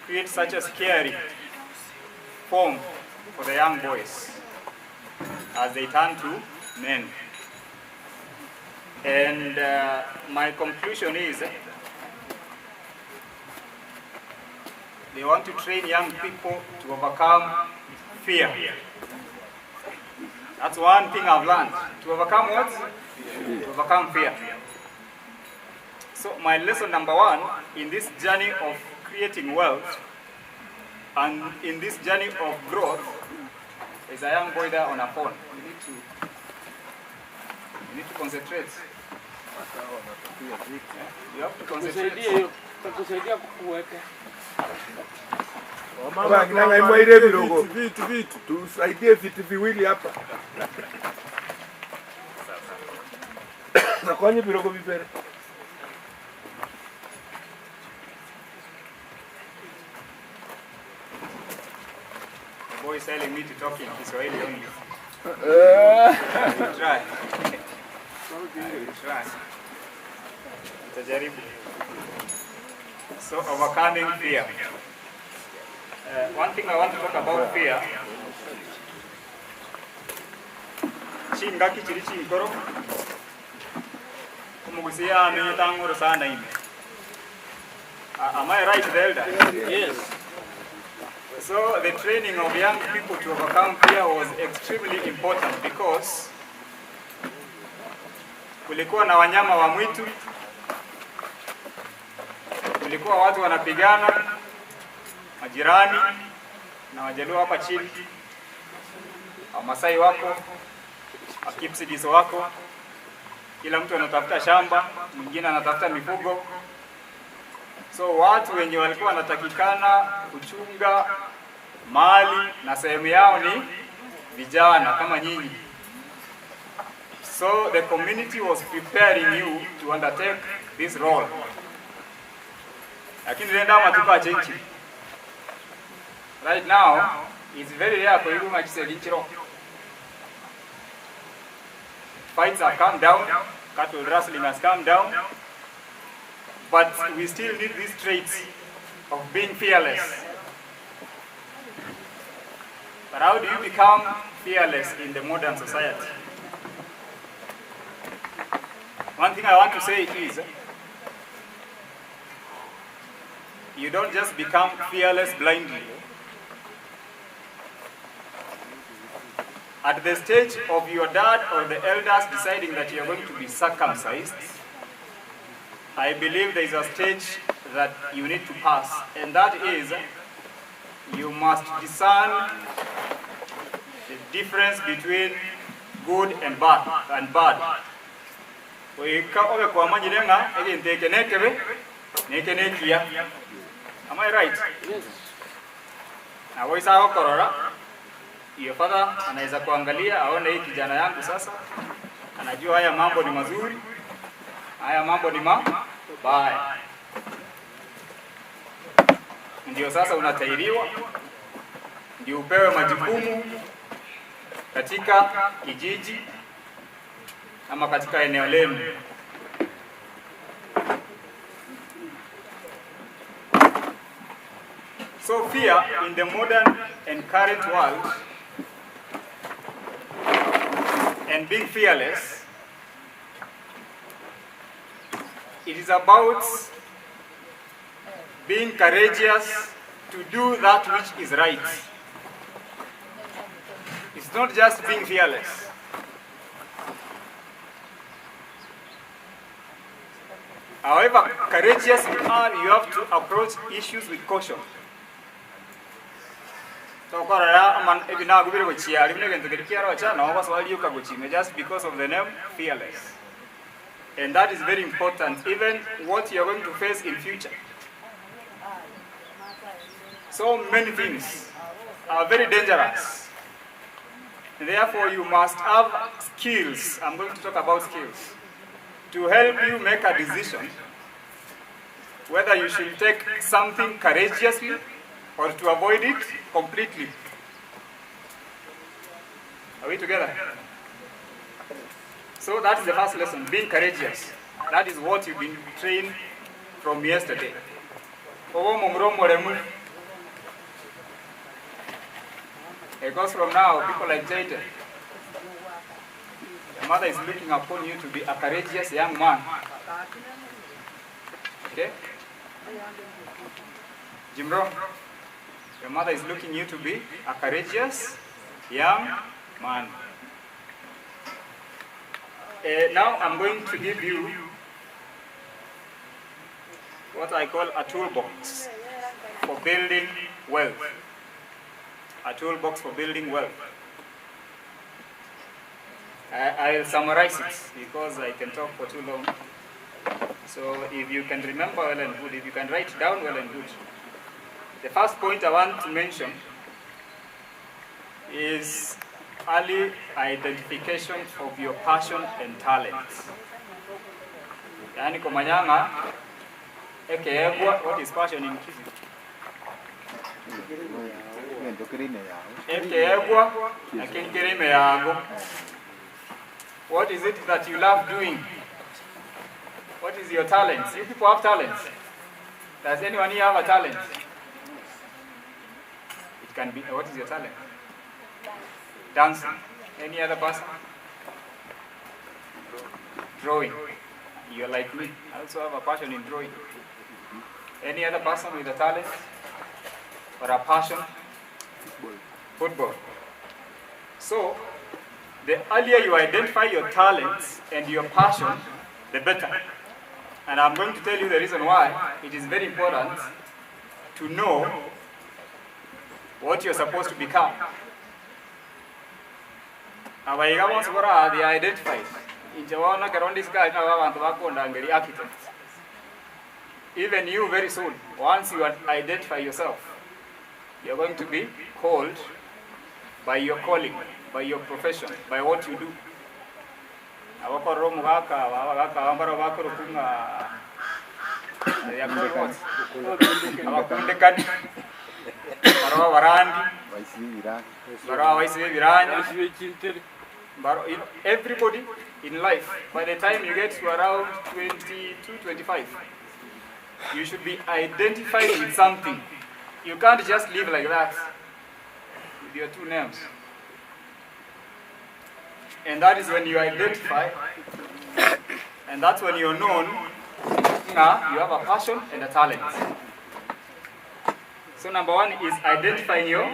create such a scary form for the young boys as they turn to men? And my conclusion is they want to train young people to overcome fear. That's one thing I've learned. To overcome what? To overcome fear. So my lesson number 1 in this journey of creating wealth and in this journey of growth is a young boy there on a phone. You need to concentrate. You have to concentrate. Vitu tusaidie vitu viwili hapa. Na kwani virogo vipere. The boy is telling me to talk in Kiswahili only. Try. Try. Tajaribu. So overcoming fear. One thing I want to talk about fear. Chingaki chiri chingoro. Kumugusia amenyetangoro sana ime. Am I right, the elder? Yes. So the training of young people to overcome fear was extremely important because kulikuwa na wanyama wa mwitu, kulikuwa watu wanapigana, majirani na Wajaluo hapa chini, Wamasai wako, Wakipsigis wako, kila mtu anatafuta shamba, mwingine anatafuta mifugo. So watu wenye walikuwa wanatakikana kuchunga mali na sehemu yao ni vijana kama nyinyi. So the community was preparing you to undertake this role. Lakini nenda matuka chenchi. Right now, it's very rare for you much to fights have come down, cattle rustling has come down, but we still need these traits of being fearless. But how do you become fearless in the modern society? One thing I want to say is, you don't just become fearless blindly. At the stage of your dad or the elders deciding that you're going to be circumcised, I believe there is a stage that you need to pass, and that is you must discern the difference between good and bad. Am I right? Yes. Na wewe sawa korora. Your father anaweza kuangalia aone hii kijana yangu sasa anajua haya mambo ni mazuri, haya mambo ni mabaya. Ndio sasa unatairiwa, ndio upewe majukumu katika kijiji ama katika eneo lenu. So fear in the modern and current world, and being fearless, it is about being courageous to do that which is right. It's not just being fearless. However courageous you are, you have to approach issues with caution. Just because of the name fearless. And that is very important, even what you are going to face in future. So many things are very dangerous. Therefore you must have skills, I'm going to talk about skills, to help you make a decision whether you should take something courageously or to avoid it completely. Are we together? So that is the first lesson, being courageous. That is what you've been trained from yesterday. Because from now, people like Jayden, your mother is looking upon you to be a courageous young man. Okay? Jimro, your mother is looking you to be a courageous young man. Now I'm going to give you what I call a toolbox for building wealth. A toolbox for building wealth. I'll summarize it because I can talk for too long. So if you can remember well and good, if you can write down well and good. The first point I want to mention is early identification of your passion and talents. Yani kumanyanga, what is passion in Kizungu? What is it that you love doing? What is your talents? You people have talents. Does anyone here have a talent? It can be, what is your talent? Dancing. Any other person? Drawing. You're like me. I also have a passion in drawing. Any other person with a talent or a passion? Football. So, the earlier you identify your talents and your passion, the better. And I'm going to tell you the reason why it is very important to know what you're supposed to become. They identified. Even you very soon, once you identify yourself, you're going to be called by your calling, by your profession, by what you do. Baro Varandi, Baro Vaisive Viranya, you know, everybody in life, by the time you get to around 22, 25, you should be identified with something. You can't just live like that with your two names. And that is when you identify, and that's when you're known. Now you have a passion and a talent. So number one is identifying your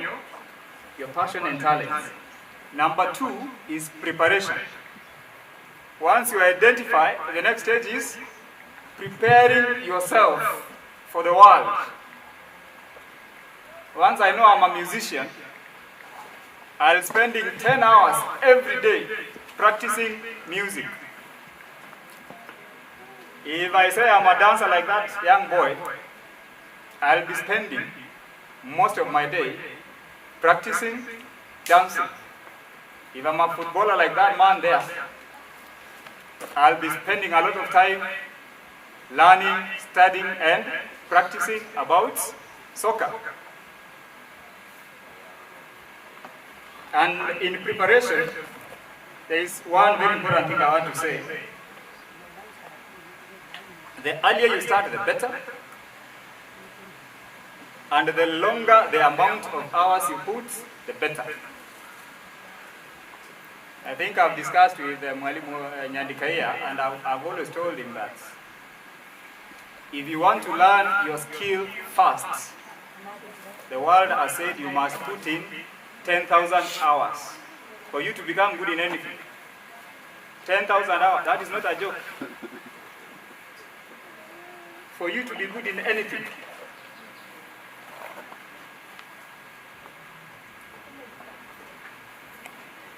passion and talent. Number two is preparation. Once you identify, the next stage is preparing yourself for the world. Once I know I'm a musician, I'll spending 10 hours every day practicing music. If I say I'm a dancer like that young boy, I'll be spending most of my day practicing dancing. If I'm a footballer like that man there, I'll be spending a lot of time learning, studying, and practicing about soccer. And in preparation, there is one very important thing I want to say. The earlier you start, the better. And the longer the amount of hours you put, the better. I think I've discussed with Mwalimu Nyandikaya, and I've always told him that if you want to learn your skill fast, the world has said you must put in 10,000 hours for you to become good in anything. 10,000 hours, that is not a joke. For you to be good in anything.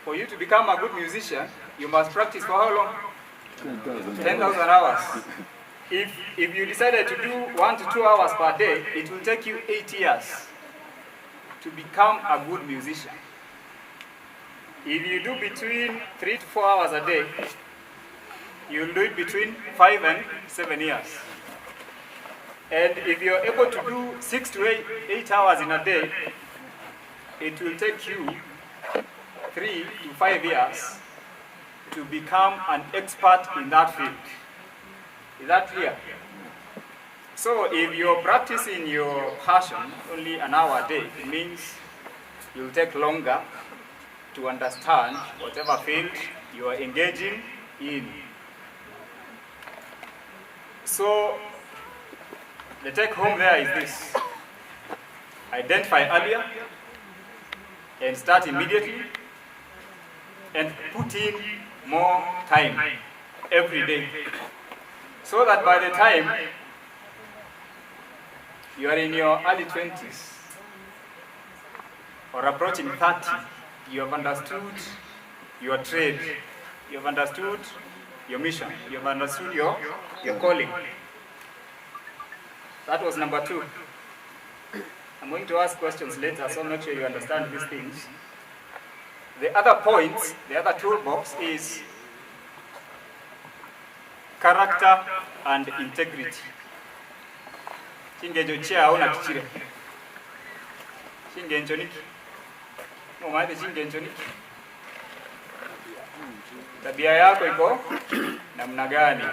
For you to become a good musician, you must practice for how long? 10,000 hours. If you decided to do 1 to 2 hours per day, it will take you 8 years to become a good musician. If you do between 3 to 4 hours a day, you'll do it between 5 and 7 years. And if you're able to do 6 to 8 hours in a day, it will take you 3 to 5 years to become an expert in that field. Is that clear? So if you're practicing your passion only an hour a day, it means you'll take longer to understand whatever field you are engaging in. So the take home there is this: identify earlier and start immediately, and put in more time every day, so that by the time you are in your early 20s or approaching 30, you have understood your trade, you have understood your mission, you have understood your calling. That was number 2. I'm going to ask questions later, so I'm not sure you understand these things. The other point, the other toolbox is character and integrity. Chingenjo chia una kichire. Chingenjo niki. Mwaite chingenjo niki. Tabia yako iko namna gani?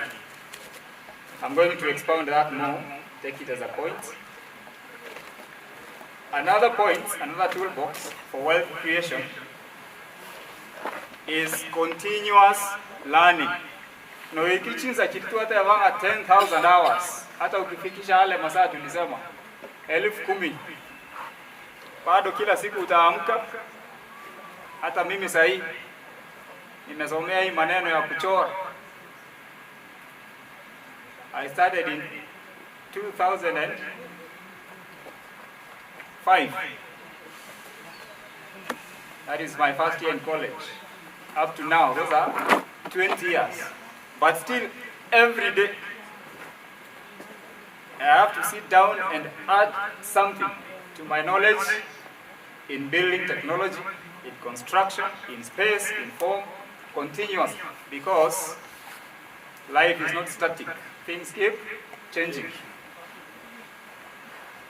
I'm going to expound that more. Take it as a point. Another point, another toolbox for wealth creation is continuous learning. No ikichinza kitu hata yavanga 10,000 hours. Hata ukifikisha yale masaa tulisema 10,000. Bado kila siku utaamka. Hata mimi sahi nimesomea hii maneno ya kuchora. I started in 2005. That is my first year in college. Up to now, those are 20 years. But still, every day, I have to sit down and add something to my knowledge in building technology, in construction, in space, in form, continuously. Because life is not static. Things keep changing.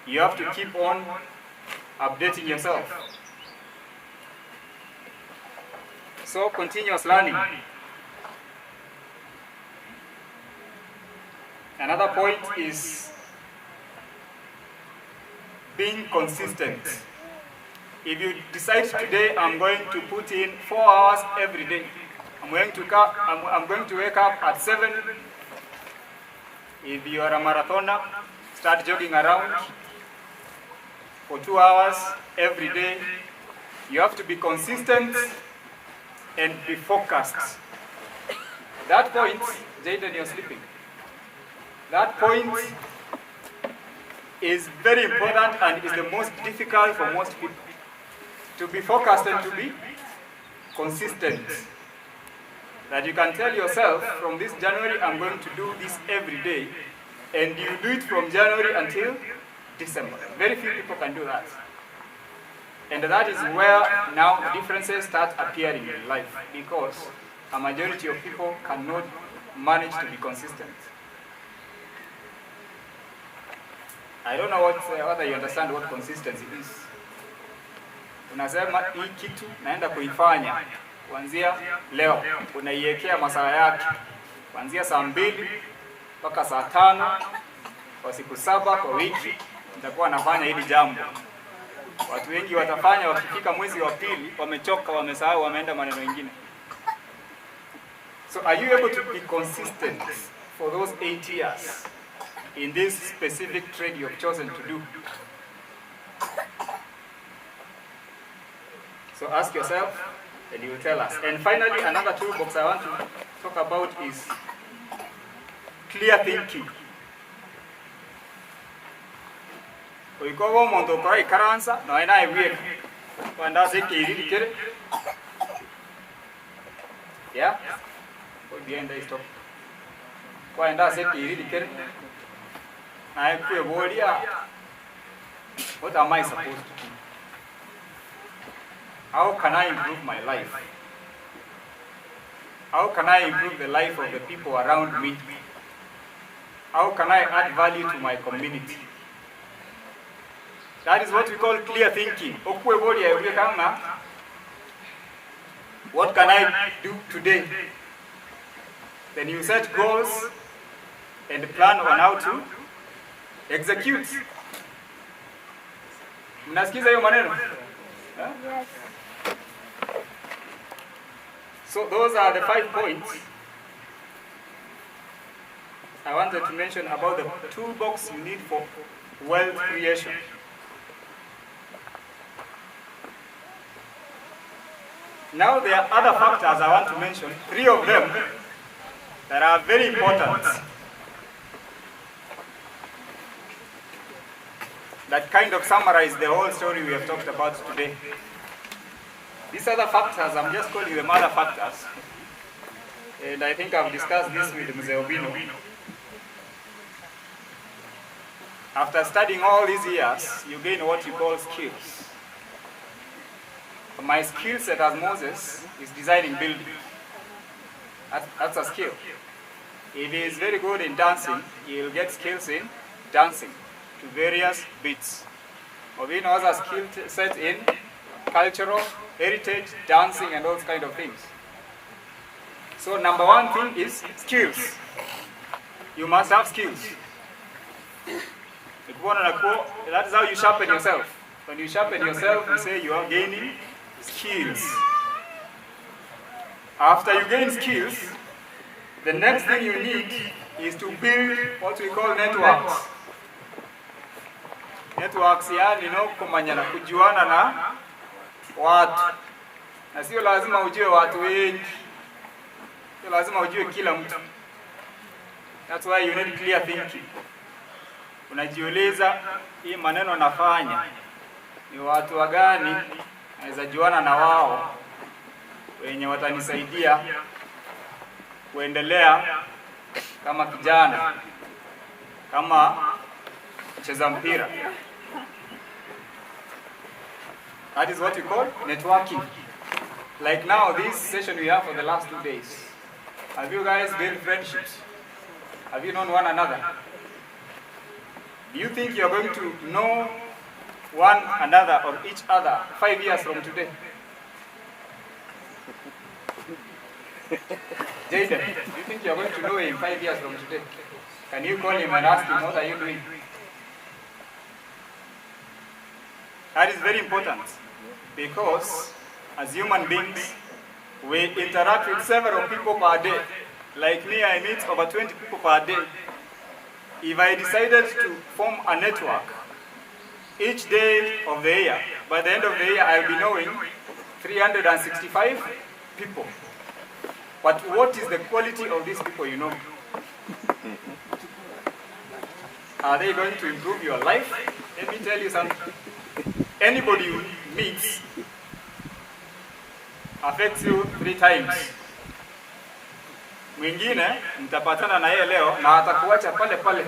You have to keep on updating yourself. So continuous learning. Another point is being consistent. If you decide today, I'm going to put in 4 hours every day. I'm going to wake up at 7. If you are a marathoner, start jogging around for 2 hours every day. You have to be consistent and be focused. That point, Jaden, you're sleeping. That point is very important and is the most difficult for most people. To be focused and to be consistent. That you can tell yourself, from this January, I'm going to do this every day. And you do it from January until December. Very few people can do that. And that is where now differences start appearing in life, because a majority of people cannot manage to be consistent. I don't know whether you understand what consistency is. Unasema hii kitu naenda kuifanya kuanzia leo, unaiwekea masaa yake kuanzia saa 2 mpaka saa 5 kwa siku 7 kwa wiki, nitakuwa nafanya hili jambo. Watu wengi watafanya, wakifika mwezi wa pili wamechoka, wamesahau, wameenda maneno mengine. So are you able to be consistent for those 8 years in this specific trade you have chosen to do? So ask yourself and you will tell us. And finally, another toolbox I want to talk about is clear thinking. Uikogo mondo kwa ikaransa na ina iweka kwanda sekiri kire. Yeah? What behind that stop? Kwanda sekiri kire. Na ikwe bolia. What am I supposed to do? How can I improve my life? How can I improve the life of the people around me? How can I add value to my community? That is what we call clear thinking. What can I do today? Then you set goals and plan on how to execute. Mnasikiza hiyo maneno? Yes. So those are the 5 points I wanted to mention about the toolbox you need for wealth creation. Now there are other factors I want to mention, 3 of them that are very important, that kind of summarize the whole story we have talked about today. These other factors, I'm just calling them other factors, and I think I've discussed this with Mzee Obino. After studying all these years, you gain what you call skills. My skill set as Moses is designing building. That's a skill. If he is very good in dancing, he will get skills in dancing to various beats. Obino has a skill set in cultural, heritage, dancing, and those kind of things. So number 1 thing is skills. You must have skills. That is how you sharpen yourself. When you sharpen yourself, you say you are gaining skills. After you gain skills, the next thing you need is to build what we call networks. Networks yani kumanyana, kujuana na watu. Na sio lazima ujue watu wengi. Sio lazima ujue kila mtu. That's why you need clear thinking. Unajiuliza, hii maneno nafanya ni watu wa gani naweza juana na wao wenye watanisaidia kuendelea kama kijana, kama mcheza mpira. That is what we call networking. Like now, this session we have for the last 2 days. Have you guys built friendships? Have you known one another? Do you think you're going to know one another or each other 5 years from today? Jaden, do you think you're going to know him 5 years from today? Can you call him and ask him, what are you doing? That is very important, because as human beings, we interact with several people per day. Like me, I meet over 20 people per day. If I decided to form a network each day of the year, by the end of the year, I'll be knowing 365 people. But what is the quality of these people you know? Are they going to improve your life? Let me tell you something. Anybody you meet affects you 3 times. Mwingine mtapatana na yeye leo na atakuacha pale pale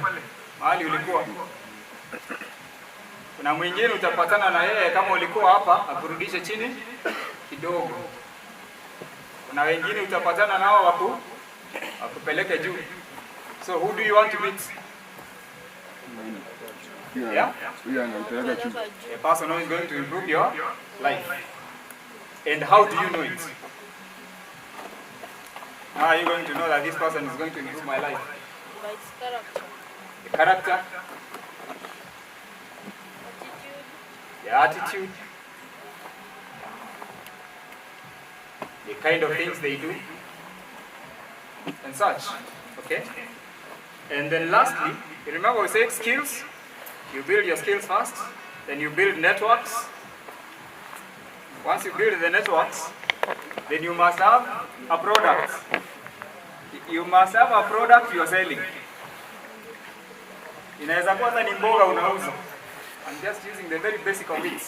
mahali ulikuwa. Kuna mwingine utapatana na yeye kama ulikuwa hapa akurudishe chini kidogo. Kuna wengine utapatana nao wakupeleke juu. So who do you want to meet? Yeah? A person who is going to improve your life. And how do you know it? How are you going to know that this person is going to improve my life? By its character. The character, the attitude, the kind of things they do, and such. Okay? And then lastly, you remember we said skills? You build your skills first, then you build networks. Once you build the networks, then you must have a product. You must have a product you're selling. Inaweza kuwa hata ni mboga unauza. I'm just using the very basic of it.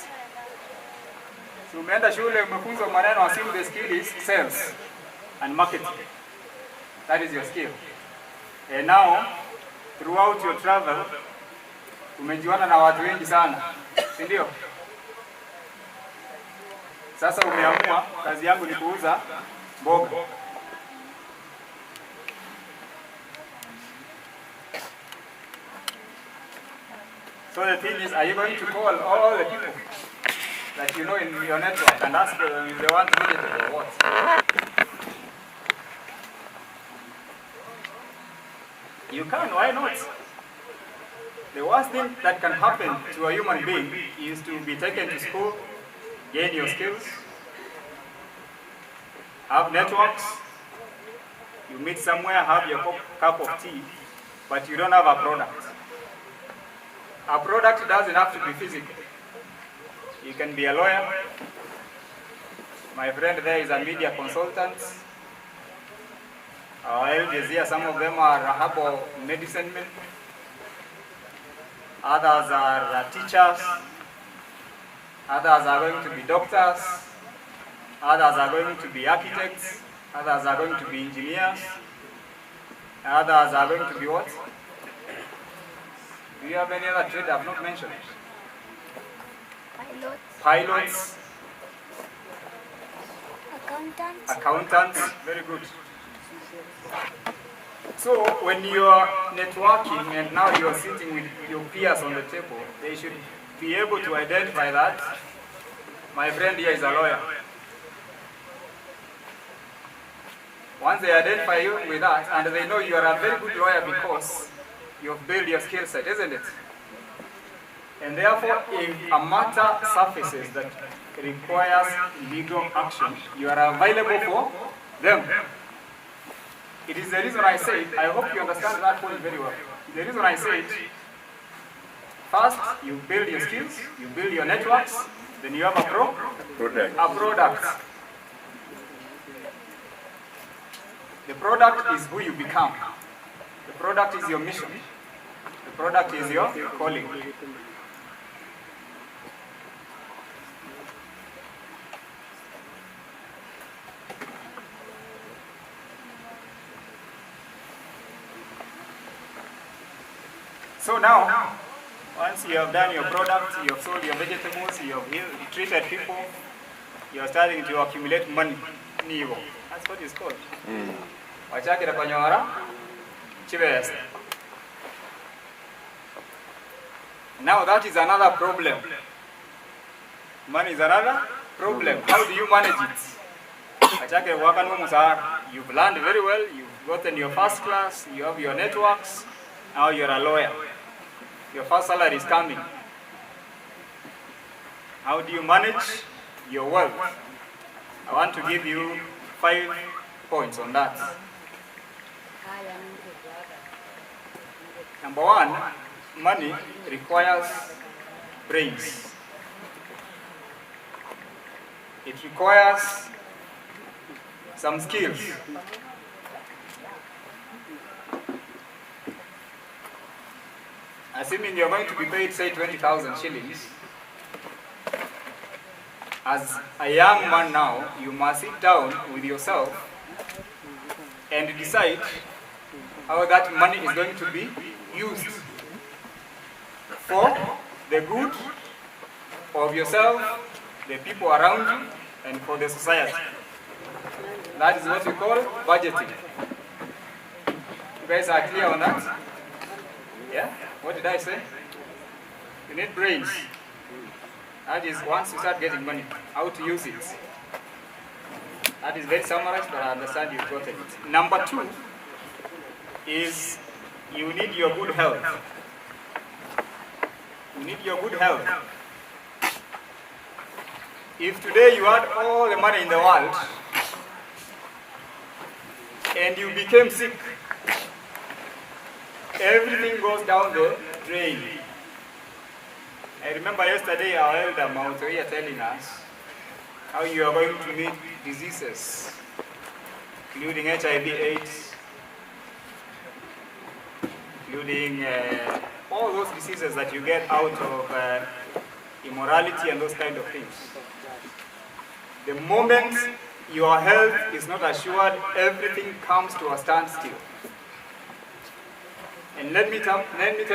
So umeenda shule umefunzwa maneno, assume the skill is sales and marketing. That is your skill. And now, throughout your travel, umejuana na watu wengi sana. Si ndio? Sasa umeamua kazi yangu ni kuuza mboga. So the thing is, are you going to call all the people that you know in your network and ask them if they want to visit or what? You can, why not? The worst thing that can happen to a human being is to be taken to school, gain your skills, have networks, you meet somewhere, have your cup of tea, but you don't have a product. A product doesn't have to be physical. You can be a lawyer. My friend there is a media consultant. Al Jazeera, some of them are herbal medicine men. Others are teachers. Others are going to be doctors. Others are going to be architects. Others are going to be engineers. Others are going to be what? Do you have any other trade I have not mentioned? Pilots. Accountants. Very good. So when you are networking and now you are sitting with your peers on the table, they should be able to identify that my friend here is a lawyer. Once they identify you with that, and they know you are a very good lawyer because you've built your skill set, isn't it? And therefore, if a matter surfaces that requires legal action, you are available for them. It is the reason I say, I hope you understand that point very well. The reason I say, first, you build your skills, you build your networks, then you have a product. The product is who you become. The product is your mission. The product is your calling. So now, once you have done your product, you have sold your vegetables, you have treated people, you are starting to accumulate money. That's what it's called. Wachakira panyora, chibesa. Now that is another problem. Money is another problem. How do you manage it? You've learned very well, you've gotten your first class, you have your networks, now you're a lawyer. Your first salary is coming. How do you manage your wealth? I want to give you 5 points on that. Number 1, money requires brains. It requires some skills. Assuming you're going to be paid, say, 20,000 shillings, as a young man now, you must sit down with yourself and decide how that money is going to be used for the good of yourself, the people around you, and for the society. That is what we call budgeting. You guys are clear on that? Yeah? What did I say? You need brains. That is once you start getting money, how to use it. That is very summarized, but I understand you've got it. Number 2 is you need your good health. You need your good health. If today you had all the money in the world and you became sick, everything goes down the drain. I remember yesterday our elder Mount Oya telling us how you are going to meet diseases, including HIV/AIDS, including all those diseases that you get out of immorality and those kind of things. The moment your health is not assured, everything comes to a standstill. And let me tell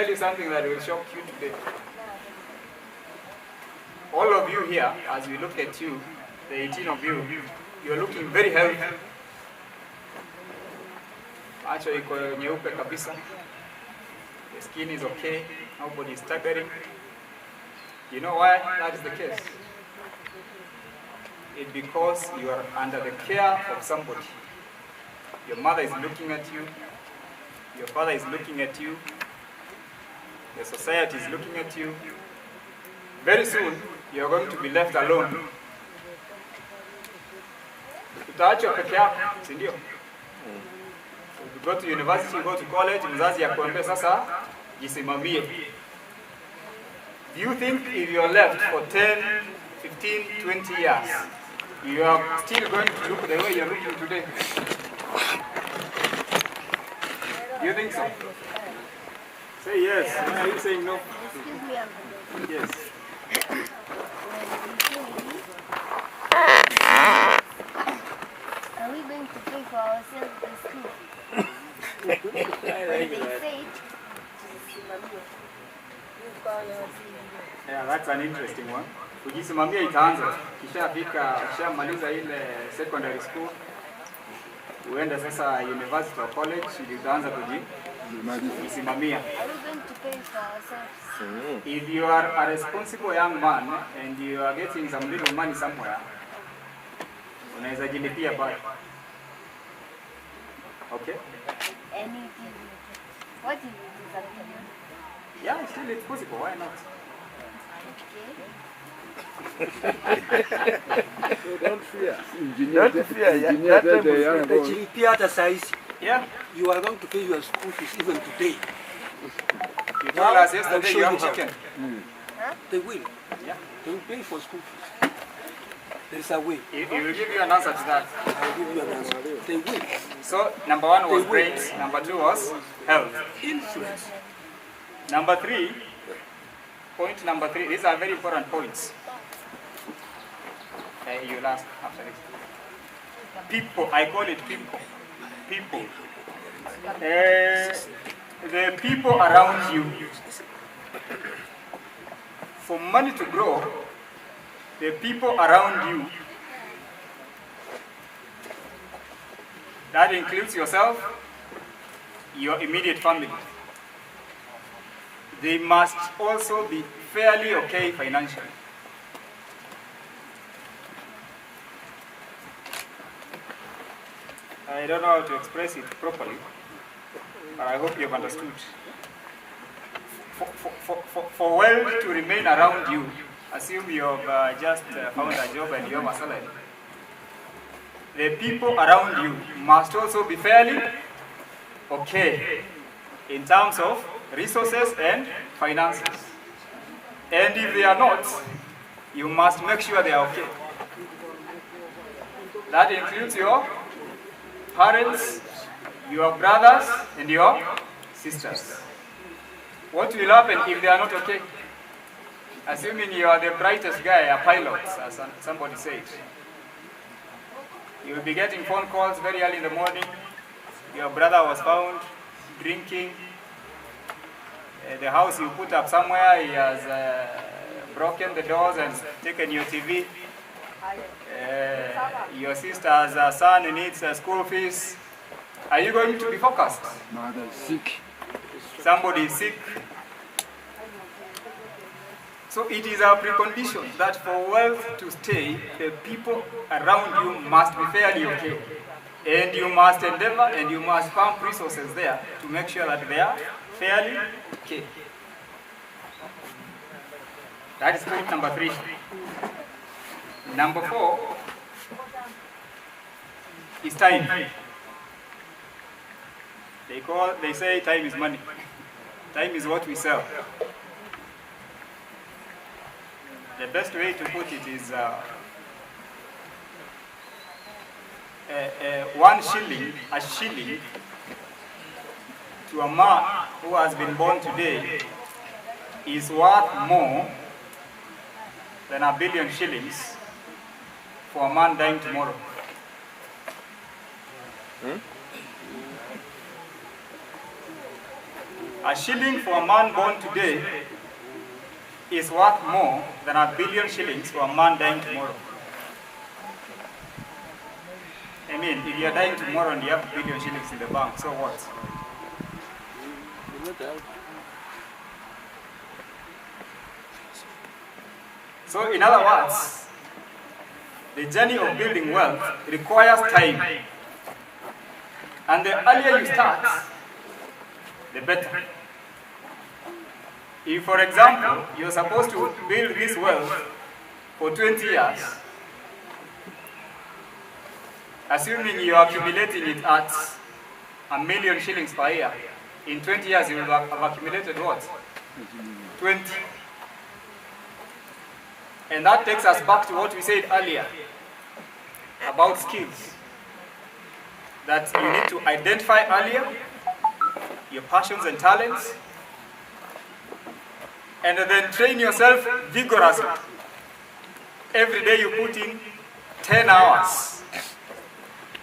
you something that will shock you today. All of you here, as we look at you, the 18 of you, you're looking very healthy. Macho iko nyeupe kabisa. The skin is okay, nobody is staggering. You know why that is the case? It's because you are under the care of somebody. Your mother is looking at you, your father is looking at you, the society is looking at you. Very soon, you are going to be left alone. Utaachwa peke yako, si ndio? You go to university, you go to college, mzazi akuambia sasa jisimamie. Do you think if you are left for 10, 15, 20 years, you are still going to look the way you are looking today? Do you think so? Say yes. Why are you saying no? Yes. Are we going to pay for ourselves in school? Yeah, that's an interesting one. Kujisimamia itaanza. Kishamaliza ile secondary school. Uende sasa university or college, itaanza kujisimamia. Are we going to pay for ourselves? If you are a responsible young man and you are getting some little money somewhere, unaweza jilipia bado. Okay? What if it is a billion? Yeah, still it's possible. Why not? Don't fear. Don't fear. Yeah. You are going to pay your school fees even today. You told us yesterday you have chicken. They will. Yeah. They will pay for school fees. There is a way. He will give you an answer to that. I will give you an answer. They will. So, number 1 was brains. Number 2 was health. Influence. Number 3, point number 3, these are very important points. You'll ask after this. People, I call it people. People. The people around you. For money to grow, the people around you, that includes yourself, your immediate family. They must also be fairly okay financially. I don't know how to express it properly, but I hope you have understood. For wealth to remain around you, assume you have just found a job and you have a salary. The people around you must also be fairly okay in terms of resources and finances. And if they are not, you must make sure they are okay. That includes your parents, your brothers, and your sisters. What will happen if they are not okay? Assuming you are the brightest guy, a pilot, as somebody said. You will be getting phone calls very early in the morning. Your brother was found drinking. The house you put up somewhere, he has broken the doors and taken your TV. Your sister's son needs school fees. Are you going to be focused? Mother is sick. Somebody is sick. So it is a precondition that for wealth to stay, the people around you must be fairly okay. And you must endeavor and you must pump resources there to make sure that they are fairly okay. That is point number 3. Number 4 is time. They say time is money. Time is what we sell. The best way to put it is 1 shilling, a shilling, to a man who has been born today is worth more than 1 billion shillings for a man dying tomorrow. A shilling for a man born today is worth more than 1 billion shillings for a man dying tomorrow. I mean, if you are dying tomorrow and you have 1 billion shillings in the bank, so what? So in other words, the journey of building wealth requires time. And the earlier you start, the better. If, for example, you're supposed to build this wealth for 20 years, assuming you're accumulating it at 1 million shillings per year, in 20 years you will have accumulated what? 20. And that takes us back to what we said earlier about skills. That you need to identify earlier your passions and talents, and then train yourself vigorously. Every day you put in 10 hours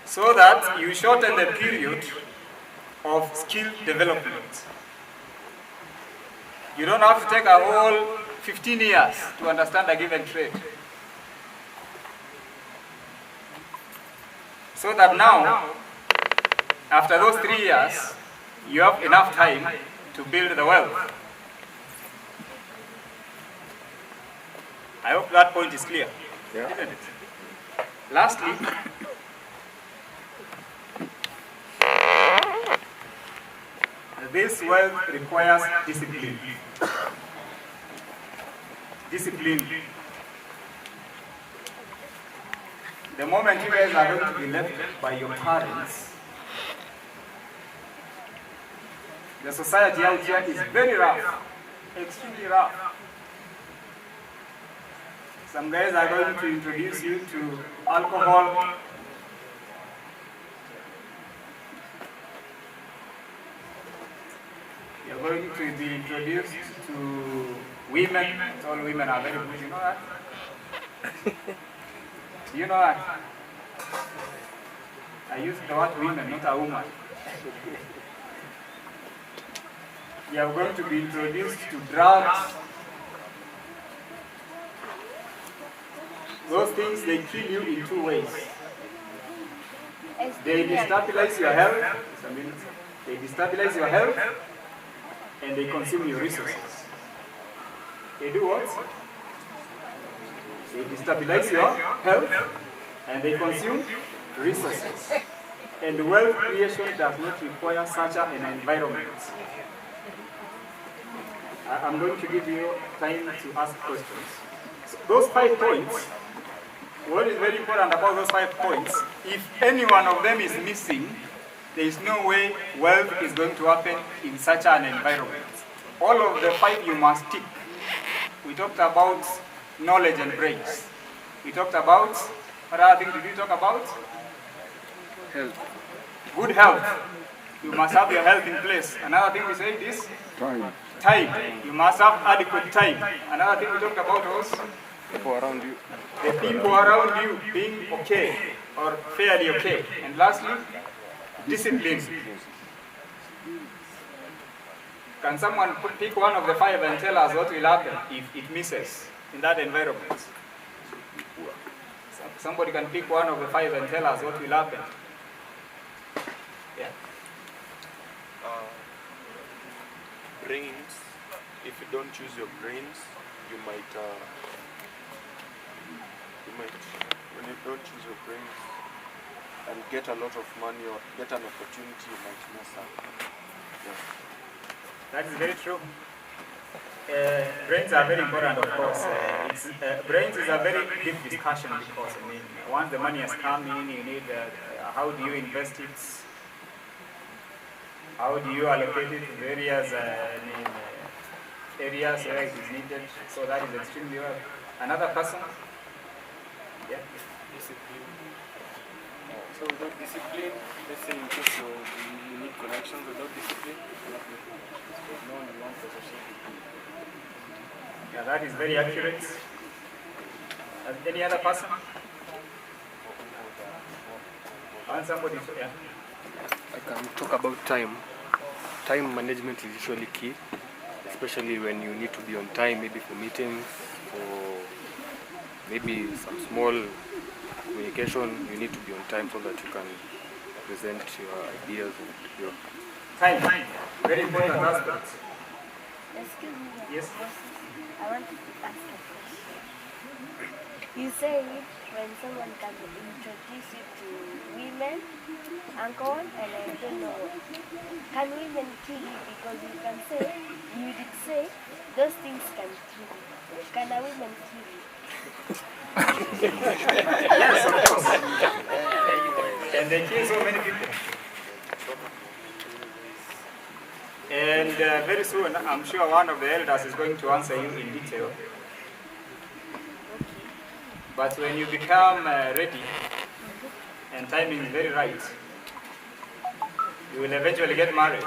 so that you shorten the period of skill development. You don't have to take a whole 15 years to understand a given trade. So that now, after those 3 years, you have enough time to build the wealth. I hope that point is clear, isn't it? Lastly, this wealth requires discipline. Discipline. The moment you guys are going to be left by your parents, the society out here is very rough, extremely rough. Some guys are going to introduce you to alcohol. You're going to be introduced to women. All women are very good, you know that? Do you know that? I use the word women, not a woman. You are going to be introduced to drugs. Those things, they kill you in 2 ways. They destabilize your health. They destabilize your health, and they consume your resources. They do what? They destabilize your health, and they consume resources. And wealth creation does not require such an environment. I'm going to give you time to ask questions. So those 5 points, what is very important about those 5 points, if any one of them is missing, there is no way wealth is going to happen in such an environment. All of the 5 you must tick. We talked about knowledge and brains. We talked about, what other thing did we talk about? Health. Good health. You must have your health in place. Another thing we said is? Time. Time. You must have adequate time. Another thing we talked about was? People around you. The people around you being okay or fairly okay. And lastly, discipline. Can someone pick one of the 5 and tell us what will happen if it misses in that environment? Somebody can pick one of the 5 and tell us what will happen. Yeah. Brains. If you don't use your brains, you might when you don't use your brains and get a lot of money or get an opportunity, you might mess up. Yeah. That is very true. Brains are very important, of course. Brains is a very deep discussion because, I mean, once the money has come in, you need how do you invest it? How do you allocate it to various areas where it is needed? So that is extremely well. Another person? Yeah. Discipline. So without discipline, let's say in case you need connections, without discipline, no one will want to associate with you. Yeah, that is very accurate. Any other person? And somebody, yeah. I can talk about time. Time management is usually key, especially when you need to be on time, maybe for meetings, for maybe some small communication. You need to be on time so that you can present your ideas and your time. Very important aspect. Excuse me. Yes. I want to ask a question. You say when someone can introduce you to women and go on, and I don't know what. Can women kill you? Because you can say, you did say, those things can kill you. Can a woman kill you? Yes, of course. And they kill so many people. And very soon, I'm sure one of the elders is going to answer you in detail. But when you become ready, and timing is very right, you will eventually get married.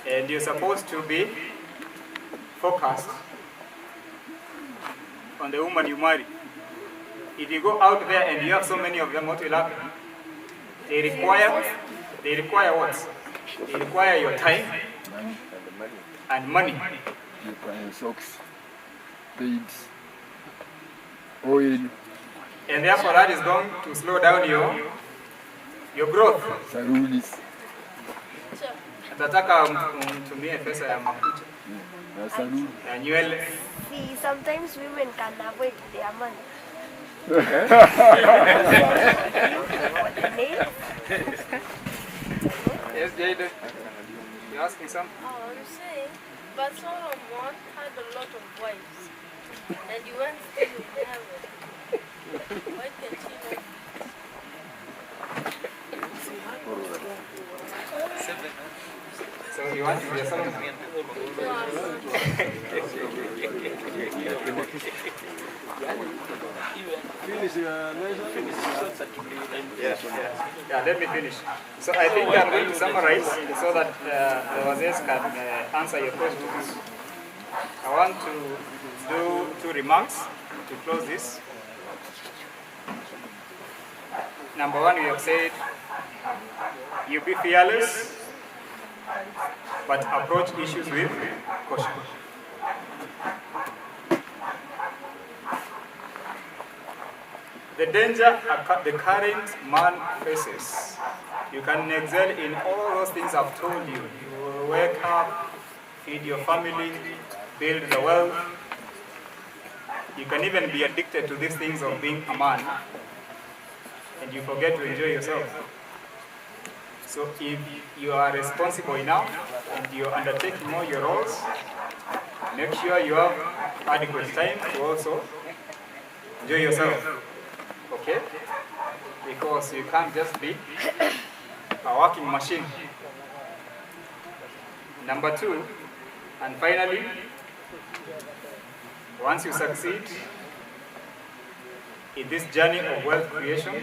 And you're supposed to be focused on the woman you marry. If you go out there and you have so many of them, what will happen? They require what? They require your time and money. You buy socks, beads, oil. And therefore that is going to slow down your growth. Sarulis. Atataka mtumie pesa ya makucha. Ya nywele. See, sometimes women can avoid their money. Yes, Jade. You asking something? Oh, I'm saying, but Solomon had a lot of wives, and you went still with heaven. Why can't you know? So you want to be a Solomon? Yeah, let me finish. So I think I'm going to summarize so that the Wazes can answer your questions. I want to do 2 remarks to close this. Number 1, we have said, you be fearless, but approach issues with caution. The danger the current man faces, you can excel in all those things I've told you. You will wake up, feed your family, build the wealth. You can even be addicted to these things of being a man, and you forget to enjoy yourself. So if you are responsible enough and you're undertaking all your roles, make sure you have adequate time to also enjoy yourself, okay? Because you can't just be a working machine. Number 2, and finally, once you succeed in this journey of wealth creation,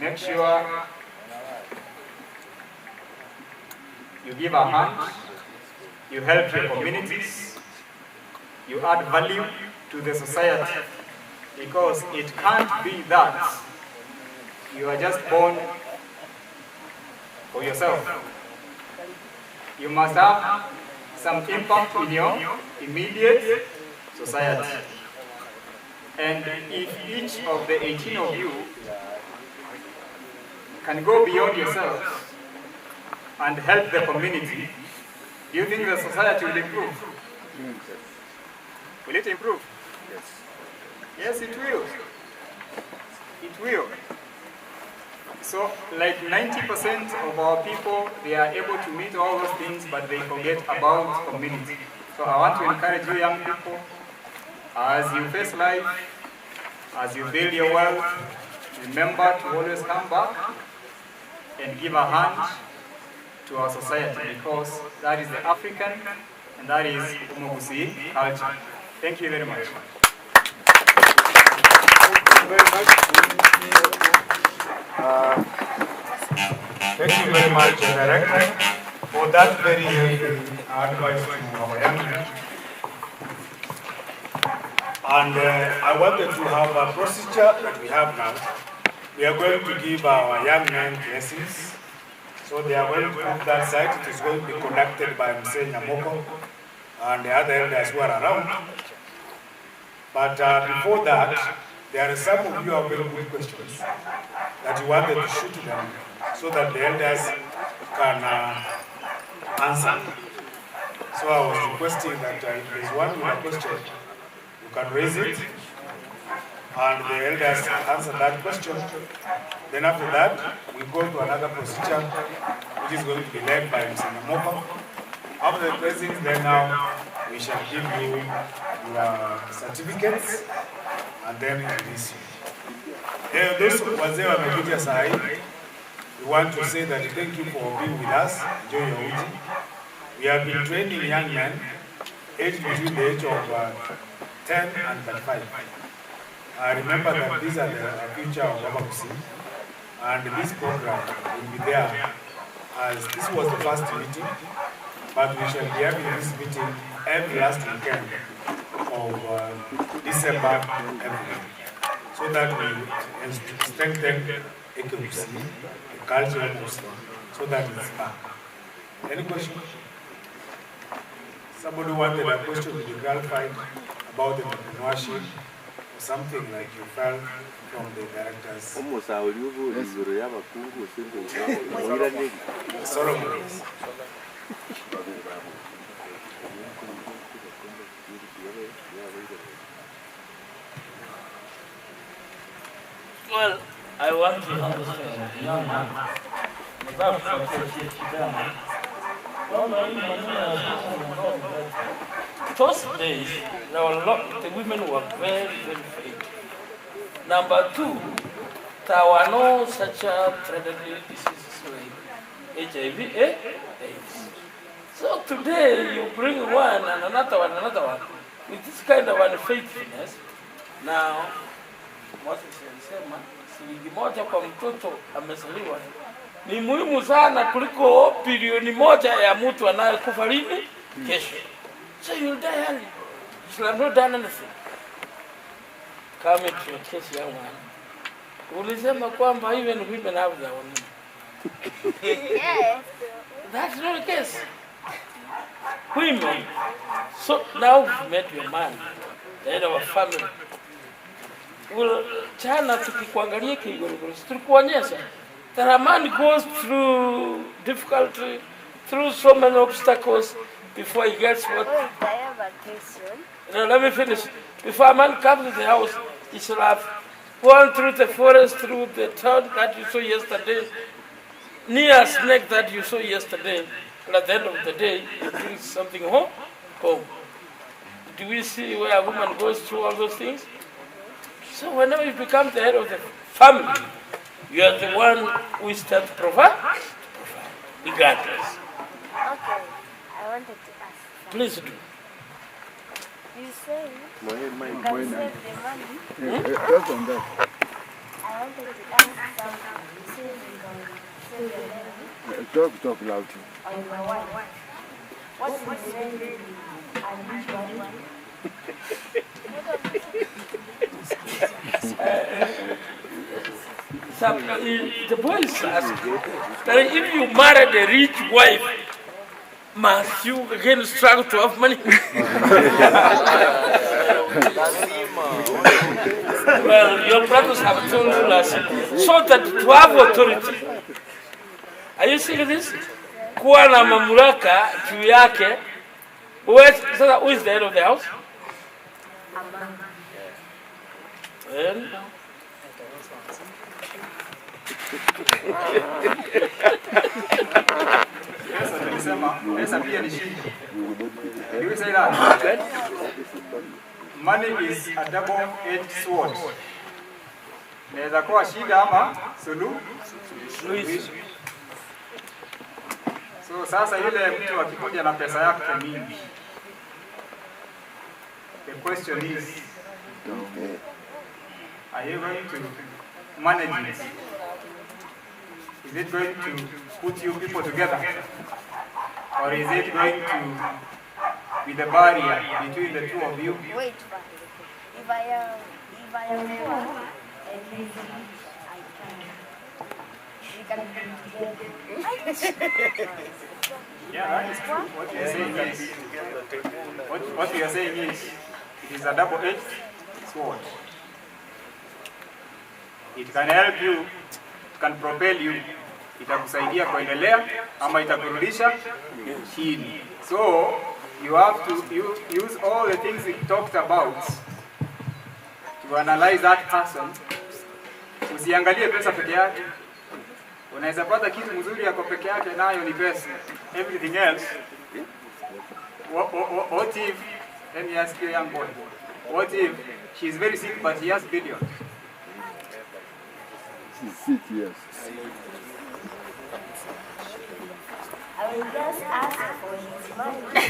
make sure you give a hand, you help your communities, you add value to the society, because it can't be that you are just born for yourself. You must have some impact in your immediate society. And if each of the 18 of you can go beyond yourself and help the community, do you think the society will improve? Will it improve? Yes. Yes, it will. It will. So, like 90% of our people, they are able to meet all those things, but they forget about community. So I want to encourage you young people, as you face life, as you build your wealth, remember to always come back and give a hand to our society, because that is the African and that is Umugusi culture. Thank you very much. Thank you very much, Director, for that very advice to our young men. And I wanted to have a procedure that we have now. We are going to give our young men blessings. So they are going to move that side. It is going to be conducted by Msee Nyamoko and the other elders who are around. But before that, there are some of you who have very good questions that you wanted to shoot them so that the elders can answer. So I was requesting that if there is one with a question, you can raise it, and the elders answer that question. Then after that, we go to another procedure, which is going to be led by Mr. Nyamoko. After the blessings, then now we shall give you your certificates, and then release you. Those wazee wamekuja saa hii, we want to say that thank you for being with us. Enjoy your uji. We have been training young men, aged between the age of 10 and 35. Remember that these are the future of Umugusi, and this program will be there, as this was the first meeting, but we shall be having this meeting every last weekend of December every week, so that we strengthen Umugusi, the culture of Umugusi, so that it's back. Any question? Somebody wanted a question to be clarified about the entrepreneurship, or something like you felt from the directors. Solomon. Well, I want to understand, young man, without appreciating them. Those days, there were a lot, the women were very, very free. Number 2, there were no such predatory diseases like HIV, AIDS. So today, you bring one and another one, with this kind of unfaithfulness. Now, what is alisema, shilingi moja kwa mtoto amezaliwa ni muhimu sana kuliko bilioni moja ya mtu anayekufa lini kesho. So you'll die early. You should have not done anything. Come into your case, young man. Ulisema kwamba even women have their own. Yes. That's not the case. Women. So now you've met your man, the head of a family. Well, China tukikuangalia Kigorogoro, tulikuonyesha that a man goes through difficulty, through so many obstacles before he gets what. I have a question. Now let me finish. Before a man comes to the house, he should have gone through the forest, through the town that you saw yesterday, near a snake that you saw yesterday, and at the end of the day, he brings something home. Do we see where a woman goes through all those things? So whenever you become the head of the family, you are the one who is to provide, regardless. Okay, I wanted to ask. Please do. You say you can save the money. Just on that. I wanted to ask something. You say you can save the money Talk loud. on your wife. What is the name and which one? The boy is asking that if you married a rich wife, must you again struggle to have money? Well, your brothers have told you last, so that to have authority. Are you seeing this? Kuwa na mamlaka juu yake. Who is the head of the house? And Do you say that? Money is a double-edged sword. Inaweza kuwa shida ama suluhisho. So sasa yule mtu akikuja na pesa yake mingi, the question is, are you going to manage it? Is it going to put you people together? Or is it going to be the barrier between the two of you? Wait, if I am poor and lazy, I can. We can be together. Yeah, that is true. What you are saying is, what you are saying is, it is a double-edged sword. It can help you, it can propel you, itakusaidia kuendelea ama itakurudisha chini. So you have to use all the things we talked about to analyze that person. Usiangalie pesa peke yake. Unaweza pata kitu mzuri yako peke yake nayo ni pesa. Everything else. What if, let me ask you, young boy, what if she is very sick but she has billions? She's sick, yes. I will just ask for his money. Wait,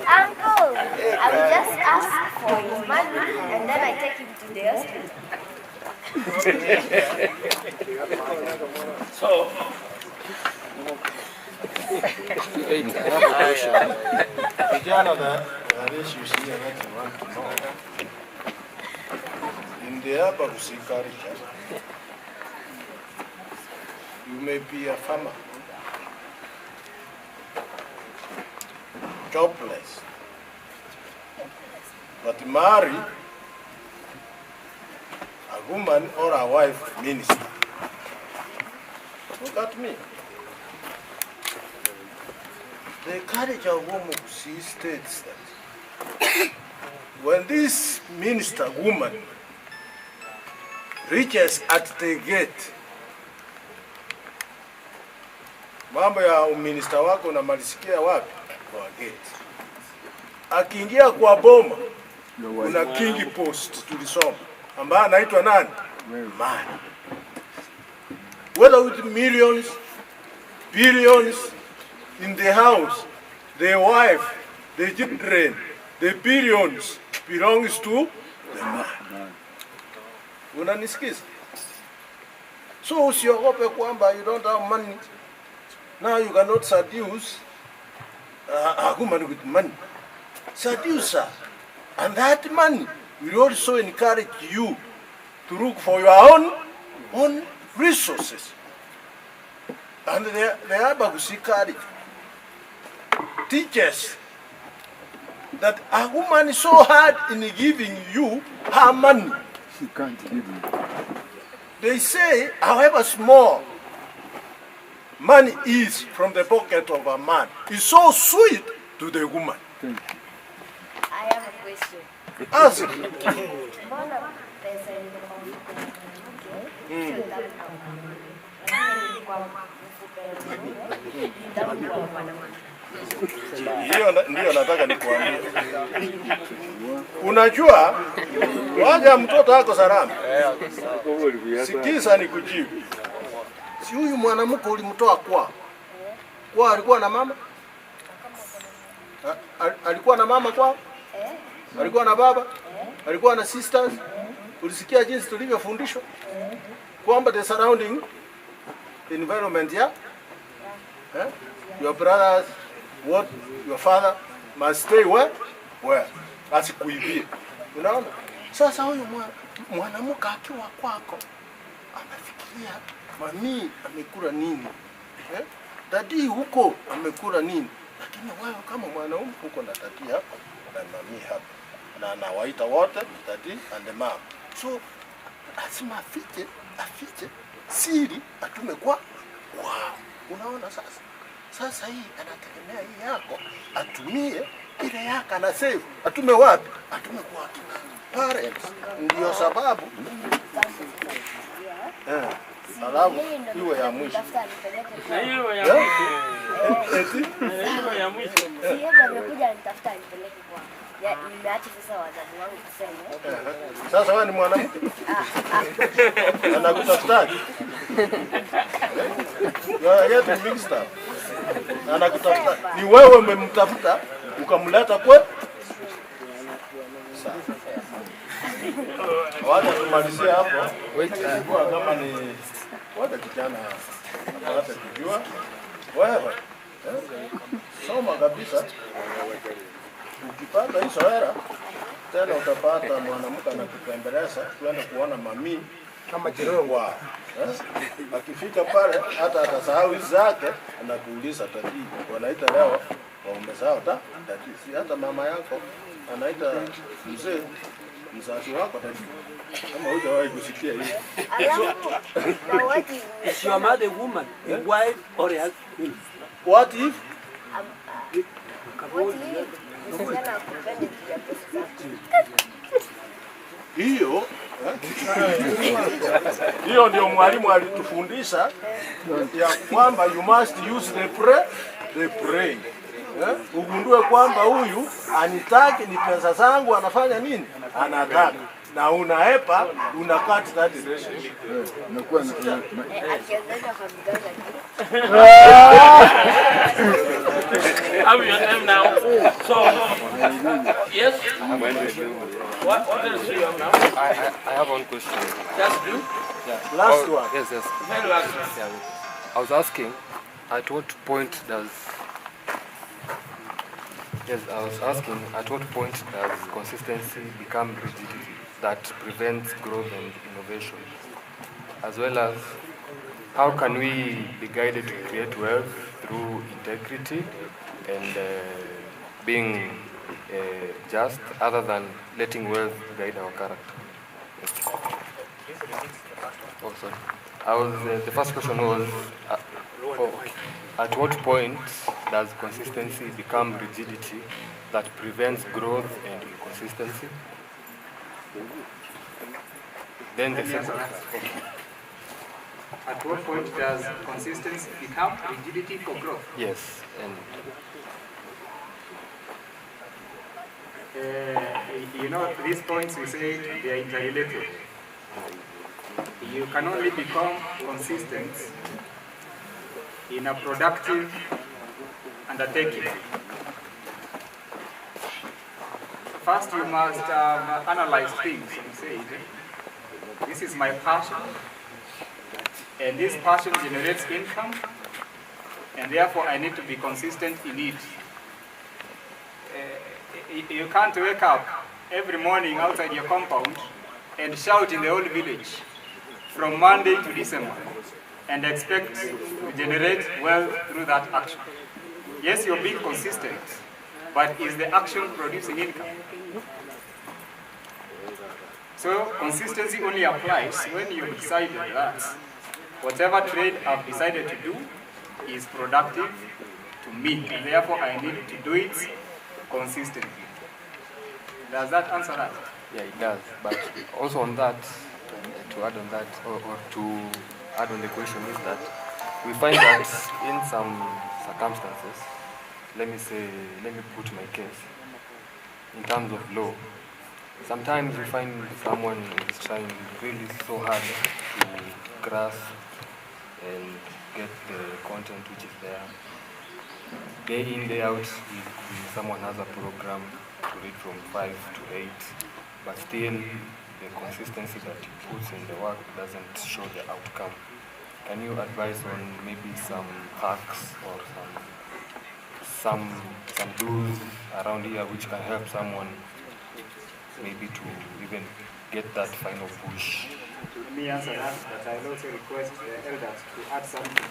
Uncle. I will just ask for his money and then I take him to the hospital. So, Another issue here that you want to know. In the Abagusi culture, you may be a farmer, jobless, but marry a woman or a wife minister. Look at me. The courage of Womusi states that when this minister woman reaches at the gate, mambo ya uminista wako unamalizikia wapi? Kwa gate. Akiingia kwa boma, una king post tulisoma, ambaye anaitwa nani? Man. Whether with millions, billions in the house, the wife, the children, the billions belongs to the man. Unanisikiza? So usiogope kwamba you don't have money. Now you cannot seduce a woman with money. Seduce her. And that money will also encourage you to look for your own resources. And the Abagusi courage teaches that a woman is so hard in giving you her money. She can't give you. They say, however small money is from the pocket of a man, is so sweet to the woman. I have a question. Ask. Mbona pesa Mm. Ndio nataka nikuambie. Unajua waja mtoto wako salama. Sikiza nikujibu. Si huyu mwanamke ulimtoa kwa alikuwa na mama? Alikuwa na mama kwa? Alikuwa na baba? Alikuwa na sisters? Ulisikia jinsi tulivyofundishwa kwamba the surrounding environment your brothers, what your father must stay where asikuibie. Unaona? Sasa huyu mwanamke akiwa kwako amefikiria mami amekula nini? Dadi huko amekula nini? Lakini wewe kama mwanaume uko na dadi yako na mami hapa. Na anawaita wote dadi and the mom. So lazima afiche siri atume kwa unaona sasa. Sasa hii anategemea hii yako atumie ile yako na save atume wapi? Atume kwa parents. Ndio sababu alafu iwe ya mwisho. Na hiyo ya mwisho. Sio amekuja nitafuta nipeleke kwa. Ya nimeacha sasa wazazi wangu kusema. Sasa wewe ni mwanamke? Anakutafuta. Yeye ni mixed up. Anakutafuta. Ni wewe umemtafuta ukamleta kwetu. Sawa. Wacha tumalizie hapo. Kwa kama ni wacha kijana apate kujua wewe. Soma kabisa. Ukipata hizo hela tena utapata mwanamke anakupembeleza kwenda kuona mami kama kirogo. Akifika pale hata atasahau zake anakuuliza tati. Wanaita leo waumesahau tati. Si hata mama yako anaita mzee mzazi wako tati. Kama hujawahi kusikia hiyo. Is your mother a woman, a wife or a husband? What if? Hiyo ndio mwalimu alitufundisha ya kwamba you must use the brain. Ugundue kwamba huyu anitaki ni pesa zangu anafanya nini? Anataka. Na unaepa unakata that relationship. Unakuwa Have your name now. So, yes. What else do you have now? I have one question. Just do. Yeah. Last one. Yes. Very last one. Yeah. I was asking, at what point does consistency become rigidity that prevents growth and innovation, as well as how can we be guided to create wealth through integrity and being just, other than letting wealth guide our character? Oh, sorry. The first question was, at what point does consistency become rigidity that prevents growth and consistency? Then the second. At what point does consistency become rigidity for growth? Yes, and these points we say they are interrelated. You can only become consistent in a productive undertaking. First, you must analyze things and say, this is my passion, and this passion generates income, and therefore I need to be consistent in it. You can't wake up every morning outside your compound and shout in the whole village from Monday to December and expect to generate wealth through that action. Yes, you're being consistent, but is the action producing income? So consistency only applies when you've decided that whatever trade I've decided to do is productive to to me, and therefore I need to do it consistently. Does that answer that? Yeah, it does. But also on that, to add on that, or to add on the question is that we find that in some circumstances, let me put my case, in terms of law, sometimes we find someone is trying really so hard to grasp and get the content which is there. Day in, day out, someone has a program to read from 5 to 8, but still the consistency that he puts in the work doesn't show the outcome. Can you advise on maybe some hacks or some tools around here which can help someone maybe to even get that final push? Let me answer that, but I will also request the elders to add something.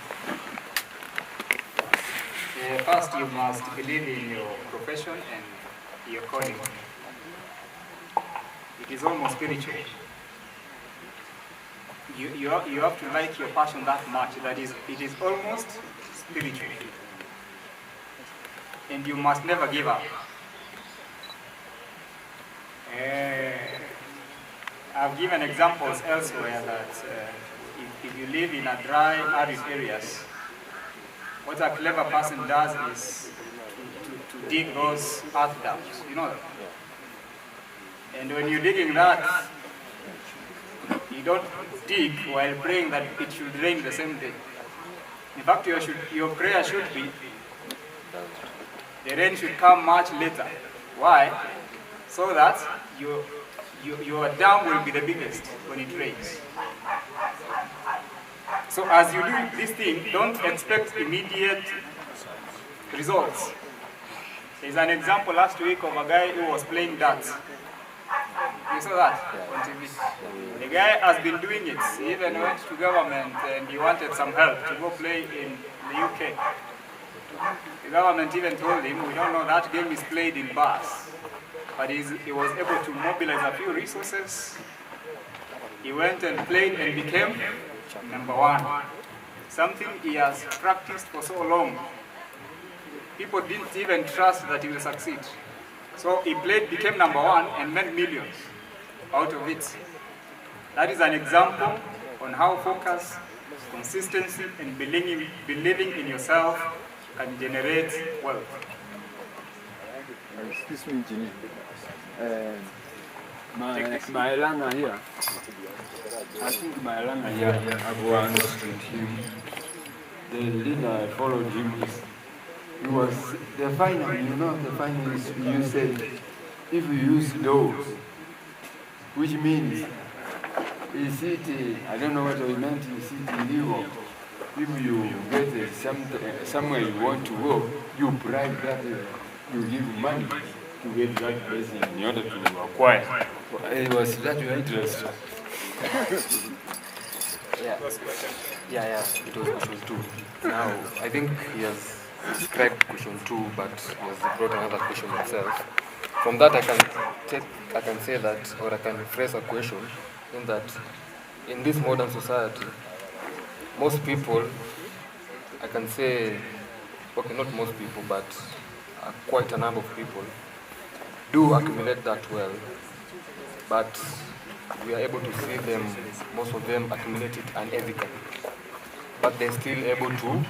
First, you must believe in your profession and your calling. It is almost spiritual. You have to like your passion that much, that is, it is almost spiritual. And you must never give up. I've given examples elsewhere that if you live in a dry, arid areas, what a clever person does is to dig those earth dams, you know that? And when you're digging that, you don't dig while praying that it should rain the same day. In fact, your prayer should be, the rain should come much later. Why? So that your dam will be the biggest when it rains. So as you do this thing, don't expect immediate results. There's an example last week of a guy who was playing darts. You saw that on TV? The guy has been doing it. He even went to government and he wanted some help to go play in the UK. The government even told him, we don't know, that game is played in bars. But he was able to mobilize a few resources. He went and played and became #1. Something he has practiced for so long. People didn't even trust that he will succeed. So he played, became #1 and made millions out of it. That is an example on how focus, consistency, and believing in yourself can generate wealth. Excuse me, engineer. My learner here, I think my learner here, I've understood him. The leader I followed him is, he was the final, you know, the final is you said, if you use those, which means, is it, I don't know what we meant, is it illegal? If you get somewhere you want to go, you bribe that, you give money to get that place in order to acquire. It was that your interest. Yeah, it was question 2. Now, I think he has described question 2, but he has brought another question himself. From that, I can say that, or I can phrase a question in that, in this modern society, most people, I can say, okay, not most people, but quite a number of people do accumulate that wealth, but we are able to see them, most of them accumulate it unethically, but they're still able to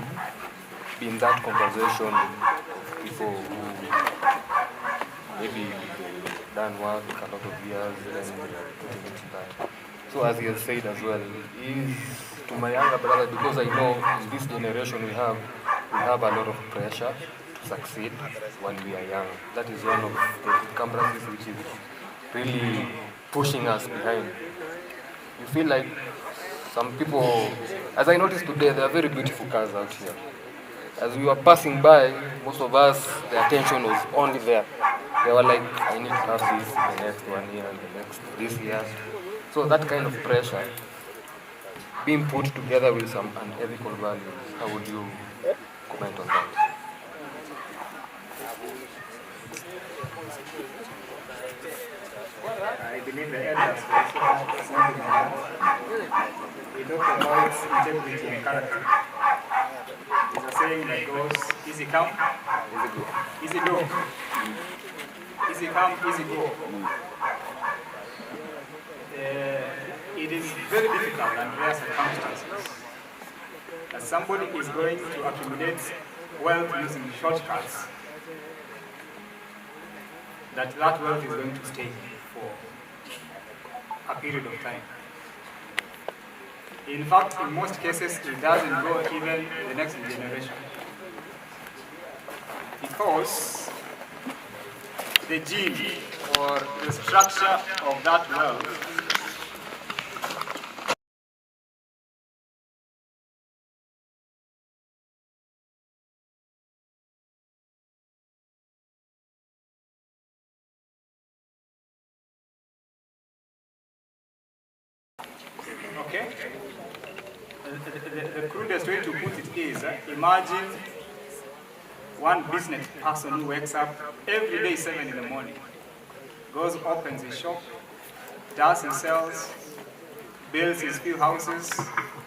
be in that conversation with people who maybe done work a lot of years and putting it back. So as he has said as well, is to my younger brother, because I know in this generation we have a lot of pressure to succeed when we are young. That is one of the encumbrances which is really pushing us behind. You feel like some people, as I noticed today, there are very beautiful cars out here. As we were passing by, most of us, the attention was only there. They were like, I need to have this in the next 1 year and the next this year. So that kind of pressure being put together with some unethical values, how would you comment on that? I believe the elders also have something like that. We talk about integrity and character. It's a saying that goes, easy come, easy go. Easy come, easy go. It is very difficult and rare circumstances that somebody is going to accumulate wealth using shortcuts, that wealth is going to stay for a period of time. In fact, in most cases, it doesn't go even the next generation, because the gene or the structure of that wealth okay? The crudest way to put it is, imagine one business person who wakes up every day 7 in the morning, goes, opens his shop, does and sells, builds his few houses,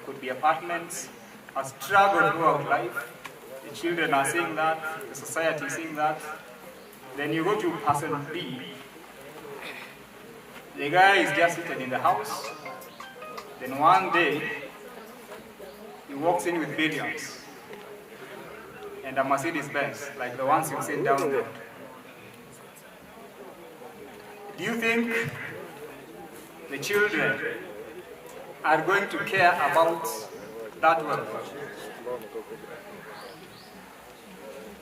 could be apartments, has struggled throughout life. The children are seeing that, the society is seeing that. Then you go to person B, the guy is just seated in the house. Then one day, he walks in with billions and a Mercedes-Benz, like the ones you've seen down there. Do you think the children are going to care about that wealth?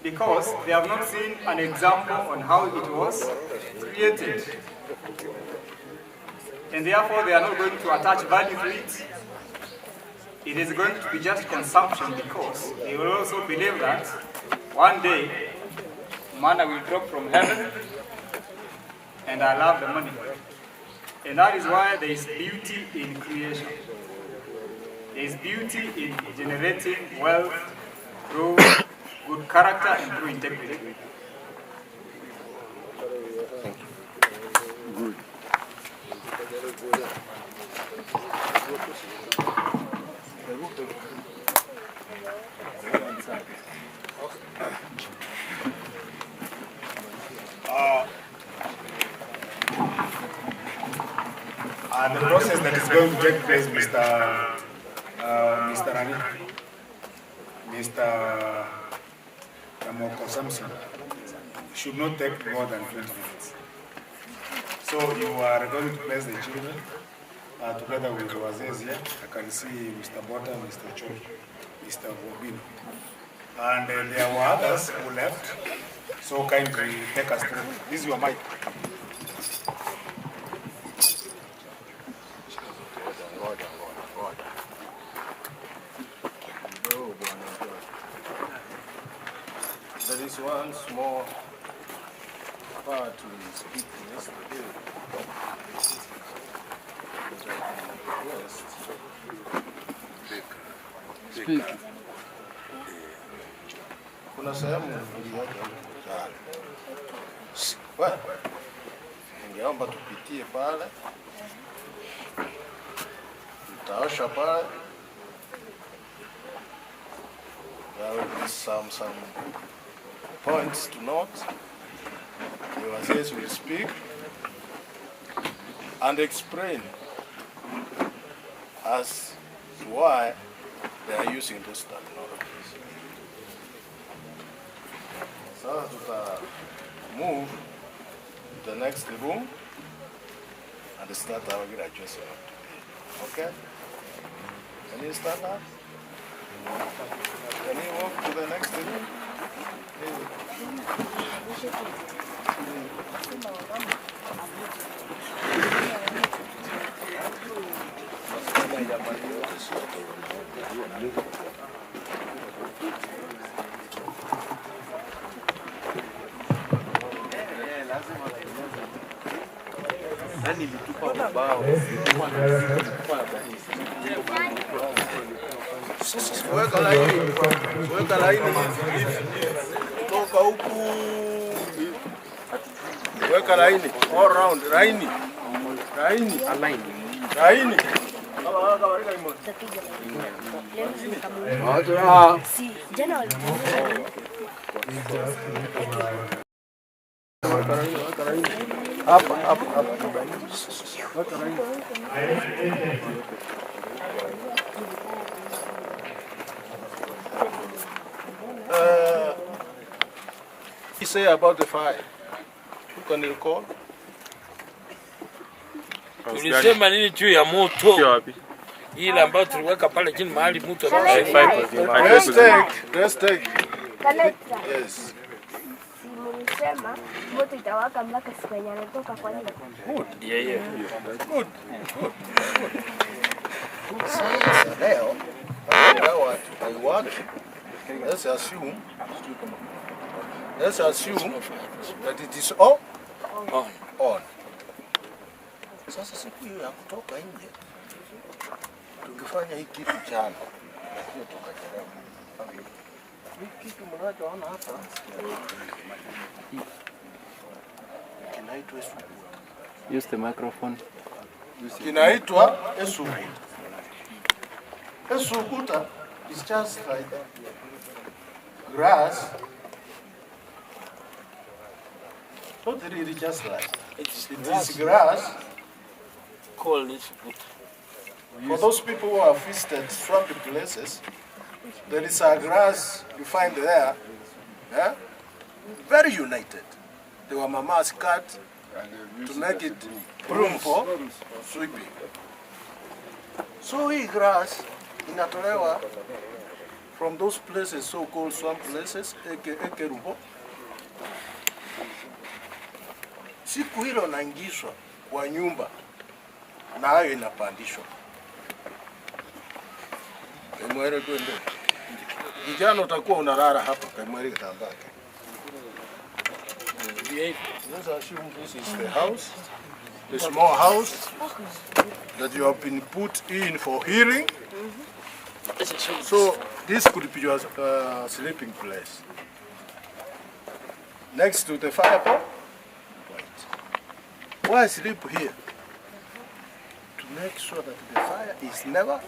Because they have not seen an example on how it was created. And therefore they are not going to attach value to it. It is going to be just consumption, because they will also believe that one day manna will drop from heaven and I love the money. And that is why there is beauty in creation. There is beauty in generating wealth through good character and through integrity. Good. The process that is going to take place, Mr. Ramoko Samson, should not take more than 20 minutes. So you are going to place the children together with Wazes here. I can see Mr. Bota, Mr. Cho, Mr. Bobino. And there were others who left, so kindly take us through. This is your mic. There is one small part we speak yesterday. Speak. Kuna sehemu iliyoja pale. Ningeomba tupitie pale. Tutaosha pale. There will be some points to note. The Wazes will speak and explain as to why they are using those technologies. So to move to the next room and start our graduation of today. Okay? Can you start now? Can you move to the next room? Nani ilitupa mabao? Weka laini hivi. Toka huku. Weka laini all round, laini. Si jana walikuwa hapa. You say about the fire. Who can recall? Tulisema nini juu ya moto? Ile ambayo tuliweka pale chini mahali mtu Let's take. Yes. Mlisema moto itawaka mpaka siku yenye anatoka kwa nini? Good. Yeah. Good. Leo, let's assume that it is on. Sasa siku hiyo ya kutoka nje tungefanya hii kitu jana, lakini tukachelewa. Hii kitu mnachoona hapa kinaitwa esukuta. Use the microphone. Kinaitwa esukuta. Esukuta is just like grass. Not really just like. It is grass. Called esukuta. For those people who have visited swampy places, there is a grass you find there, very united. The mamas cut to make it room for sweeping. So hii grass inatolewa from those places, so-called swamp places, eke rumbo. Siku hilo naingizwa kwa nyumba na hayo inapandishwa. Mwere twende. Kijana utakuwa unalala hapa kwa mwere kitambake. Let's assume this is the house, the small house that you have been put in for healing. So this could be your sleeping place. Next to the fire pit. Why sleep here? To make sure that the fire is never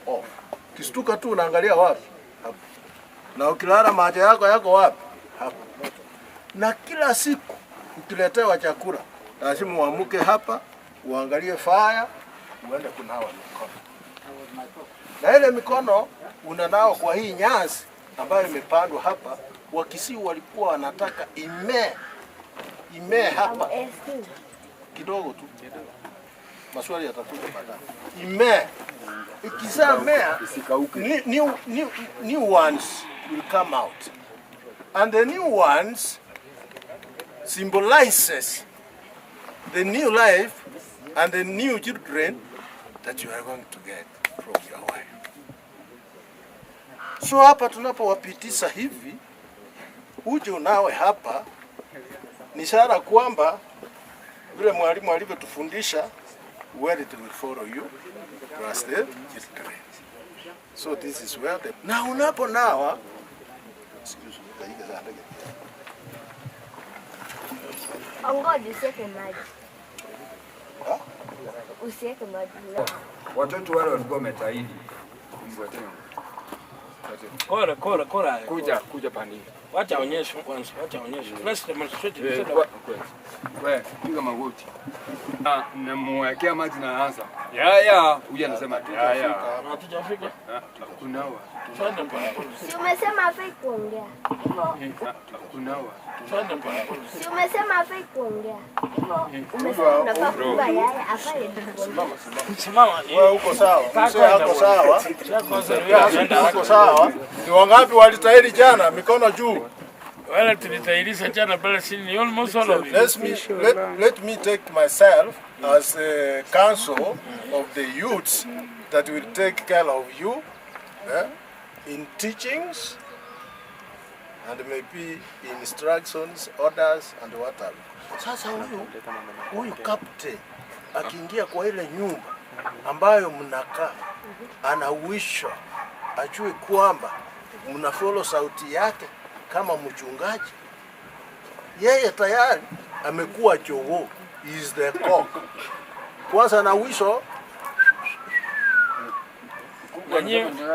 off. Kistuka tu unaangalia wapi? Hapo. Na ukilala macho yako wapi? Hapo. Na kila siku ukiletewa chakula, lazima uamuke hapa, uangalie fire, uende kunawa mikono. Na ile mikono unanao kwa hii nyasi ambayo imepandwa hapa, Wakisii walikuwa wanataka imee hapa. Kidogo tu. Maswali yatakuja baadaye. Imee. Ikizaa mea, new ones will come out. And the new ones symbolizes the new life and the new children that you are going to get from your wife. So hapa tunapowapitisha hivi, uje unawe hapa, ni ishara kwamba vile mwalimu alivyotufundisha, where it will follow you, trust the children. So this is where the... Na unapo nawa, Ongoje usiweke maji. Usiweke maji. Watoto wale walikuwa wametaidi. Kora. Kuja pani. Wacha onyesho kwanza, Let's demonstrate. Wewe, piga magoti. Namwekea maji na anza. Ya. Huyu anasema ya. Hatujafika. Kunawa. Umesema hafai kuongea. Kunawa. Umesema hafai kuongea. Umesema unafaa kuba yaya hafai kuongea. Simama. Wewe uko sawa. Uko sawa. Uko sawa. Ni wangapi walitahiri jana mikono juu? Wala tulitahirisha jana pale chini almost all of it. Let me take myself as a council of the youths that will take care of you in teachings and maybe in instructions, orders and whatever. Sasa huyu captain akiingia kwa ile nyumba ambayo mnakaa, anawishwa ajue kwamba mnafollow sauti yake kama mchungaji. Yeye tayari amekuwa jogoo, is the cock. Kwanza na wisho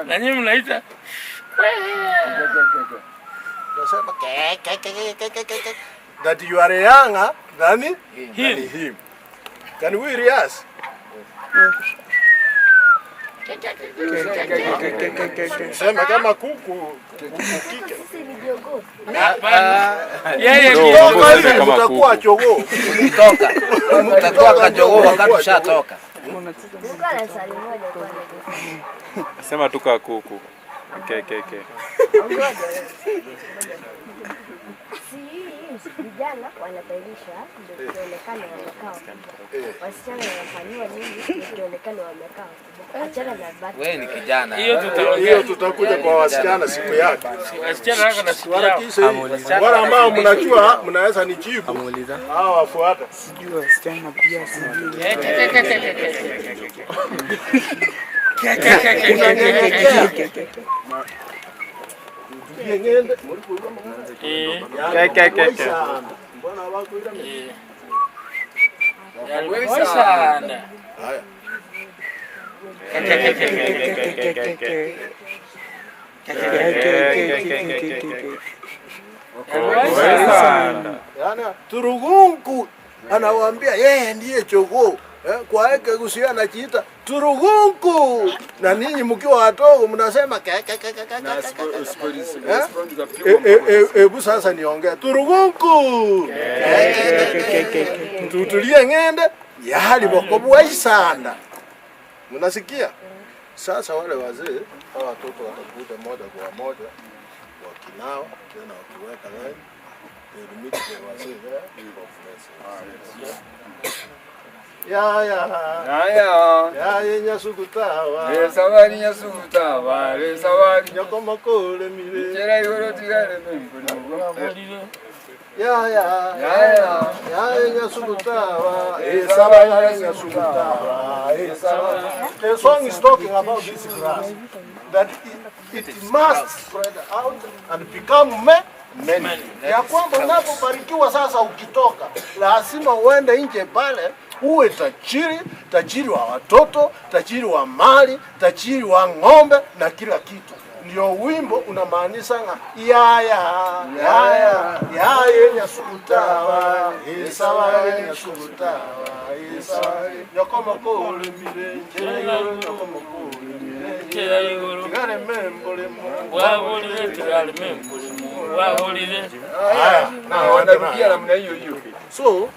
Na nyinyi mnaita Nasema that you are younger than him. Can we rehearse? Sema kama kuku kike. Yeye mtakuwa jogoo. Mtatoka jogoo wakati ushatoka. Sema tuka kuku. Vijana wanabadilisha ndio kuonekana wamekaa. Wasichana wanafanywa nini ndio kuonekana wamekaa. Achana na bati. Wewe ni kijana. Hiyo tutakuja kwa wasichana siku yake. Wasichana haka na siku yao. Wala ambao mnajua mnaweza nijibu. Hao wafuata. Sijui wasichana pia sijui. Ngende mbona wako ile sana. Yana Turugunku anawaambia yeye ndiye jogoo. Kwa heke kusia anajiita Turugunku. Na ninyi mkiwa watoto mnasema hebu sasa niongea Turugunku. Tutulie ngende yali bokobwa isanda. Mnasikia? Sasa wale wazee hawa watoto watakuja moja kwa moja wakinao tena wakiweka line limiti kwa wazee ya nyasukutawa Resawari nyasukutawa resawari nyoko makole mire chera yoro tigare membo ya nyasukutawa esawari nyasukutawa esawari. The song is talking about this grass that it must spread out and become many. Ya kwamba unapobarikiwa sasa ukitoka lazima uende nje pale uwe tajiri wa watoto, tajiri wa mali, tajiri wa ng'ombe na kila kitu. Ndio wimbo unamaanisha nyasukutawa esawari nyasukutawa esawari nyokoma kole mirenje nyokoma kole mirenje tigare membole mu wabulire tigare membole mu wabulire na wanarudia namna hiyo. So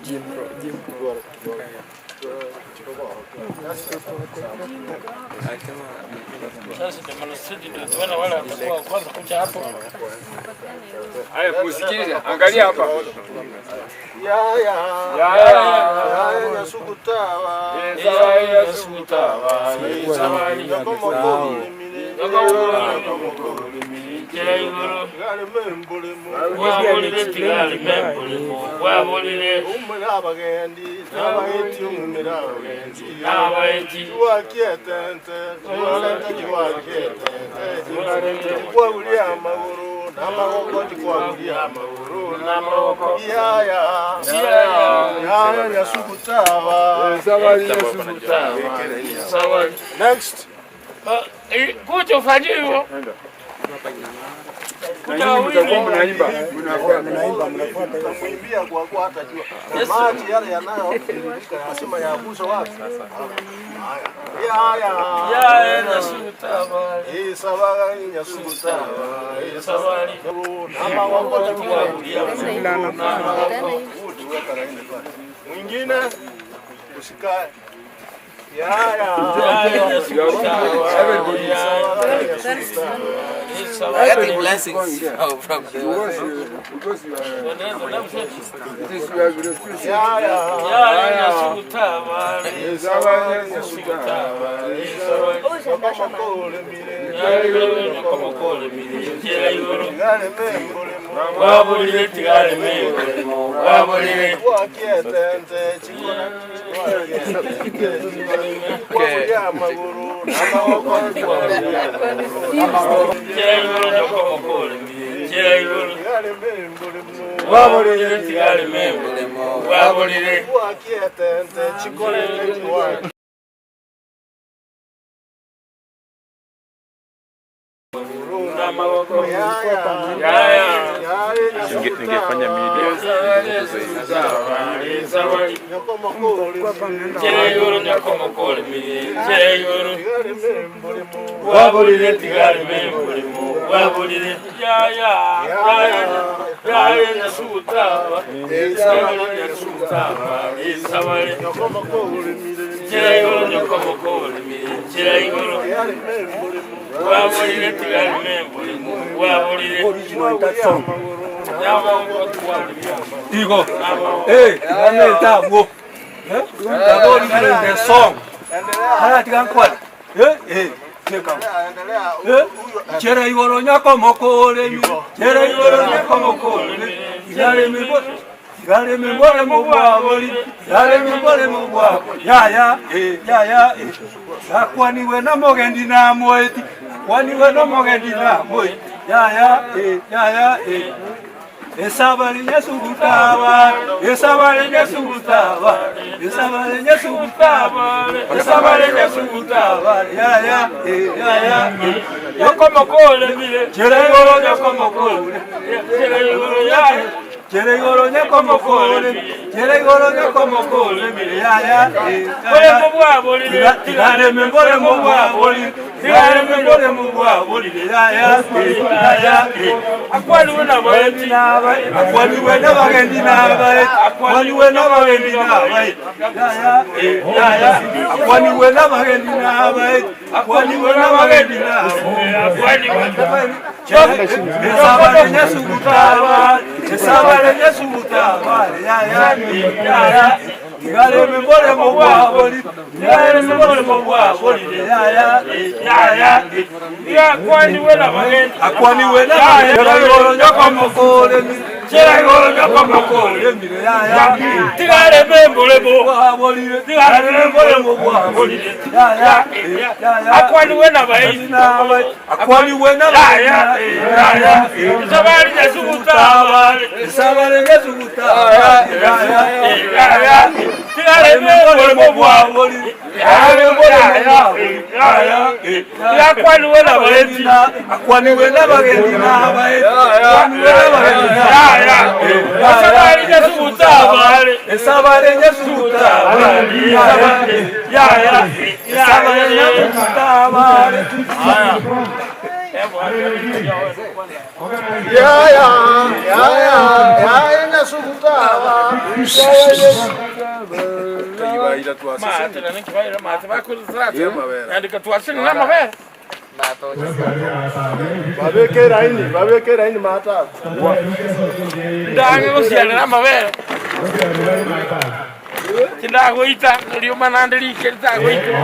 sasa jamani sisi ndio tunaona wale ambao kwanza kuja hapo. Haya kusikiliza, angalia hapa. nyasukutawa nyasukutawa esawari nyokoma kole wabulire tigare membole mu wabulire umurabagendi nabaiti umurabagendi nabaiti wakietente wakietente kwa ulia maguru na magoko kwa ulia maguru na magoko nyasukutawa sawa. Next kuja ufanye hivyo. Mnaimba mnafuata kwa jua. Maji yale yanayo nasema ya buso wapi? Ya nyasukutawa esawari nyasukutawa esawari ama wako mwingine usikae I get the blessings from the wabulire tigare membole mu wabulire wabulire tigare membole mu wabulire kufanya media. Digo, dame el tabo. The song. Chere igoro nyako mokole mi. Chere igoro nyako mokole. Yale mi bo. Yale mi bo le mo bwa boli. Yale mi bo le mo bwa. Ya. Akwani we na mogendi na moeti. Kwani we na mogendi na moeti. Ya. Esabalinya sugutaba, esabalinya sugutaba, esabalinya sugutaba, esabalinya sugutaba, ya, yokomokole mire, cheregoro yokomokole, cheregoro ya, cheregoro yokomokole, cheregoro yokomokole mire, ya, bole mobwa boli, tigare membole mobwa boli, tigare membole mobwa boli, ya, akwani wena boli na akwani wena bagendi na bai akwani wena bagendi na bai ya akwani wena bagendi na bai akwani wena bagendi na akwani esabale sugutaba ya Gale me bole mo wa boli, gale me bole mo wa boli, ya kwani wena bagendi, akwani wena bagendi, nyoko mokole mi, cheregoro nyoko mokole mi, ya, tigale me bole mo wa boli, tigale me bole mo wa boli, ya, akwani wena bagendi, akwani wena bagendi, ya, sabari nesugutaba, sabari nesugutaba, ya. Tigare me mo bwa boli, ya kwani wena bagendi, akwani wena bagendi na bai, akwani wena bagendi ya, sabari nesugutaba, sabari nesugutaba, ya, sabari nesugutaba, Babekera ini mata. Ndange kusiana na mabere. Tindago ita, ndio manandeli kitago ita.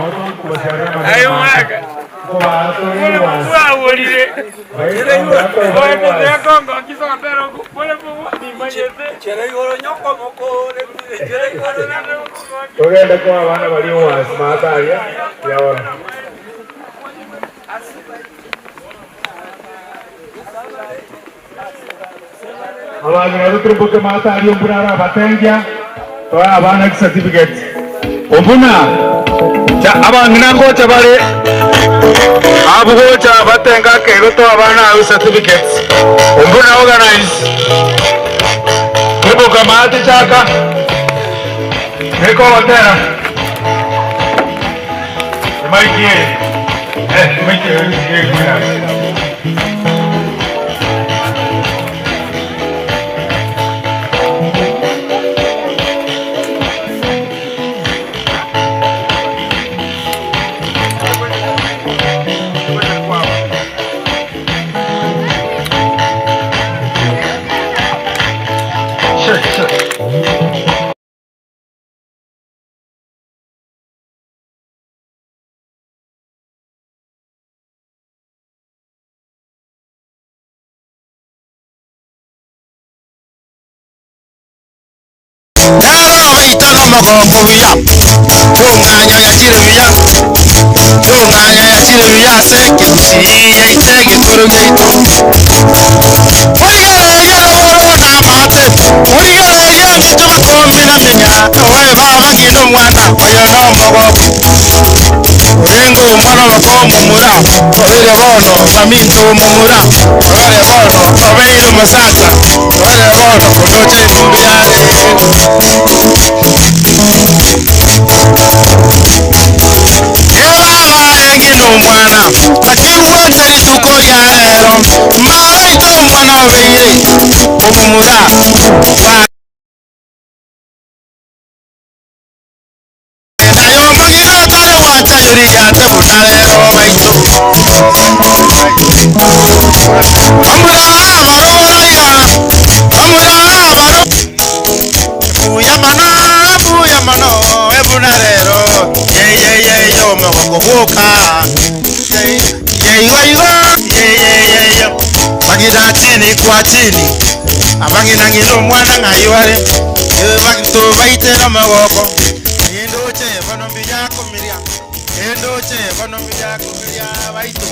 Ayo maga. Pole mwa wolire. Pole mwa kongo kisoma pero pole mwa ni manyete. Chere yoro nyoko mokore, chere yoro nando. Togenda kwa abana bali mu smata ya ora. Abantu baruturubuke mata ari umburara batengya to abana certificate. Obuna cha abantu nangocha bale abugocha batenga kero to abana certificates. Obuna organize. Kibuka mata chaka. Eko watera. Maikie. Maikie kuna. Mogobuya, tunganya ya chiruya, seke usiye itege kurugeito. Urigere yero na mate, urigere ya mituma kombina menya, towe baba gido mwana, oyo no mogobu. Oyengo mwana wako mumura. Oire bono baminto mumura. Oire bono obeiro masasa. Oire bono konoche mumbiare. Engino mwana akiwote rituko yarero maito mwana obeire omumura nayo magiro tayo wata yuri yate bunarero maito amura barobora ya amura baro buya mano ebunarero ye yo magogoka ye bagida chini kwa chini abangina ngino mwana ngayore bagito baitera magoko endoche banombi yako miria endoche banombi yako miria baito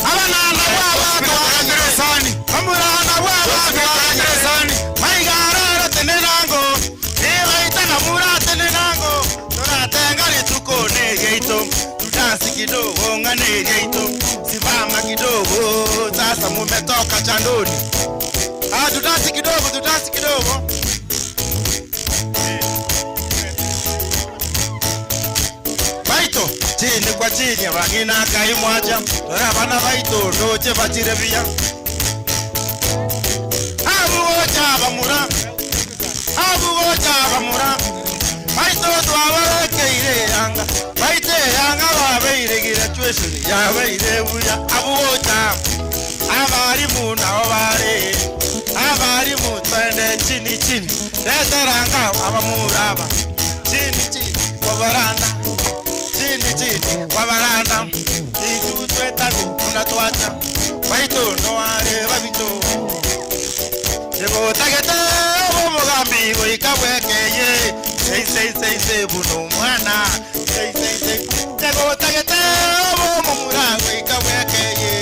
abana na baba kagerezani amura na baba kagerezani maigara tenenango baita na mura tenenango toratenga tuko ne geito tutasi kidogo ngane geito simama kidogo sasa mumetoka chandoni tutasi kidogo baito chini kwa chini abangina kaimwaja tora bana baito ndoche bachirevia abuocha bamura baito twabarekeire yanga baite yanga babeire gira chwesuni yabeire buya abuocha abari muna obare abari mutende chini leteranga abamuraba chini wabaranda chini wabaranda itutwetani unatwacha baito no are babito Jego tagete omugambi goikabwekeye sei buno mwana sei Jego tagete omumura goikabwekeye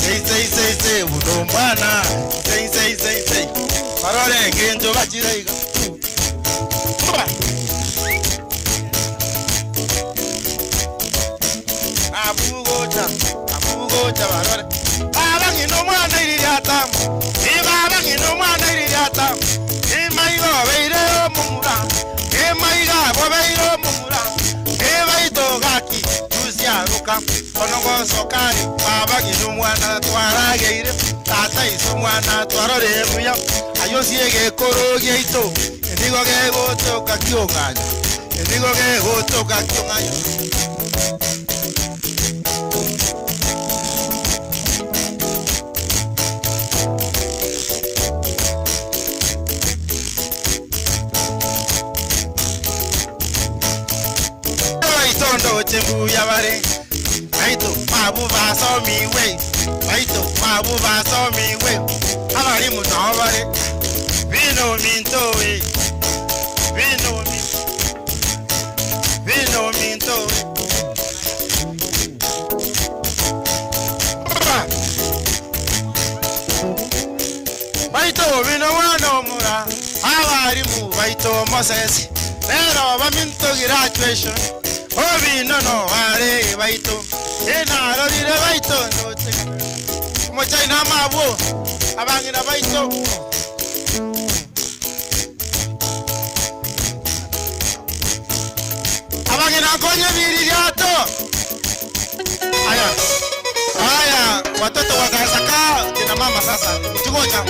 sei buno mwana sei parole ngenjo bachiraiga abugocha barore abangino mwana iriyata abangino mwana iriyata emaigo beire omumura emaiga bobeire omumura ebaito gaki tuziaruka onogo sokari abangino mwana twarageire tata iso mwana twarore muya ayosiege koroge ito ndigo gegotoka kionganya Tondo chembu yabare baito mabu ba so mi we baito mabu ba so mi we amari mu no bare vino minto we vino minto baito vino wano mura amari mu baito moses pero ba minto graduation Obi no are baito ena rorire baito no te como chaina mabo abangira baito abangira konye viriato aya watoto wakasaka kina mama sasa tukocha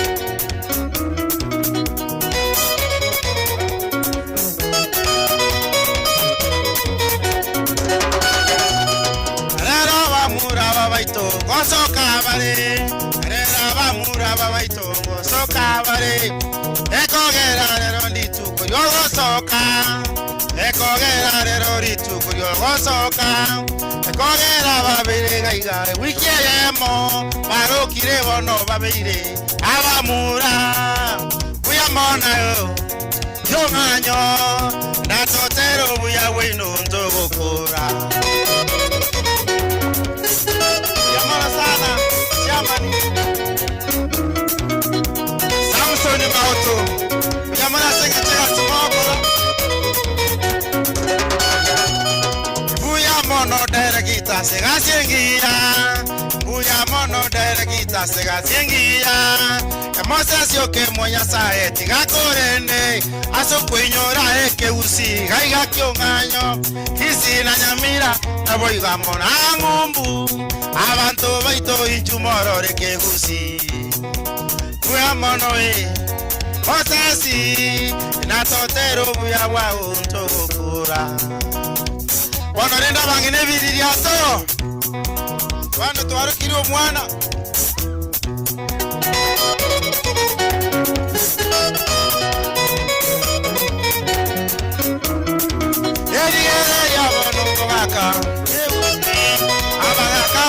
Gosoka bare, rera bamura babaito, gosoka bare. Ekogera rero ndituko yo gosoka. Ekogera rero ndituko yo gosoka. Ekogera babire gaiga, wikiyemo, barokire bono babire. Abamura, kuyamona yo. Yo nganyo, natotero buya wino ndogokora. Samsoni Mauto, yamana senga chega tomoko. kita segasiengia buya mono dere kita segasiengia Moses yoke moya sae tiga korende aso kwenyora eke usi gaiga kyonganyo kisi na nyamira na boiga mona ngumbu abantu baito inchumoro reke usi buya mono Moses na totero buya wa untokura Wanarenda bangine bidiri ato Wano tuwarukiri omwana Yeri yabano ngaka Abagaka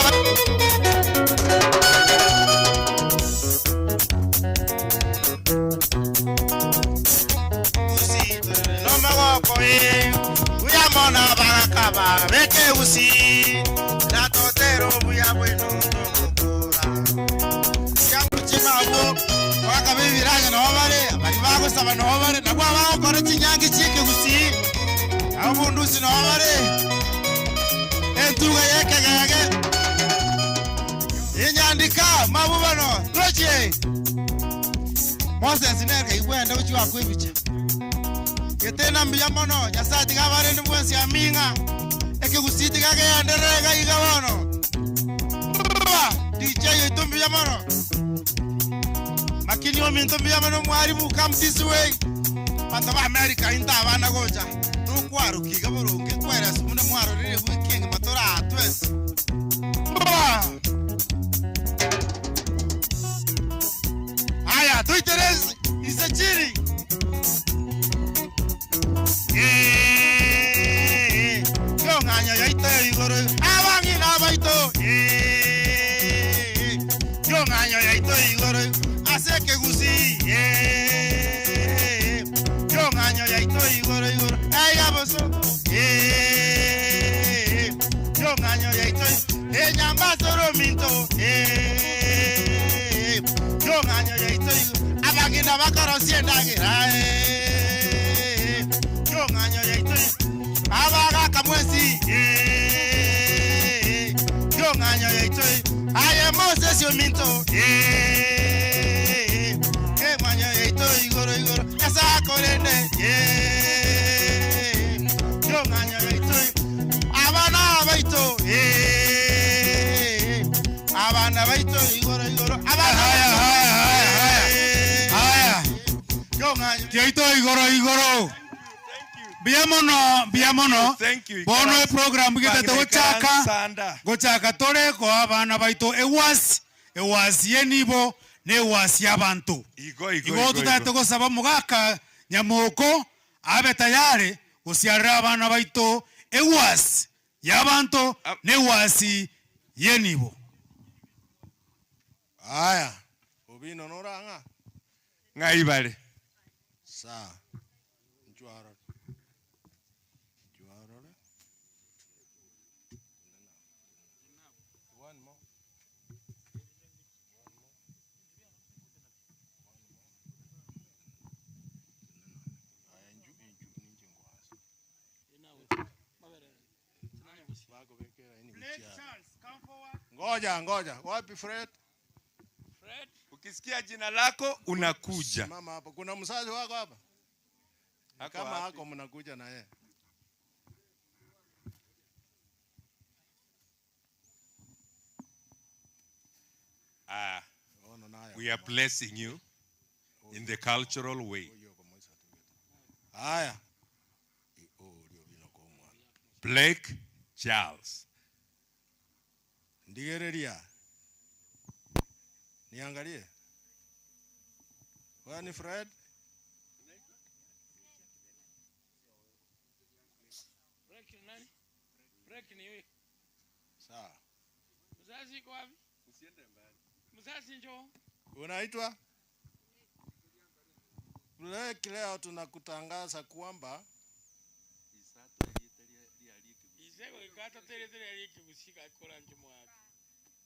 Usi no magoko Mona barakaba meke usi na totero buya bueno ndokura Yangu chimabo waka bibiranya no bare bari bago saba no bare nagwa bago kore chinyangi chike usi abundu si no bare entuga yeke gege inyandika mabubano toche Moses neke igwenda uchi wakwibicha Ketena mbia mono, nyasati gavare ni mwensi ya minga Eke kusiti kage ya nderega iga wono DJ yoitu mbia mono Makini omi ntu mbia mono mwaribu come this way Mataba America inta avana goja Nukwaru kiga burunge kwere sumune mwaro riri weekend matora atwes Aya, tuiterezi, isachiri Yonganya yaito igoro abangi na baito Yonganya yaito igoro aseke gusi Yonganya yaito igoro aiga boso Yonganya yaito enyamba soro minto Yonganya yaito abangi na bakaro siendangi Yonganya yaito abaga kamwesi Yonganya yaito aye Moses yominto Yonganya yaito igoro esa korende Yonganya yaito abana baito abana baito igoro abana haya Yonganya yaito igoro Biamono, bono e program gita gochaka tore ko abana baito ewasi yenibo ne wasi abantu igo tutate ko saba mugaka nyamoko abe tayari usiara abana baito ewasi yabantu ne wasi yenibo aya obino noranga ngaibale sa Ngoja. Wapi Fred? Ukisikia jina lako unakuja. Mama hapa. Kuna msazi wako hapa? Kama hako mnakuja na yeye. We are blessing you in the cultural way. Blake Charles. Ndigereria. Niangalie. Wani Fred? Break ni wewe. Sawa. Mzazi yuko wapi? Usiende mbali. Mzazi njoo. Unaitwa? Blake, leo tunakutangaza kwamba Isego ikata tele aliki kushika kola njumo yake.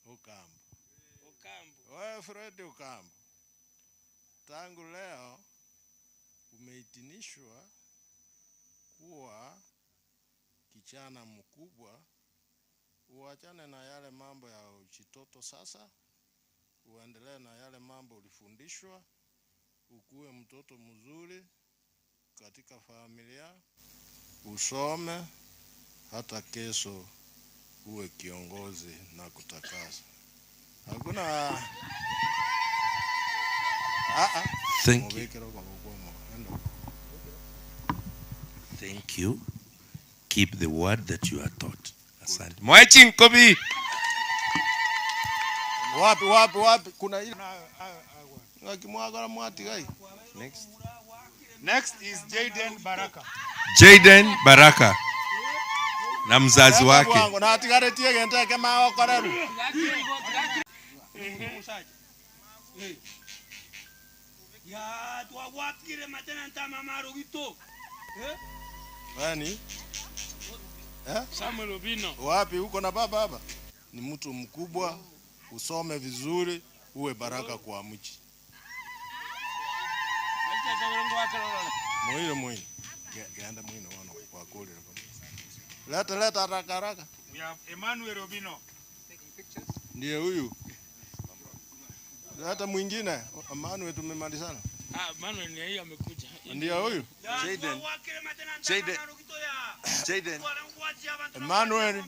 Ukambo. Wewe Fred Ukambo. Tangu leo umeitinishwa kuwa kijana mkubwa uachane na yale mambo ya uchitoto sasa, uendelee na yale mambo ulifundishwa, ukuwe mtoto mzuri katika familia, usome hata kesho uwe kiongozi na kutakasa. Hakuna Thank you. Thank you. Keep the word that you are taught. Asante. Mwachi Nkobi. Wapi kuna ile ngakimwaga mwati gai. Next is Jaden Baraka. Jaden Baraka na mzazi wake. Na atigare tie gente ke mao koreru. Ya tuwakire matena ntama marugito. Nani? Samuel Obino. Wapi uko na baba hapa? Ni mtu mkubwa, usome vizuri, uwe baraka kwa mji. Moyo. Ganda mwino wana kwa kule hapo. Leta haraka. We have Emmanuel Obino. Ndiye huyu. Leta mwingine. Emmanuel tumemalizana. Emmanuel ni yeye amekuja. Ndiye huyu. Jaden. Emmanuel.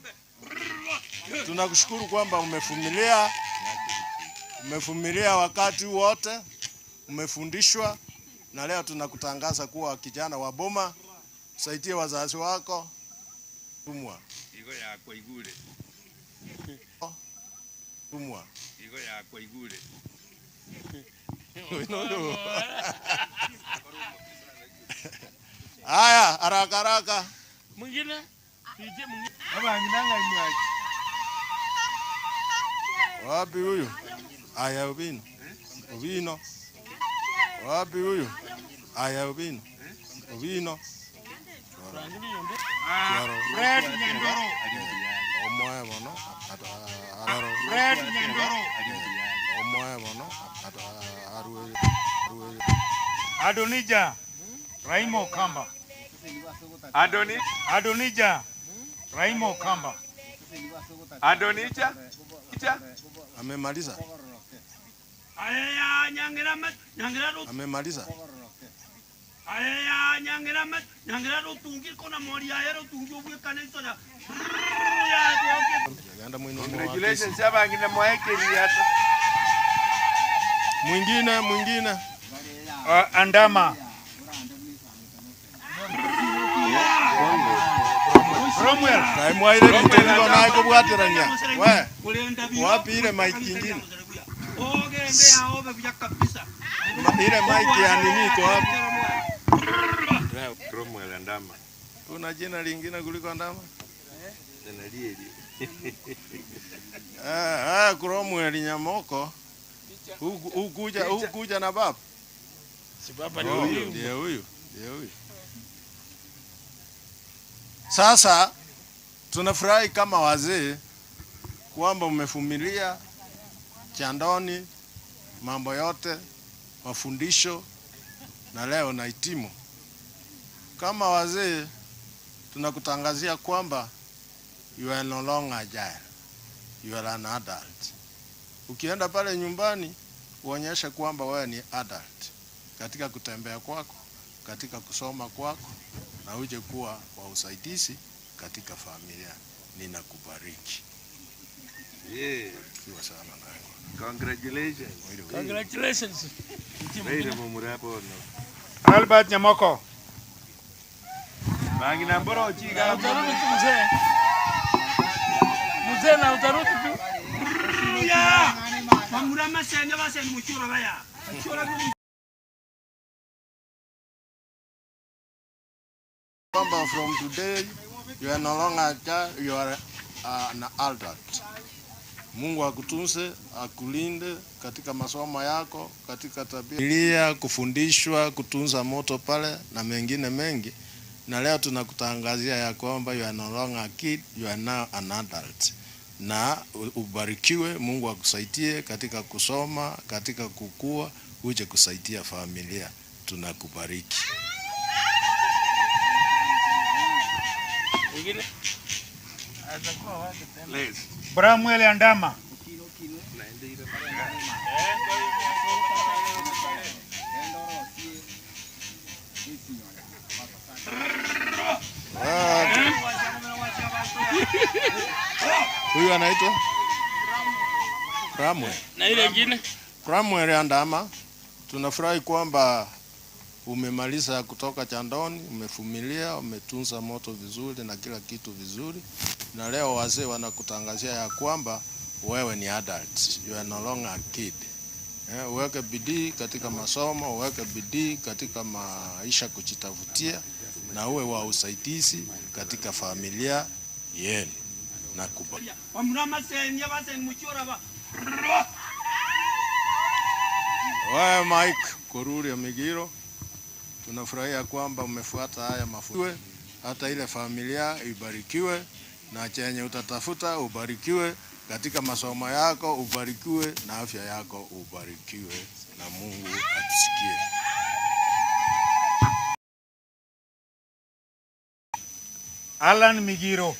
Tunakushukuru kwamba umevumilia wakati wote, umefundishwa, na leo tunakutangaza kuwa kijana wa Boma. Saidia wazazi wako. Tumwa. Igo yako igule. Tumwa. Igo yako igule. No. Aya, haraka. Mwingine? Pije mwingine. Baba nginanga imwaje. Wapi huyu? Aya Obino. Obino. Wapi huyu? Aya Obino. Obino. Fred Nyandoro. Omoe bono. Fred Nyandoro. Omoe bono. Adonija Raimo Kamba. Adonija Raimo Kamba. Adonija? Amemaliza. Aya nyangera ro. Amemaliza. Aya nyangera ro tungi kona mori aya tungi ubwe kanisa ya. Ganda mwino. Congratulations hapa ngina mwaekeri hata. Mwingine. Andama. Cromwell. Kaimwa ile mtendo na kubwateranya. Wapi ile mic nyingine? Ile mic ya nini iko wapi? Cromwell Andama. Kuna jina lingine kuliko Andama? Jina lieli. Cromwell Nyamoko. Ukuja na baba. Si baba ni huyu. Ndiye huyu. Sasa tunafurahi kama wazee kwamba umevumilia chandoni mambo yote, mafundisho, na leo nahitimu. Kama wazee tunakutangazia kwamba you are no longer agile. You are an adult. Ukienda pale nyumbani uonyeshe kwamba wewe ni adult katika kutembea kwako, katika kusoma kwako, na uje kuwa wa usaidizi katika familia. Ninakubariki. Kiwa sana na Congratulations. Congratulations. Wewe mumurapo no. Albert Nyamoko. Bangi na mboro chiga. Utarudi tu mzee. Mzee na utarudi tu. Ya. Mamura masenge base muchura baya. From today you are no longer a child, you are an adult. Mungu akutunze, akulinde katika masomo yako, katika tabia, kufundishwa, kutunza moto pale na mengine mengi. Na leo tunakutangazia ya kwamba you are no longer a kid, you are now an adult. Na ubarikiwe, Mungu akusaidie katika kusoma, katika kukua, uje kusaidia familia. Tunakubariki. Bramwell Andama. Huyu anaitwa Bramwell. Na ile nyingine Bramwell Andama. Tunafurahi kwamba umemaliza kutoka Chandoni, umevumilia, umetunza moto vizuri na kila kitu vizuri. Na leo wazee wanakutangazia ya kwamba wewe ni adult, you are no longer a kid. Uweke bidii katika masomo, uweke bidii katika maisha kujitafutia, na uwe wa usaidizi katika familia yenu. Na kubariki. Wewe Mike Koruri Migiro, tunafurahia kwamba umefuata haya mafunzo. Hata ile familia ibarikiwe, na chenye utatafuta ubarikiwe, katika masomo yako ubarikiwe, na afya yako ubarikiwe, na Mungu atusikie. Alan Migiro.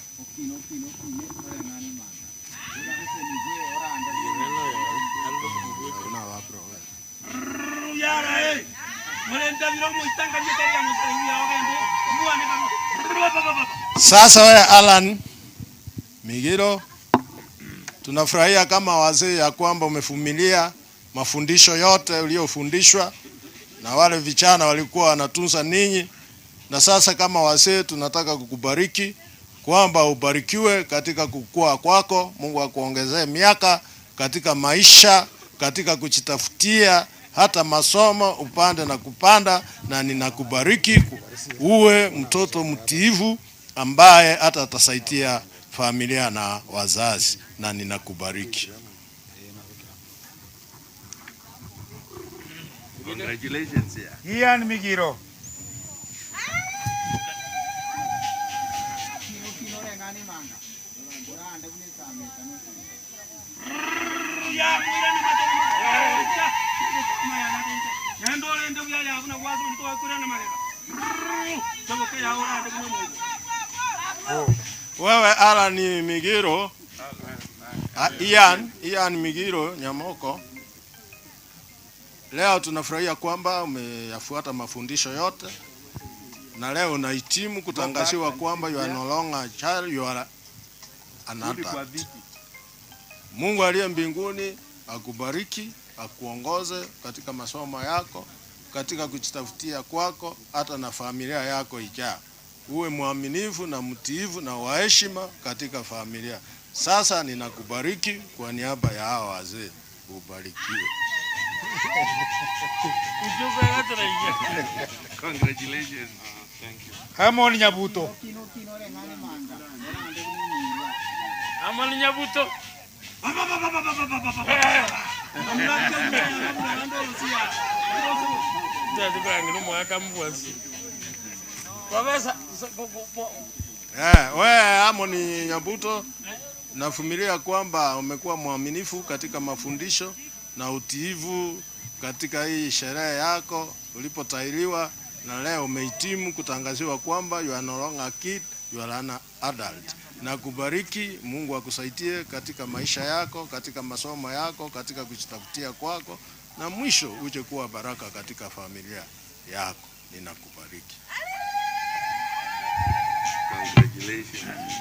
Sasa wewe Alan Migiro, tunafurahia kama wazee ya kwamba umevumilia mafundisho yote uliofundishwa na wale vijana walikuwa wanatunza ninyi, na sasa kama wazee tunataka kukubariki kwamba ubarikiwe katika kukua kwako. Mungu akuongezee miaka katika maisha, katika kujitafutia, hata masomo upande na kupanda, na ninakubariki uwe mtoto mtiifu ambaye hata atasaidia familia na wazazi, na ninakubariki. Congratulations. Ian Migiro. Wewe Alan Migiro, Ian Migiro Nyamoko, leo tunafurahia kwamba umeyafuata mafundisho yote, na leo unahitimu kutangaziwa kwamba you are no longer a child, you are an adult. Mungu aliye mbinguni akubariki, akuongoze katika masomo yako, katika kujitafutia kwako, hata na familia yako ijao. Uwe mwaminifu na mtiifu na wa heshima katika familia. Sasa ninakubariki kwa niaba ya hao wazee, ubarikiwe. Congratulations. Thank you. Hamon Nyabuto. Hamon Nyabuto. Wewe Hamon Nyabuto, navumilia kwamba umekuwa mwaminifu katika mafundisho na utiivu katika hii sherehe yako ulipotahiriwa, na leo umehitimu kutangaziwa kwamba you are no longer a kid, you are an adult. Na kubariki, Mungu akusaidie katika maisha yako, katika masomo yako, katika kujitafutia kwako, na mwisho uje kuwa baraka katika familia yako. Ninakubariki. Congratulations.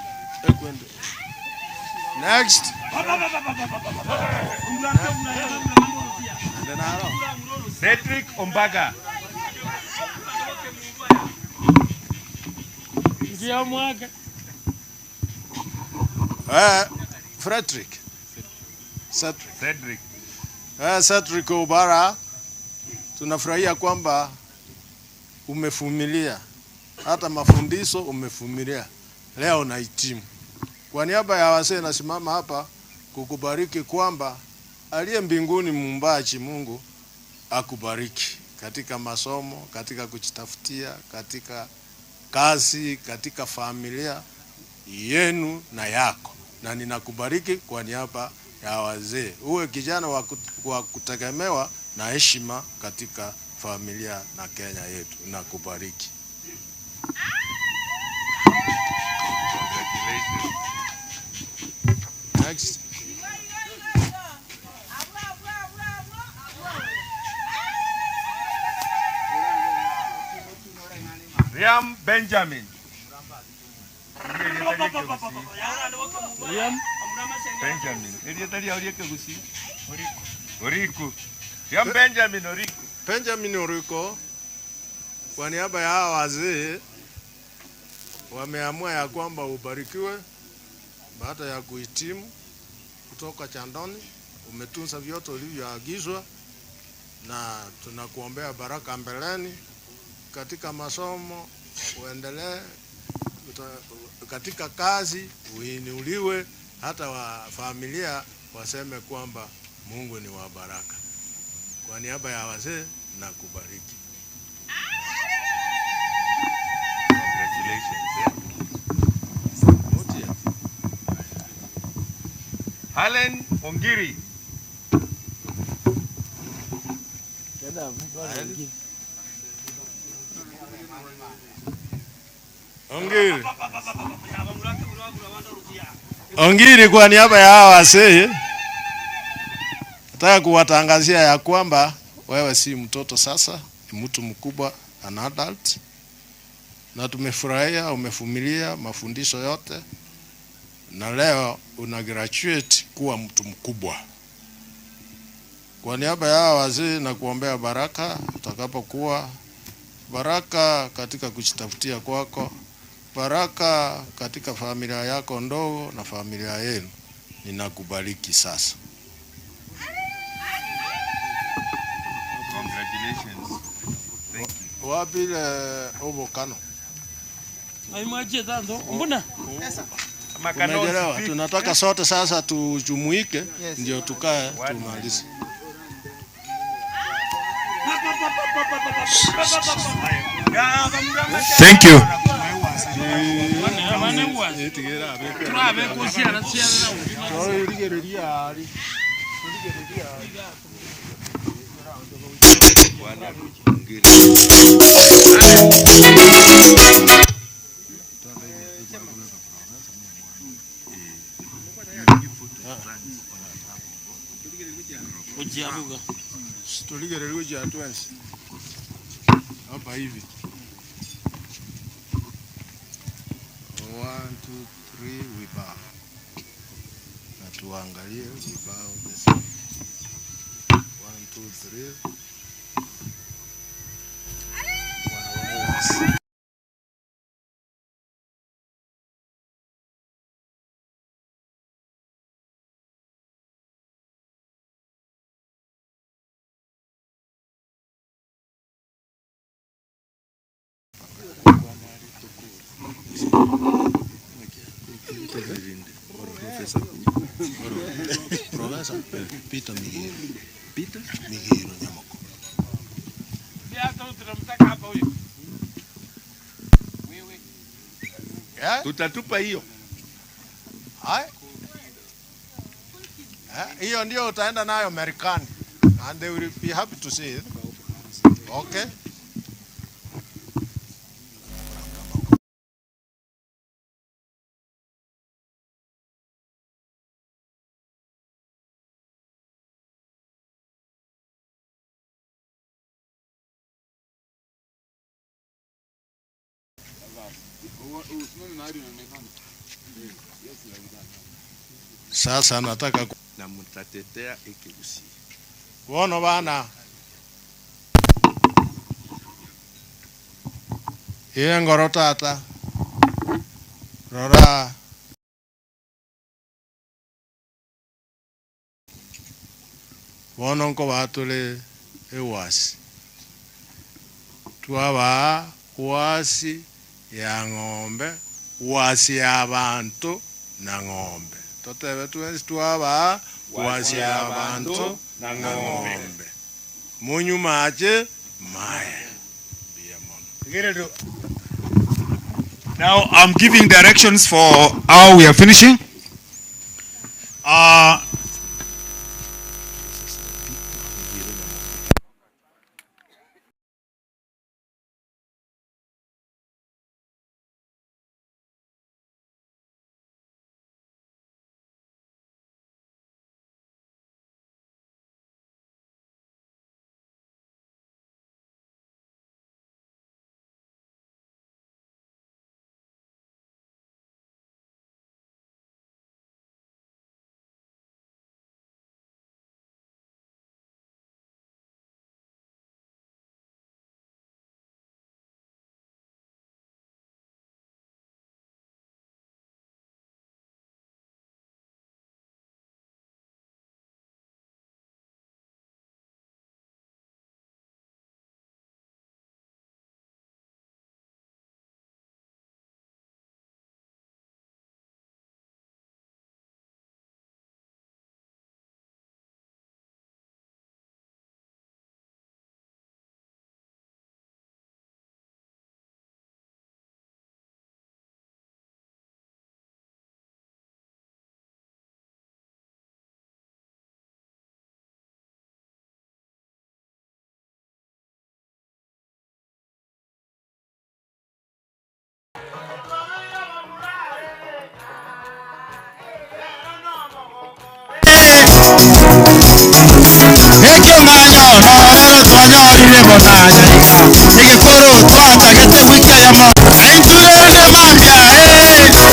Next. Cedric Ombaga. Frederick. Cedric Obara, tunafurahia kwamba umevumilia hata mafundisho umevumilia. Leo unahitimu. Kwa niaba ya wazee nasimama hapa kukubariki kwamba aliye mbinguni muumbaji Mungu akubariki katika masomo, katika kujitafutia, katika kazi, katika familia yenu na yako. Na ninakubariki kwa niaba ya wazee. Uwe kijana wa kutegemewa na heshima katika familia na Kenya yetu. Nakubariki. Benjamin. Benjamin. Oriku. Benjamin Oriku. Benjamin Oriku, kwa niaba ya hawa wazee wameamua ya kwamba ubarikiwe baada ya kuhitimu kutoka Chandoni. Umetunza vyote ulivyoagizwa na tunakuombea baraka mbeleni katika masomo, uendelee katika kazi, uinuliwe, hata wa familia waseme kwamba Mungu ni wa baraka. Kwa niaba ya wazee na kubariki. Congratulations. Helen Ongiri. Ongiri. Ongiri, kwa niaba ya hawa wazee nataka kuwatangazia ya kwamba wewe si mtoto sasa, ni mtu mkubwa, an adult. Na tumefurahia umevumilia mafundisho yote na leo una graduate kuwa mtu mkubwa. Kwa niaba ya hawa wazee na kuombea baraka utakapokuwa, baraka katika kujitafutia kwako, baraka katika familia yako ndogo na familia yenu. Ninakubariki sasa. Congratulations. Thank you. Wapi Obokano? Aimwaje tando? Mbona? Umeelewa? Tunataka sote sasa tujumuike ndio tukae tumalize. Thank you. Tuligereruje atwensi hapa hivi. 1 2 3 wibao. Na tuangalie wibao the same. 1 2 3. Profesa Peter Migiro. Peter Migiro Nyamoko. Tutatupa hiyo. Hiyo ndio utaenda nayo Marekani. And they will be happy to see it. Okay. Sasa nataka na mtatetea Ekegusi. Kuona bana. Iye ngoro tata. Rora. Wono nko batule ewasi. Tuaba wasi ya ng'ombe, wasi ya bantu na ng'ombe. Totebe tuenzi tuaba wasi ya bantu na ng'ombe. Munyu mache maya. Now I'm giving directions for how we are finishing. najarika igikoro twatagete gwikayamo aintuende mambia etareta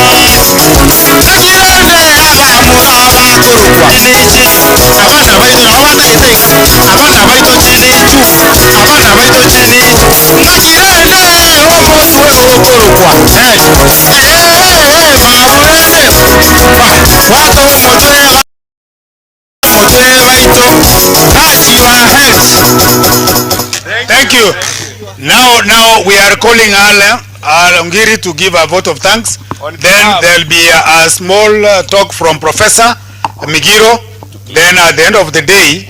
baito nakirende abamura abakurukwa niki abana baito nabo batagiteka abana baito kinitu abana baito kinitu nakirende omutwe okurukwa mamurende watoba umutwe Thank you. Now we are calling Alongiri to give a vote of thanks. Then there'll be a small talk from Professor Migiro. Then at the end of the day,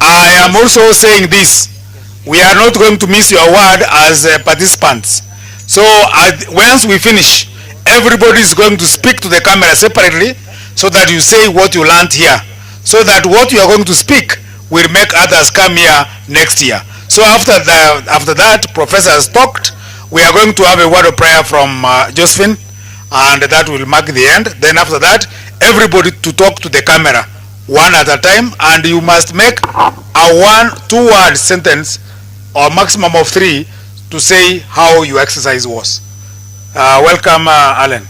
I am also saying this. We are not going to miss your word as participants. So once we finish, everybody is going to speak to the camera separately so that you say what you learned here. So that what you are going to speak will make others come here next year. So after that, Professor has talked. We are going to have a word of prayer from Josephine, and that will mark the end. Then after that, everybody to talk to the camera, one at a time, and you must make a 1-2 word sentence, or maximum of 3, to say how your exercise was. Welcome, Alan.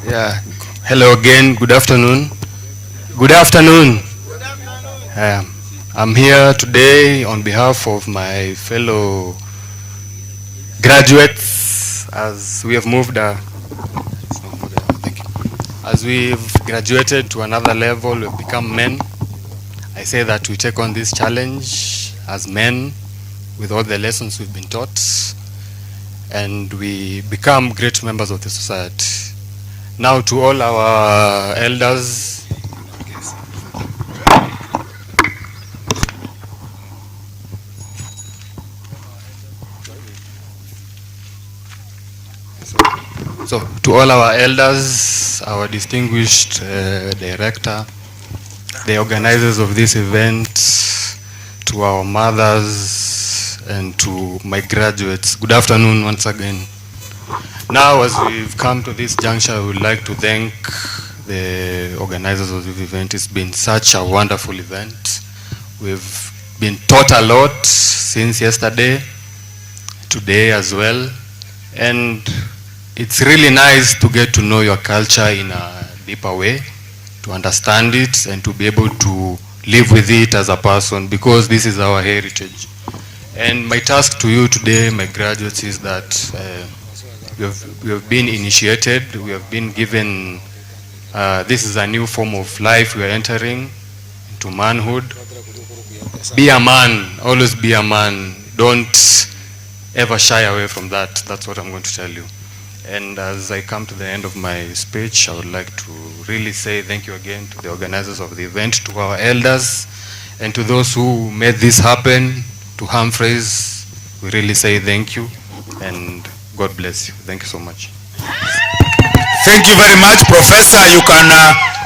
Yeah. Hello again. Good afternoon. Good afternoon. I'm here today on behalf of my fellow graduates, as we have moved. As we've graduated to another level, we've become men. I say that we take on this challenge as men with all the lessons we've been taught, and we become great members of the society. Now to all our elders, so to all our elders, our distinguished director, the organizers of this event, to our mothers, and to my graduates, good afternoon once again. Now, as we've come to this juncture, I would like to thank the organizers of this event. It's been such a wonderful event. We've been taught a lot since yesterday, today as well, and it's really nice to get to know your culture in a deeper way, to understand it, and to be able to live with it as a person, because this is our heritage. And my task to you today, my graduates, is that we have been initiated, we have been given, this is a new form of life we are entering, into manhood. Be a man, always be a man. Don't ever shy away from that. That's what I'm going to tell you. And as I come to the end of my speech, I would like to really say thank you again to the organizers of the event, to our elders, and to those who made this happen, to Humphreys. We really say thank you, and God bless you. Thank you so much. Thank you very much, Professor. You can,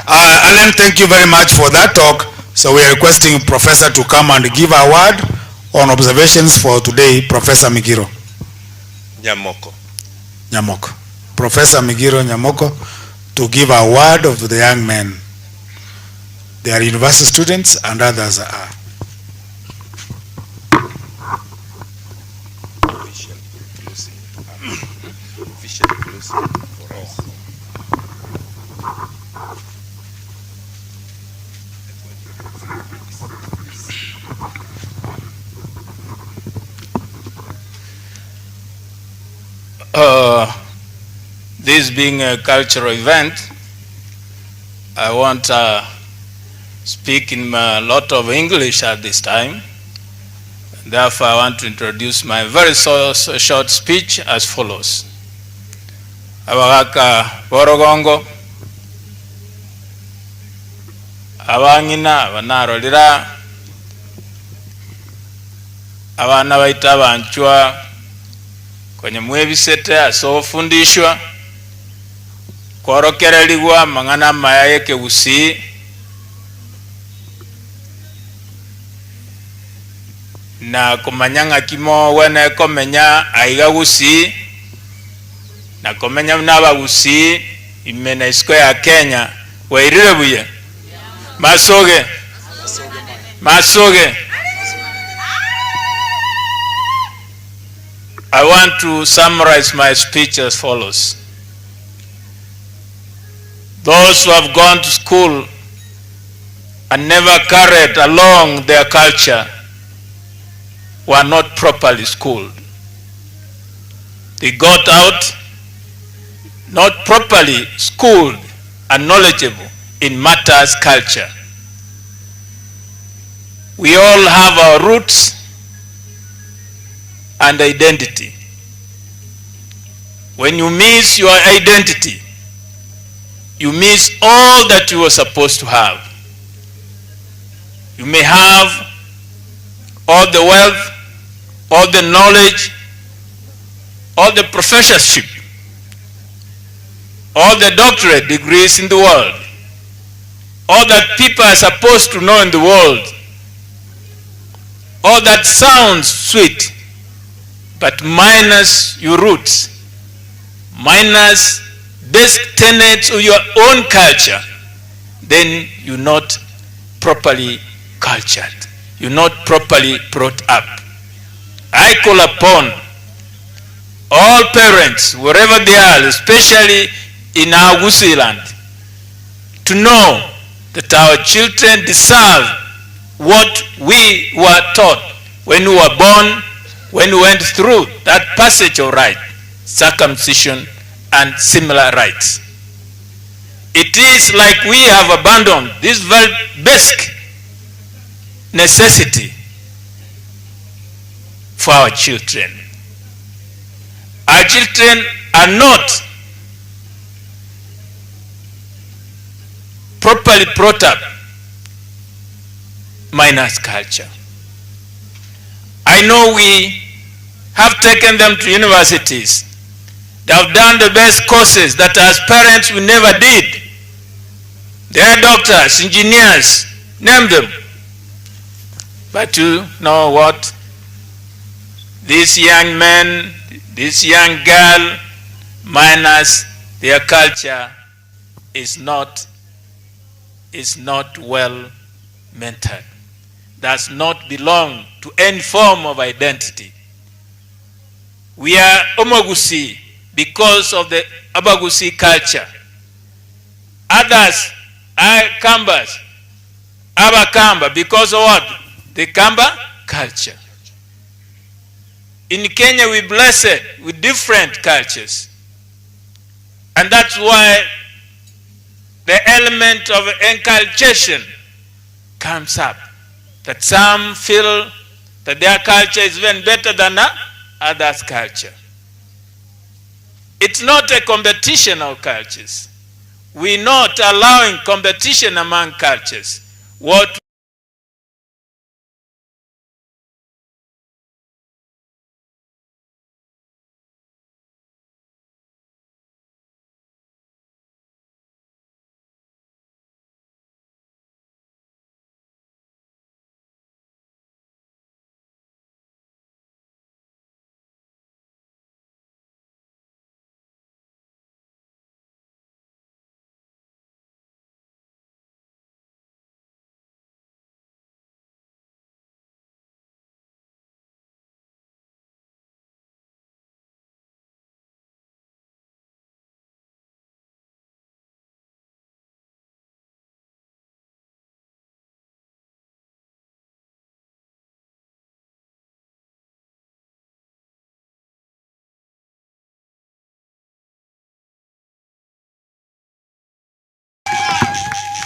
Alan, thank you very much for that talk. So we are requesting Professor to come and give a word on observations for today. Professor Migiro Nyamoko. Professor Migiro Nyamoko, to give a word of the young men. They are university students and others are. This being a cultural event, I want to speak in a lot of English at this time. Therefore, I want to introduce my very short speech as follows. Abagaka borogongo, abangina banarolira, abana baita banchwa kwenye mwebisete asofundishwa kworokereliwa mangana mayeke usi na kumanyanga kimo wene komenya aiga usi na komenya naba usi imena isko ya Kenya wairire buye masoge I want to summarize my speech as follows. Those who have gone to school and never carried along their culture were not properly schooled. They got out not properly schooled and knowledgeable in matters culture. We all have our roots and identity. When you miss your identity, you miss all that you were supposed to have. You may have all the wealth, all the knowledge, all the professorship, all the doctorate degrees in the world, all that people are supposed to know in the world, all that sounds sweet, but minus your roots, minus basic tenets of your own culture, then you're not properly cultured. You're not properly brought up. I call upon all parents, wherever they are, especially in our Gusii land, to know that our children deserve what we were taught when we were born, when we went through that passage of right, circumcision and similar rights. It is like we have abandoned this very basic necessity for our children. Our children are not properly brought up minus culture. I know we have taken them to universities. They have done the best courses that as parents we never did. They are doctors, engineers, name them. But you know what? These young men, this young girl, minus their culture, is not well mentored. Does not belong to any form of identity. We are Omogusi because of the Abagusi culture. Others are Kambas, Abakamba, because of what? The Kamba culture. In Kenya we blessed with different cultures. And that's why the element of inculcation comes up. That some feel that their culture is even better than others' culture. It's not a competition of cultures. We're not allowing competition among cultures. What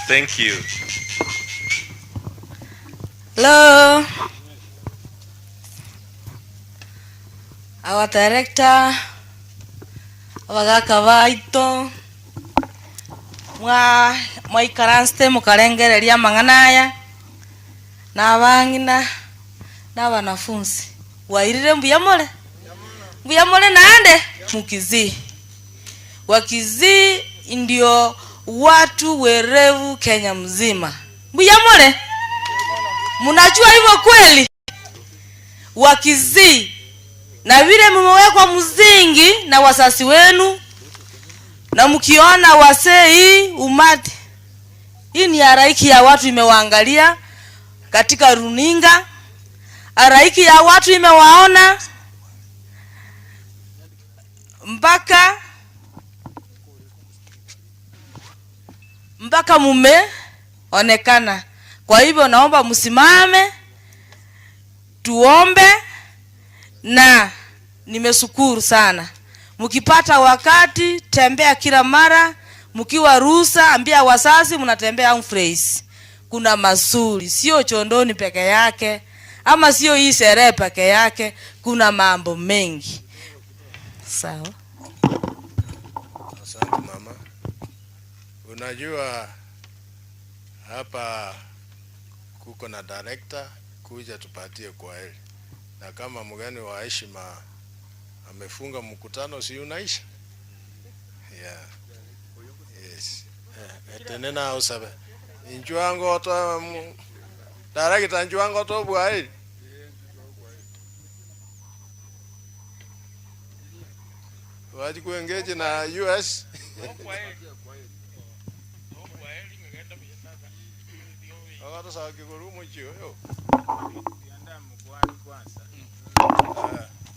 Thank you. Hello. Our director, abagaka baito, mwaikaranste mukarengereria manganaya, n'abangina, n'abanafunzi. Wairire mbuyamole? Mbuyamole nande? Mukizii. Wakizii ndio watu werevu Kenya mzima. Mbuyamole? Mnajua hivyo kweli? Wakizii na vile mmewekwa mzingi na wasasi wenu Na mkiona wasee hii umati, hii ni haraiki ya watu imewaangalia katika runinga, haraiki ya watu imewaona mpaka mumeonekana. Kwa hivyo naomba msimame tuombe, na nimeshukuru sana. Mkipata wakati tembea kila mara, mkiwa ruhusa ambia wazazi mnatembea Humphreys. Kuna mazuri, sio Chondoni peke yake ama sio hii sherehe peke yake, kuna mambo mengi. Sawa. Asante mama. Unajua hapa kuko na director kuja tupatie kwa heri. Na kama mgeni wa heshima amefunga mkutano, si unaisha? Yeah. Yes. Tenena usabe. Injuango to director injuango to bwa heri. Waji kuengage na US. Wakati sawa kiguru mchio yo.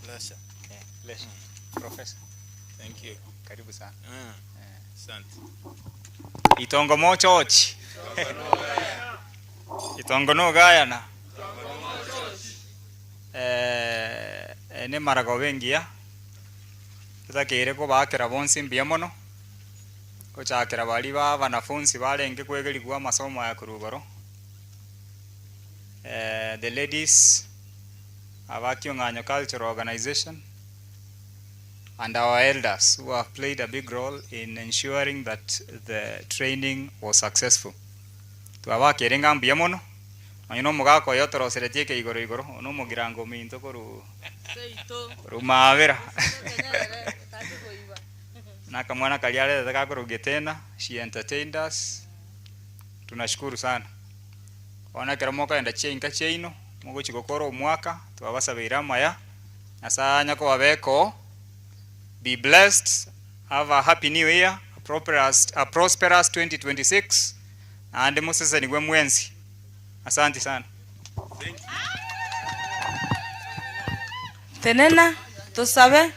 Lesha. Lesha. Professor. Thank you. Karibu sana. Asante. Itongo mo church. Itongo no gayana. Ene marago wengia. Tutakere ko bakera bonsi mbia mono. Ko chakera bali ba banafunzi balenge kwegeligwa masomo ya kurugoro. The ladies Abakyonganyo Cultural Organization and our elders who have played a big role in ensuring that the training was successful. Tuabakerenga mbia mono. Anyino mugako yotoro seretieke igoro ono mugirango minto koru rumavera na kamwana kaliale takakoroge tena. She entertained us. Tunashukuru sana. Ona keramoka enda chenka cheino mugo chigokoro mwaka twabasabira maya asanya ko abeko. Be blessed, have a happy new year, a prosperous 2026, and musese ni gwe mwenzi. Asante sana. Thank you. Tenena tusabe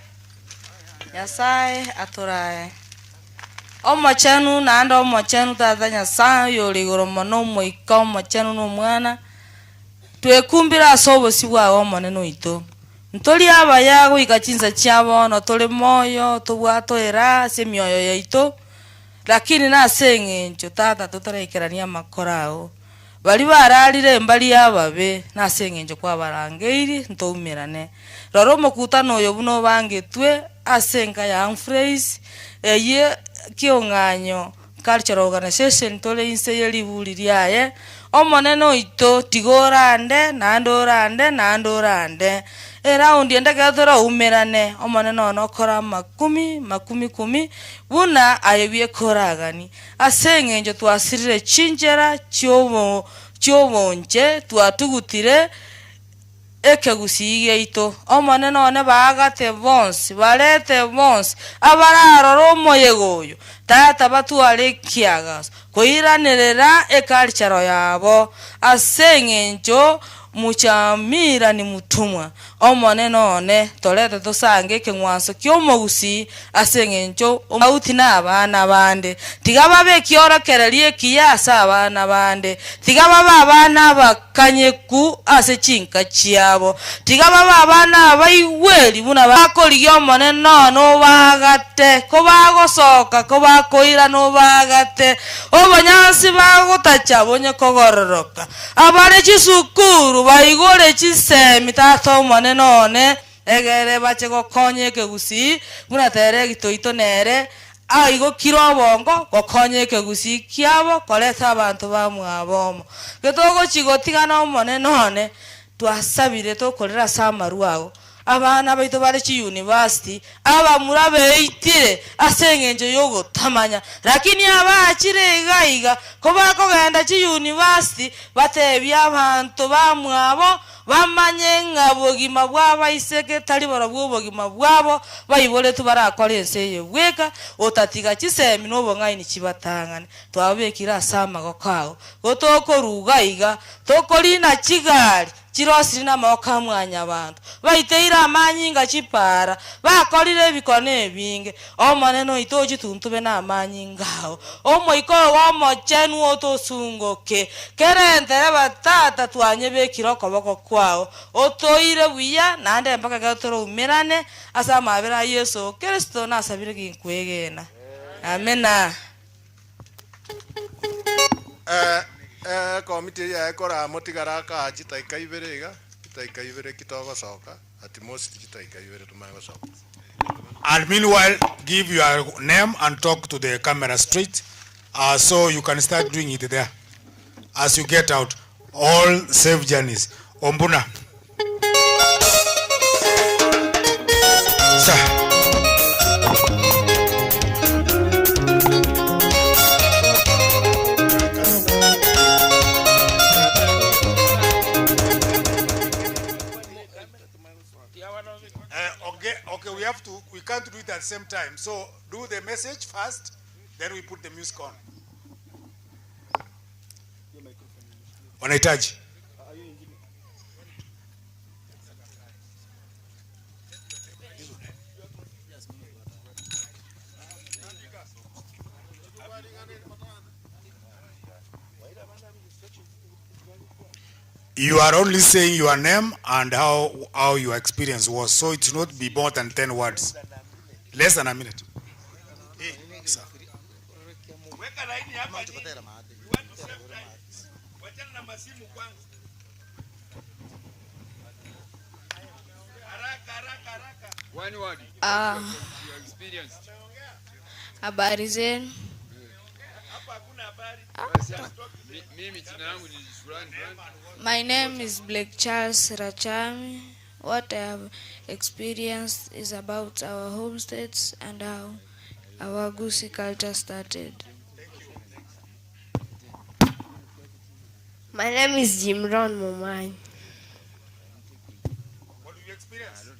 Nyasaye aturae omochenu na ando omochenu tata Nyasaye yoligoro mono moika omochenu no mwana twekumbira asobosi bwawe omoneno ito ntoli aba yago ikachinza chiabo no tole moyo tubwato era se mioyo yaito lakini na sengencho tata tutarekerania makorao bali baralire mbali ababe na sengencho kwa barangeiri ntoumirane roro mokutano oyo buno bangetwe asenga ya Humphreys eye Kyonganyo Cultural Organization tole inse yelibuli lyaye omoneno ito tigorande na andorande era undi endagathora umerane omoneno onokora makumi buna ayebie koragani asengenjo twasirire chinjera chiobonje twatugutire ekegusige ito omoneno ne bagate bonsi barete bonsi abararo romoyegoyo tata batware kiagas koiranirira ekalcharo yabo asengenjo muchamira ni mutumwa omoneno one tolete tosange kengwanso kyomogusi asengenjo omauti na abana bande tigaba bekiorokererie kiyasa abana bande tigaba abana bakanyeku ase chinka chiabo tigaba abana abaiweli buna bakoli omoneno no bagate ko bagosoka ko bakoira no bagate obonyansi bagutacha bonye kogororoka abare chisukuru baigore chisemi tato moneno one egere bache gokonye kegusi buna tere gitoito nere aigo kirobongo gokonye kegusi kiabo koleta abantu bamwabomo getogo chigotigana moneno one twasabire tokorera samaruago abana baito bari chi university aba murabe itire asengenjo yogo tamanya lakini abachire gaiga ko bakogenda chi university batebya abantu bamwabo bamanye ng'abogima bwabo iseke tari barabwo obogima bwabo bayibole tubarakora enseye bweka otatiga chisemi n'obong'aini chibatangane twabekira asama gokago gotokoruga iga tokorina chigari chirosiri n'amaboko amwanya abantu baiteire amanyinga chipara bakorire ebikono ebinge omonene oito ochituntube n'amanyi ngao omoiko omochenu otosungoke kerentere batata twanye bekire okoboko kwao otoire buya nande mpaka gatoroumerane ase amabera Yesu Kristo nasabire ginkwegena amena. Komiti ya ekora motigara ka chitaika ibere kitogocoka at most chitaika ibere tumagocoka. And meanwhile, give your name and talk to the camera straight, so you can start doing it there. As you get out, all safe journeys. Ombuna. Sir. Okay, we can't do it at the same time. So do the message first, then we put the music on. Wanahitaji. You are only saying your name and how your experience was, so it should not be more than 10 words. Less than a minute. Habari zenu. My name is Blake Charles Rachami. What I have experienced is about our homesteads and how our Gusii culture started. My name is Jimron Momai. What do you experience?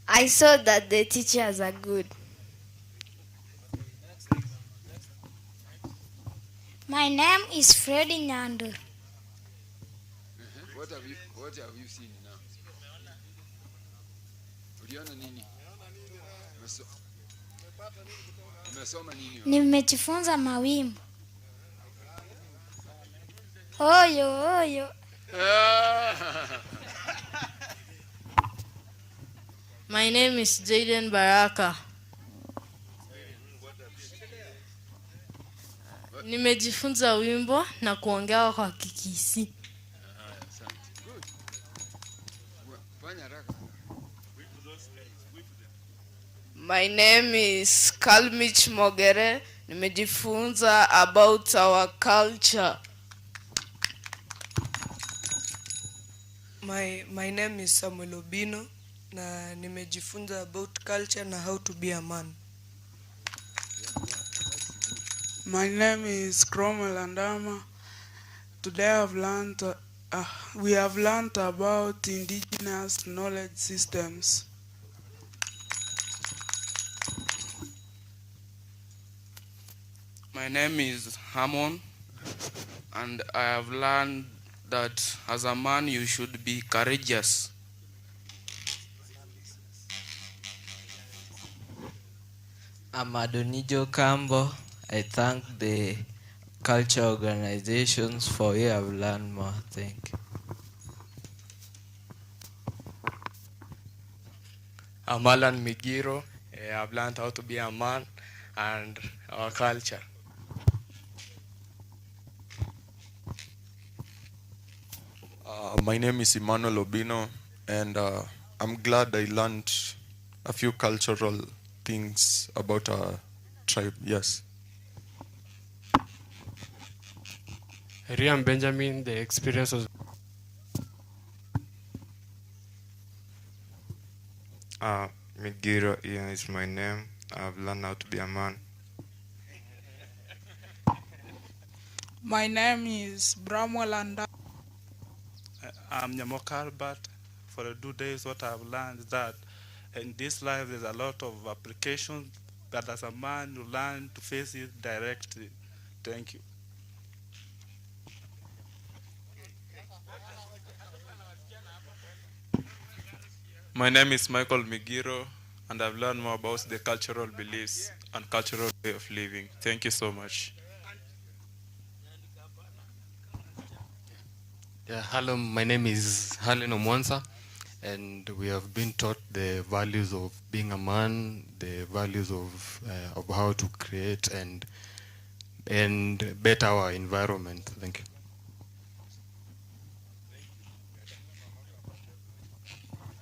I saw that the teachers are good. My name is Freddy Nyandur. What have you seen now? Uliona nini? Umesoma nini? Nimejifunza mawimbo. Oyo oyo. My name is Jaden Baraka. Nimejifunza wimbo na kuongea kwa Kikisi. My name is Kalmich Mogere. Nimejifunza about our culture. My name is Samuel Obino na nimejifunza about culture na how to be a man. My name is Cromwell Andama. Today we have learned about indigenous knowledge systems. My name is Hamon, and I have learned that as a man you should be courageous. I'm Adonijo Kambo. I thank the culture organizations for we have learned more. Thank you. I'm Alan Migiro. I've learned how to be a man and our culture. My name is Emmanuel Obino, and I'm glad I learned a few cultural things about our tribe. Yes. Riam Benjamin, the experience was. Migiro Ian is my name. I've learned how to be a man. My name is Bramwell and I'm Nyamok Albert. For the 2 days, what I've learned is that in this life there's a lot of applications, but as a man you learn to face it directly. Thank you. My name is Michael Migiro, and I've learned more about the cultural beliefs and cultural way of living. Thank you so much. Yeah, hello, my name is Halen Omwansa, and we have been taught the values of being a man, the values of how to create and better our environment. Thank you.